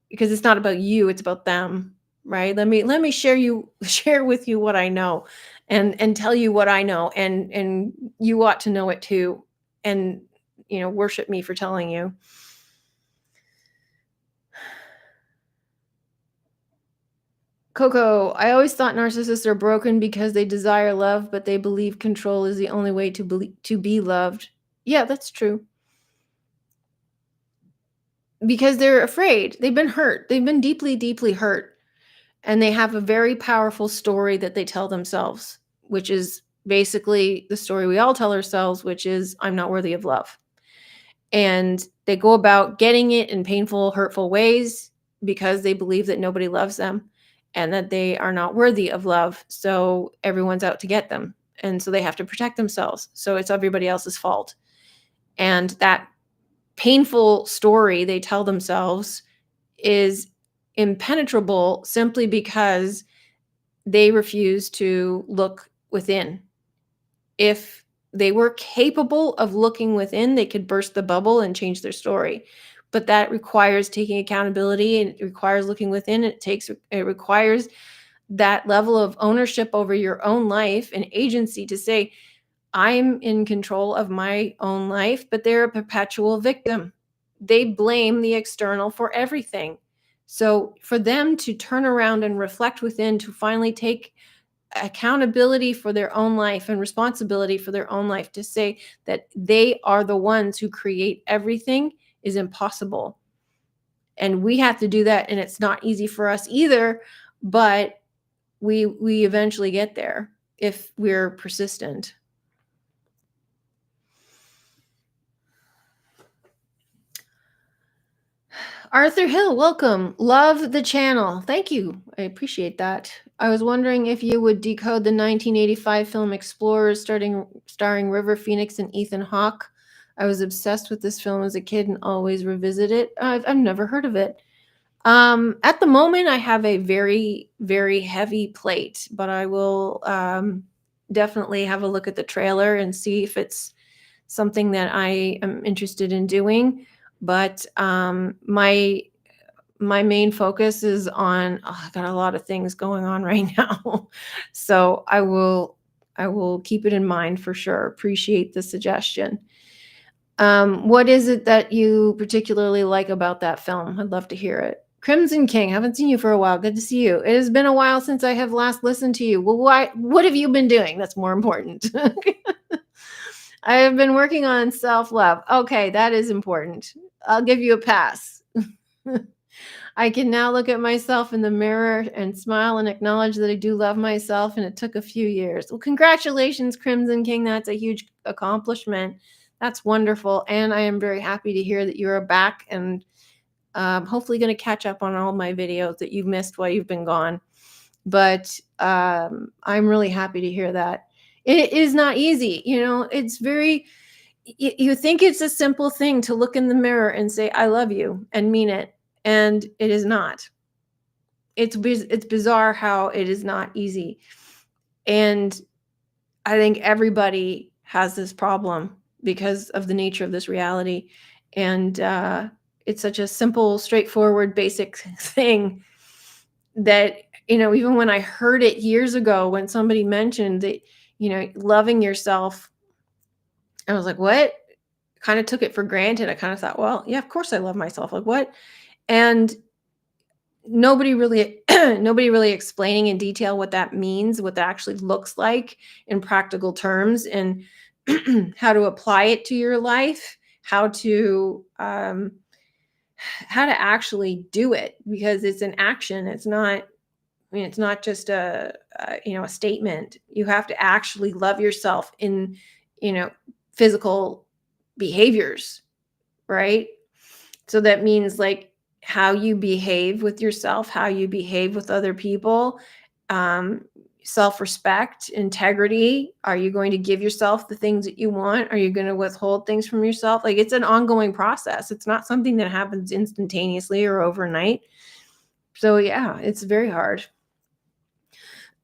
Speaker 1: because it's not about you, it's about them, right? Let me share with you what I know and tell you what I know, and you ought to know it too, and worship me for telling you. Coco, I always thought narcissists are broken because they desire love, but they believe control is the only way to be loved. Yeah, that's true. Because they're afraid. They've been hurt. They've been deeply, deeply hurt. And they have a very powerful story that they tell themselves, which is basically the story we all tell ourselves, which is, I'm not worthy of love. And they go about getting it in painful, hurtful ways because they believe that nobody loves them and that they are not worthy of love. So everyone's out to get them. And so they have to protect themselves. So it's everybody else's fault. And that painful story they tell themselves is impenetrable simply because they refuse to look within. If they were capable of looking within, they could burst the bubble and change their story. But that requires taking accountability, and it requires looking within. It requires that level of ownership over your own life and agency to say, I'm in control of my own life, but they're a perpetual victim. They blame the external for everything. So for them to turn around and reflect within, to finally take accountability for their own life and responsibility for their own life, to say that they are the ones who create everything, is impossible. And we have to do that, and it's not easy for us either, but we eventually get there if we're persistent. Arthur Hill, welcome. Love the channel. Thank you. I appreciate that. I was wondering if you would decode the 1985 film Explorers, starring River Phoenix and Ethan Hawke. I was obsessed with this film as a kid and always revisit it. I've never heard of it. At the moment, I have a very, very heavy plate, but I will definitely have a look at the trailer and see if it's something that I am interested in doing. But my main focus is on, I got a lot of things going on right now. So I will keep it in mind for sure. Appreciate the suggestion. What is it that you particularly like about that film? I'd love to hear it. Crimson King, haven't seen you for a while. Good to see you. It has been a while since I have last listened to you. Well, what have you been doing? That's more important. I have been working on self-love. Okay, that is important. I'll give you a pass. I can now look at myself in the mirror and smile and acknowledge that I do love myself, and it took a few years. Well, congratulations, Crimson King. That's a huge accomplishment. That's wonderful. And I am very happy to hear that you're back, and hopefully going to catch up on all my videos that you've missed while you've been gone. But I'm really happy to hear that. It is not easy. It's very, you think it's a simple thing to look in the mirror and say, I love you, and mean it. And it is not. It's bizarre how it is not easy. And I think everybody has this problem because of the nature of this reality. And it's such a simple, straightforward, basic thing that, even when I heard it years ago, when somebody mentioned that, loving yourself, I was like, what? Kind of took it for granted. I kind of thought, well, yeah, of course I love myself. Like, what? And nobody really explaining in detail what that means, what that actually looks like in practical terms, and how to apply it to your life, how to actually do it, because it's an action. It's not, it's not just a statement. You have to actually love yourself in, physical behaviors, right? So that means like how you behave with yourself, how you behave with other people, self-respect, integrity. Are you going to give yourself the things that you want? Are you going to withhold things from yourself? Like, it's an ongoing process. It's not something that happens instantaneously or overnight. So yeah, it's very hard.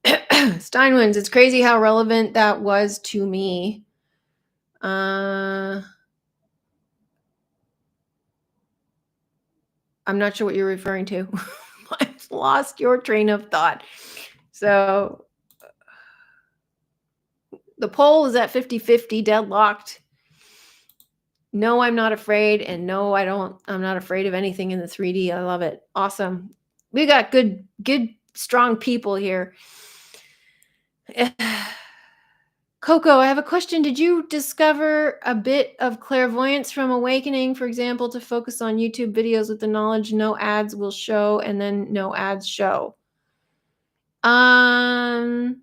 Speaker 1: Steinwins, it's crazy how relevant that was to me. I'm not sure what you're referring to. I've lost your train of thought. So the poll is at 50-50, deadlocked. No, I'm not afraid. And no, I'm not afraid of anything in the 3D. I love it. Awesome. We got good, strong people here. Coco, I have a question. Did you discover a bit of clairvoyance from awakening, for example, to focus on YouTube videos with the knowledge no ads will show and then no ads show? Well,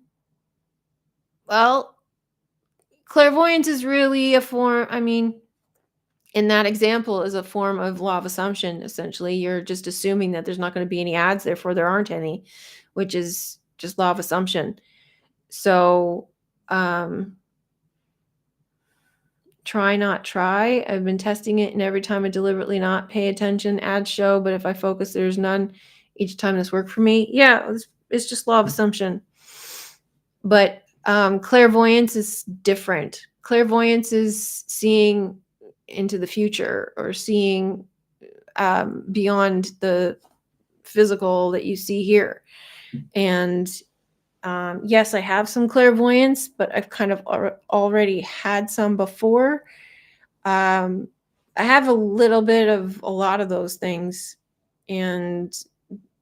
Speaker 1: clairvoyance is really a form, in that example, is a form of law of assumption. Essentially, you're just assuming that there's not going to be any ads, therefore there aren't any, which is just law of assumption. So, try not try. I've been testing it, and every time I deliberately not pay attention, ads show, but if I focus, there's none. Each time this worked for me. Yeah, it's just law of assumption. But clairvoyance is different. Clairvoyance is seeing into the future, or seeing beyond the physical that you see here. And yes, I have some clairvoyance, but I've kind of already had some before. I have a little bit of a lot of those things, and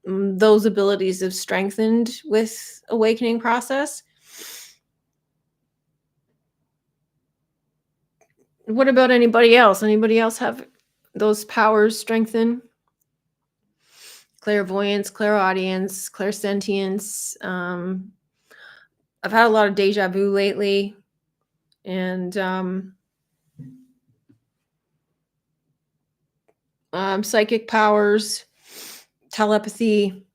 Speaker 1: those abilities have strengthened with awakening process. What about anybody else? Anybody else have those powers strengthen? Clairvoyance, clairaudience, clairsentience. I've had a lot of deja vu lately, and psychic powers, telepathy,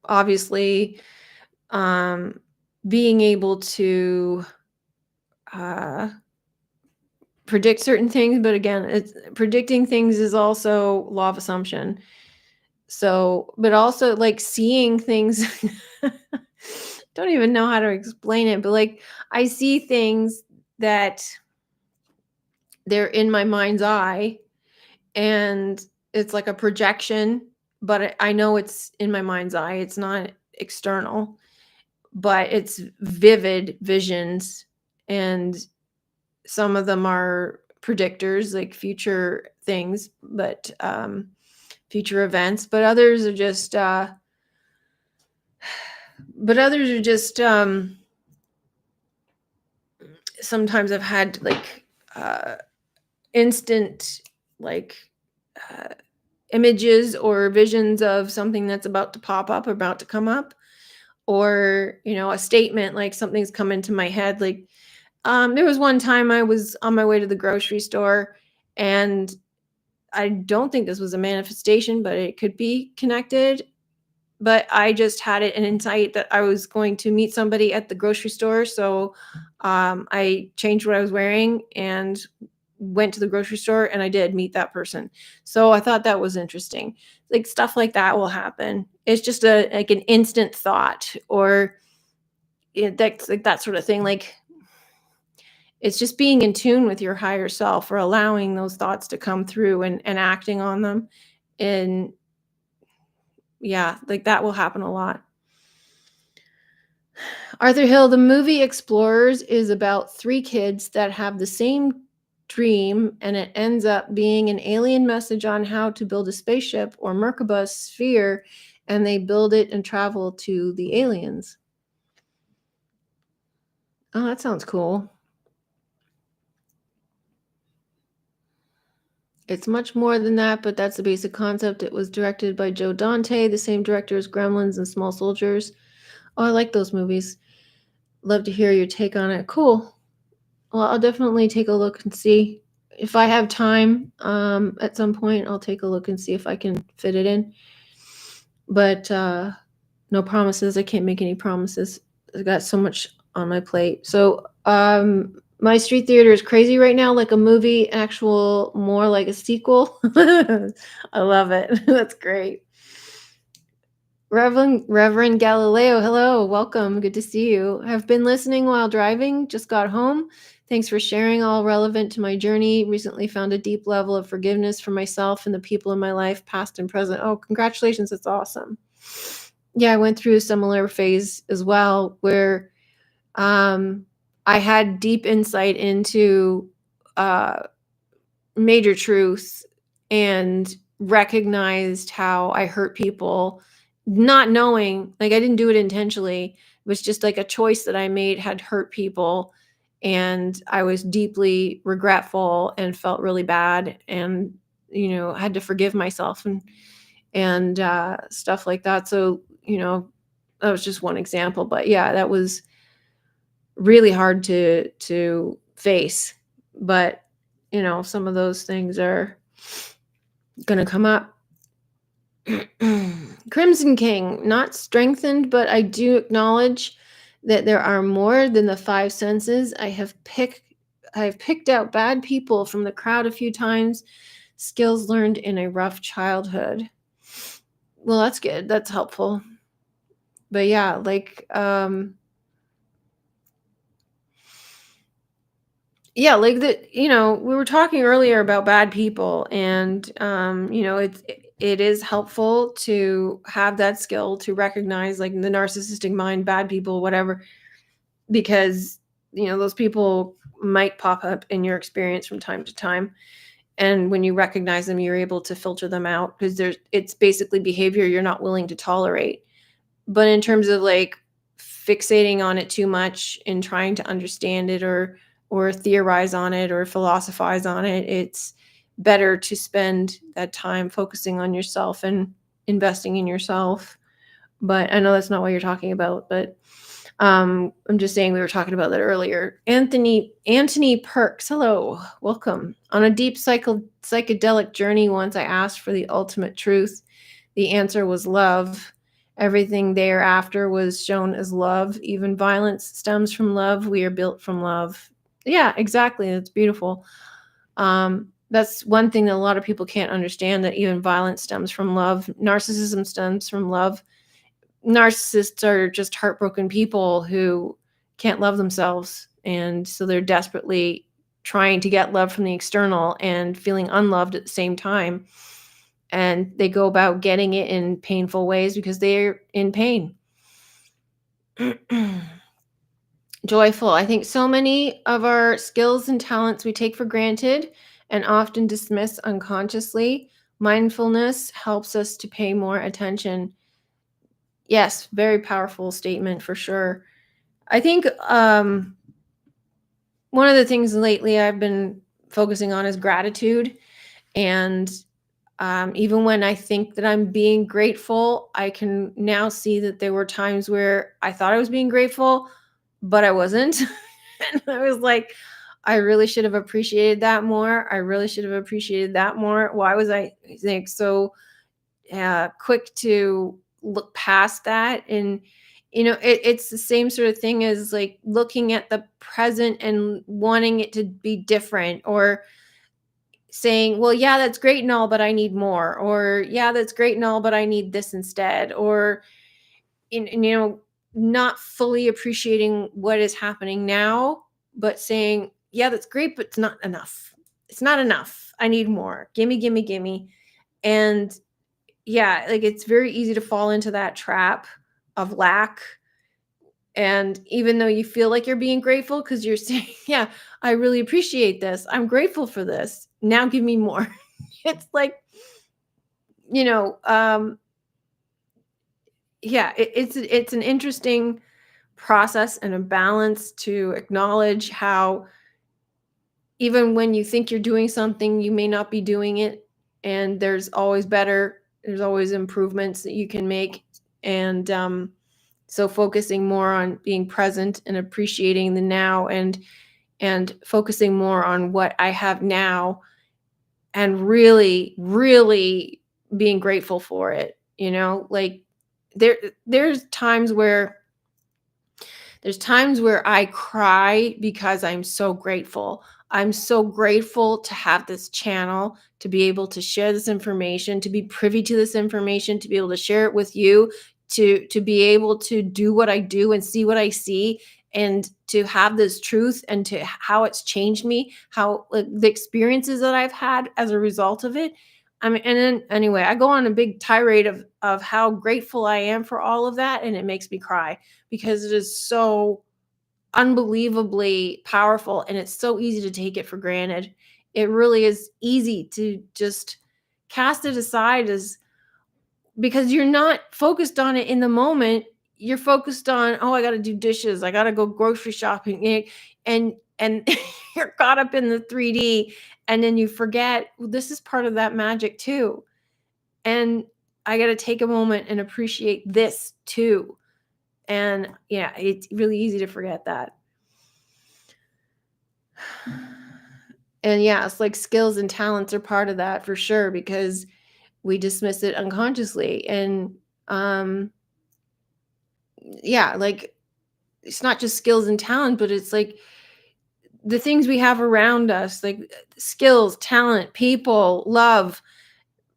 Speaker 1: obviously, being able to predict certain things, but again, predicting things is also law of assumption. So, but also like seeing things. Don't even know how to explain it, but like I see things that they're in my mind's eye, and it's like a projection, but I know it's in my mind's eye. It's not external, but it's vivid visions, and some of them are predictors, like future things, but future events, but others are just sometimes I've had like instant like images or visions of something that's about to pop up or about to come up, or a statement, like something's come into my head. Like there was one time I was on my way to the grocery store, and I don't think this was a manifestation, but it could be connected. But I just had an insight that I was going to meet somebody at the grocery store. So I changed what I was wearing and went to the grocery store, and I did meet that person. So I thought that was interesting. Like stuff like that will happen. It's just like an instant thought, or that's like that sort of thing. Like it's just being in tune with your higher self, or allowing those thoughts to come through and acting on them. And yeah, like that will happen a lot. Arthur Hill, the movie Explorers is about three kids that have the same dream, and it ends up being an alien message on how to build a spaceship or Merkaba sphere, and they build it and travel to the aliens. Oh, that sounds cool. It's much more than that, but that's the basic concept. It was directed by Joe Dante, the same director as Gremlins and Small Soldiers. Oh, I like those movies. Love to hear your take on it. Cool. Well, I'll definitely take a look and see if I have time. At some point, I'll take a look and see if I can fit it in. But no promises. I can't make any promises. I've got so much on my plate. So my street theater is crazy right now, like a movie, actual, more like a sequel. I love it. That's great. Reverend Galileo, hello, welcome. Good to see you. Have been listening while driving, just got home. Thanks for sharing, all relevant to my journey. Recently found a deep level of forgiveness for myself and the people in my life, past and present. Oh, congratulations. That's awesome. Yeah, I went through a similar phase as well, where I had deep insight into major truths, and recognized how I hurt people, not knowing, like I didn't do it intentionally. It was just like a choice that I made had hurt people. And I was deeply regretful and felt really bad, and, had to forgive myself, and stuff like that. So, that was just one example, but yeah, that was really hard to face. But, some of those things are going to come up. Crimson King, not strengthened, but I do acknowledge that there are more than the five senses. I have picked out bad people from the crowd a few times. Skills learned in a rough childhood. Well, that's good. That's helpful. But yeah, like Yeah, like we were talking earlier about bad people, and it is helpful to have that skill to recognize, like, the narcissistic mind, bad people, whatever, because those people might pop up in your experience from time to time. And when you recognize them, you're able to filter them out, because it's basically behavior you're not willing to tolerate. But in terms of, like, fixating on it too much and trying to understand it, or theorize on it, or philosophize on it, it's better to spend that time focusing on yourself and investing in yourself. But I know that's not what you're talking about, but I'm just saying we were talking about that earlier. Anthony Perks, hello, welcome. On a deep psychedelic journey, once I asked for the ultimate truth. The answer was love. Everything thereafter was shown as love. Even violence stems from love. We are built from love. Yeah, exactly. That's beautiful. That's one thing that a lot of people can't understand, that even violence stems from love. Narcissism stems from love. Narcissists are just heartbroken people who can't love themselves, and so they're desperately trying to get love from the external and feeling unloved at the same time, and they go about getting it in painful ways because they're in pain. Joyful. I think so many of our skills and talents we take for granted and often dismiss unconsciously. Mindfulness helps us to pay more attention. Yes, very powerful statement for sure. I think one of the things lately I've been focusing on is gratitude. And even when I think that I'm being grateful, I can now see that there were times where I thought I was being grateful, but I wasn't. And I was like, I really should have appreciated that more. I really should have appreciated that more. Why was I think so quick to look past that? And it's the same sort of thing as, like, looking at the present and wanting it to be different, or saying, well, yeah, that's great and all, but I need more, or yeah, that's great and all, but I need this instead, or not fully appreciating what is happening now, but saying, yeah, that's great, but it's not enough. It's not enough. I need more. Gimme, gimme, gimme. And yeah, like, it's very easy to fall into that trap of lack. And even though you feel like you're being grateful because you're saying, yeah, I really appreciate this. I'm grateful for this. Now give me more. It's like, you know, um, yeah, it's an interesting process and a balance to acknowledge how, even when you think you're doing something, you may not be doing it. And there's always improvements that you can make. And so focusing more on being present and appreciating the now, and focusing more on what I have now, and really, really being grateful for it. Like, there there's times where there's times where I cry because I'm so grateful. I'm so grateful to have this channel, to be able to share this information, to be privy to this information, to be able to share it with you, to be able to do what I do and see what I see, and to have this truth, and to how it's changed me, how, like, the experiences that I've had as a result of it. I mean, and then anyway, I go on a big tirade of how grateful I am for all of that, and it makes me cry, because it is so unbelievably powerful, and it's so easy to take it for granted. It really is easy to just cast it aside, as because you're not focused on it in the moment. You're focused on, oh, I got to do dishes, I got to go grocery shopping, and you're caught up in the 3D, and then you forget, well, this is part of that magic too. And I got to take a moment and appreciate this too. And yeah, it's really easy to forget that. And yeah, it's like skills and talents are part of that for sure, because we dismiss it unconsciously. And um yeah, like, it's not just skills and talent, but it's like the things we have around us, like skills, talent, people, love,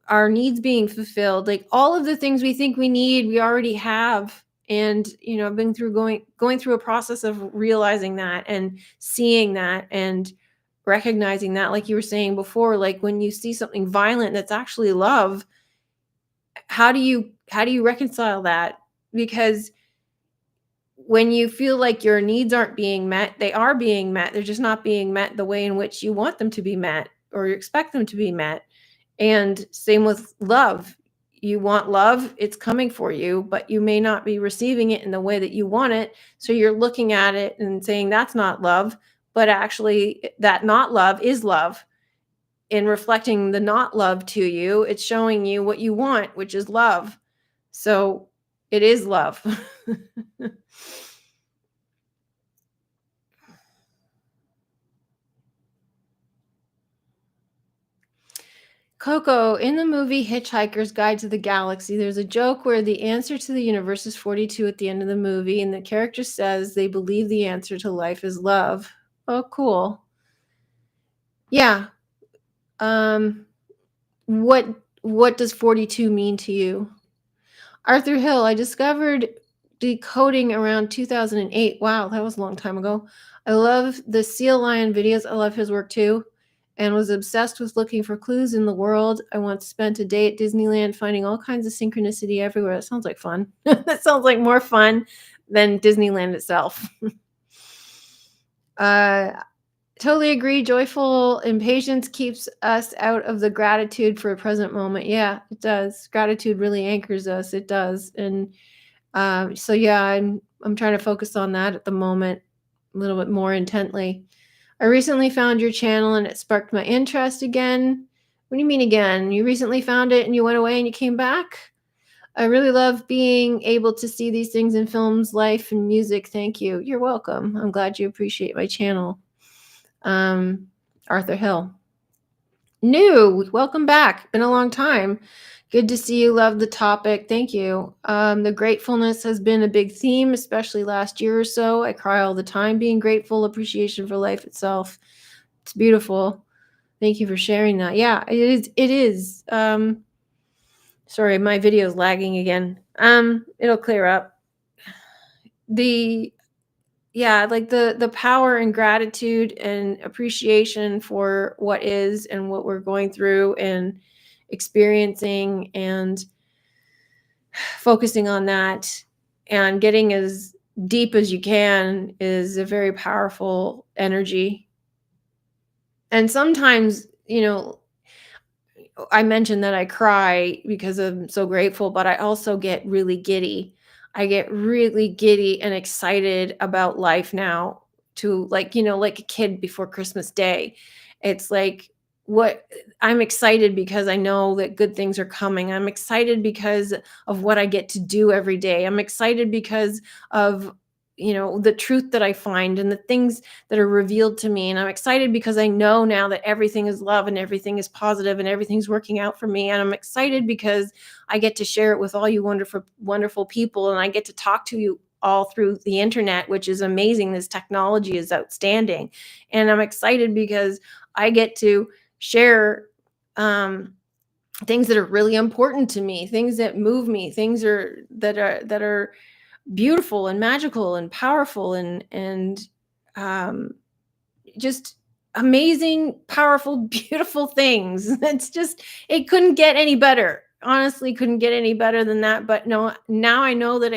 Speaker 1: our needs being fulfilled, like all of the things we think we need, we already have. And I've been through going through a process of realizing that and seeing that, and recognizing that, like you were saying before, like when you see something violent that's actually love, how do you reconcile that? Because when you feel like your needs aren't being met, they are being met. They're just not being met the way in which you want them to be met or you expect them to be met. And same with love. You want love, it's coming for you, but you may not be receiving it in the way that you want it. So you're looking at it and saying that's not love, but actually that not love is love. In reflecting the not love to you, it's showing you what you want, which is love. So it is love. Coco, in the movie Hitchhiker's Guide to the Galaxy, there's a joke where the answer to the universe is 42 at the end of the movie, and the character says they believe the answer to life is love. Oh, cool. Yeah. Um, what what does 42 mean to you? Arthur Hill, I discovered decoding around 2008. Wow, that was a long time ago. I love the Seal Lion videos. I love his work too, and was obsessed with looking for clues in the world. I once spent a day at Disneyland finding all kinds of synchronicity everywhere. That sounds like fun. That sounds like more fun than Disneyland itself. uh, Totally agree. Joyful impatience keeps us out of the gratitude for a present moment. Yeah, it does. Gratitude really anchors us. It does. And so yeah, I'm trying to focus on that at the moment a little bit more intently. I recently found your channel and it sparked my interest again. What do you mean again? You recently found it and you went away and you came back? I really love being able to see these things in films, life, and music. Thank you. You're welcome. I'm glad you appreciate my channel. Arthur Hill. New, welcome back. Been a long time. Good to see you. Love the topic. Thank you. The gratefulness has been a big theme, especially last year or so. I cry all the time being grateful, appreciation for life itself. It's beautiful. Thank you for sharing that. Yeah, it is. It is. Sorry, my video is lagging again. It'll clear up. Yeah, like the power and gratitude and appreciation for what is and what we're going through and experiencing and focusing on that and getting as deep as you can is a very powerful energy. And sometimes, I mentioned that I cry because I'm so grateful, but I also get really giddy. I get really giddy and excited about life now to like a kid before Christmas Day. It's like what I'm excited because I know that good things are coming. I'm excited because of what I get to do every day. I'm excited because of the truth that I find and the things that are revealed to me. And I'm excited because I know now that everything is love and everything is positive and everything's working out for me. And I'm excited because I get to share it with all you wonderful, wonderful people. And I get to talk to you all through the internet, which is amazing. This technology is outstanding. And I'm excited because I get to share things that are really important to me, things that move me, things that are beautiful and magical and powerful and um, just amazing, powerful, beautiful things. It couldn't get any better. Honestly, couldn't get any better than that. But no, now I know that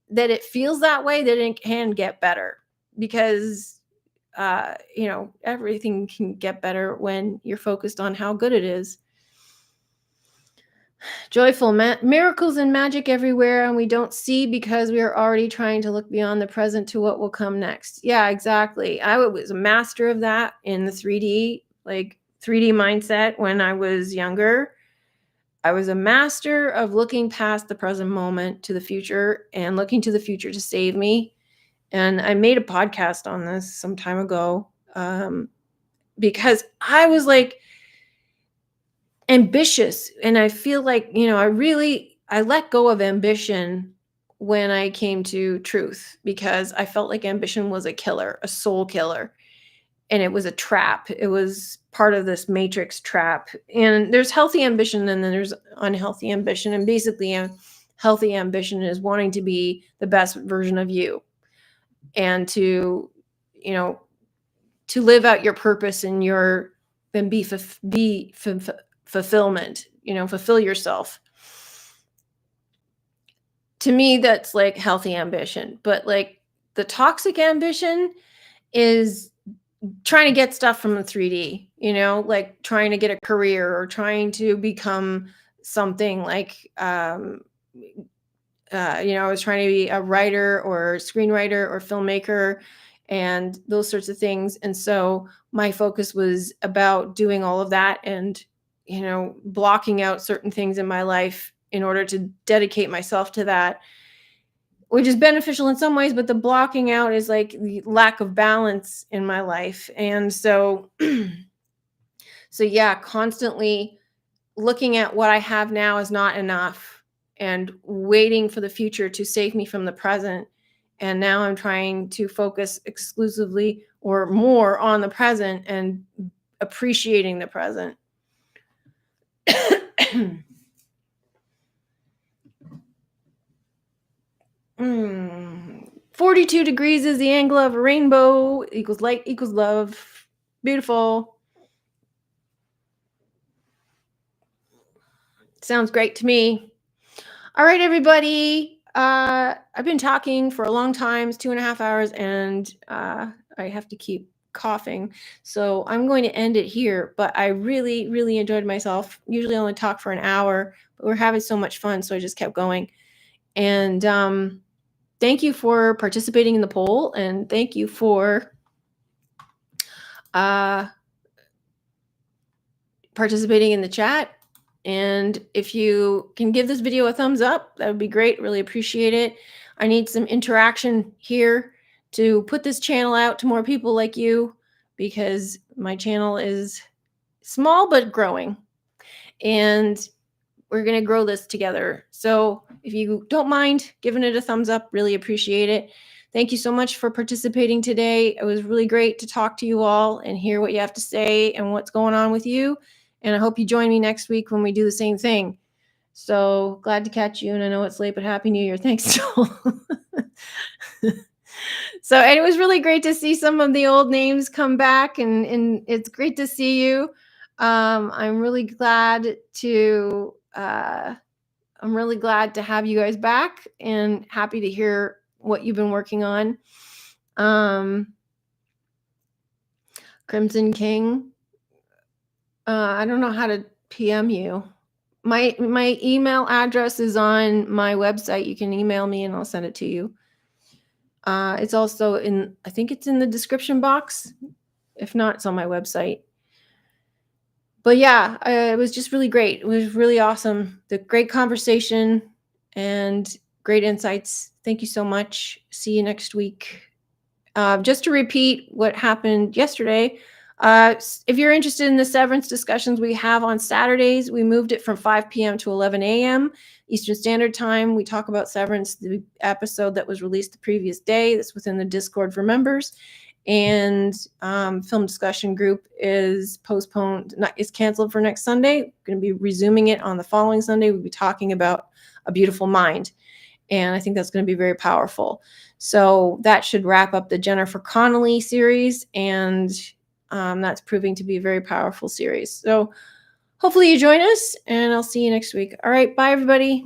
Speaker 1: that it feels that way, that it can get better because, everything can get better when you're focused on how good it is. Joyful miracles and magic everywhere, and we don't see because we are already trying to look beyond the present to what will come next. Yeah, exactly. I was a master of that in the 3D mindset when I was younger. I was a master of looking past the present moment to the future and looking to the future to save me. And I made a podcast on this some time ago because I was like ambitious, and I feel like I let go of ambition when I came to truth because I felt like ambition was a killer, a soul killer, and it was a trap. It was part of this matrix trap. And there's healthy ambition and then there's unhealthy ambition, and basically a healthy ambition is wanting to be the best version of you and to you know to live out your purpose and fulfillment, fulfill yourself. To me, that's like healthy ambition. But like the toxic ambition is trying to get stuff from the 3D, like trying to get a career or trying to become something like, I was trying to be a writer or screenwriter or filmmaker and those sorts of things. And so my focus was about doing all of that and, blocking out certain things in my life in order to dedicate myself to that, which is beneficial in some ways, but the blocking out is like the lack of balance in my life. And so, yeah, constantly looking at what I have now is not enough and waiting for the future to save me from the present. And now I'm trying to focus exclusively or more on the present and appreciating the present. 42 degrees is the angle of a rainbow, equals light equals love. Beautiful. Sounds great to me. All right, everybody. I've been talking for a long time. It's 2.5 hours, and I have to keep coughing. So I'm going to end it here. But I really, really enjoyed myself. Usually I only talk for an hour, but we're having so much fun, so I just kept going. And thank you for participating in the poll, and thank you for participating in the chat. And if you can give this video a thumbs up, that would be great. Really appreciate it. I need some interaction here to put this channel out to more people like you, because my channel is small but growing. And we're going to grow this together. So if you don't mind giving it a thumbs up, really appreciate it. Thank you so much for participating today. It was really great to talk to you all and hear what you have to say and what's going on with you. And I hope you join me next week when we do the same thing. So glad to catch you. And I know it's late, but Happy New Year. Thanks, Joel. So, and it was really great to see some of the old names come back, and it's great to see you. I'm really glad to have you guys back, and happy to hear what you've been working on. Crimson King. I don't know how to PM you. My email address is on my website. You can email me and I'll send it to you. It's also I think it's in the description box. If not, it's on my website. But yeah, it was just really great. It was really awesome. The great conversation and great insights. Thank you so much. See you next week. Just to repeat what happened yesterday, if you're interested in the severance discussions we have on Saturdays, we moved it from 5 p.m. to 11 a.m. Eastern Standard Time. We talk about severance, the episode that was released the previous day. That's within the Discord for members. And film discussion group is canceled for next Sunday. We're going to be resuming it on the following Sunday. We'll be talking about A Beautiful Mind. And I think that's going to be very powerful. So that should wrap up the Jennifer Connelly series. And that's proving to be a very powerful series. So hopefully you join us, and I'll see you next week. All right. Bye, everybody.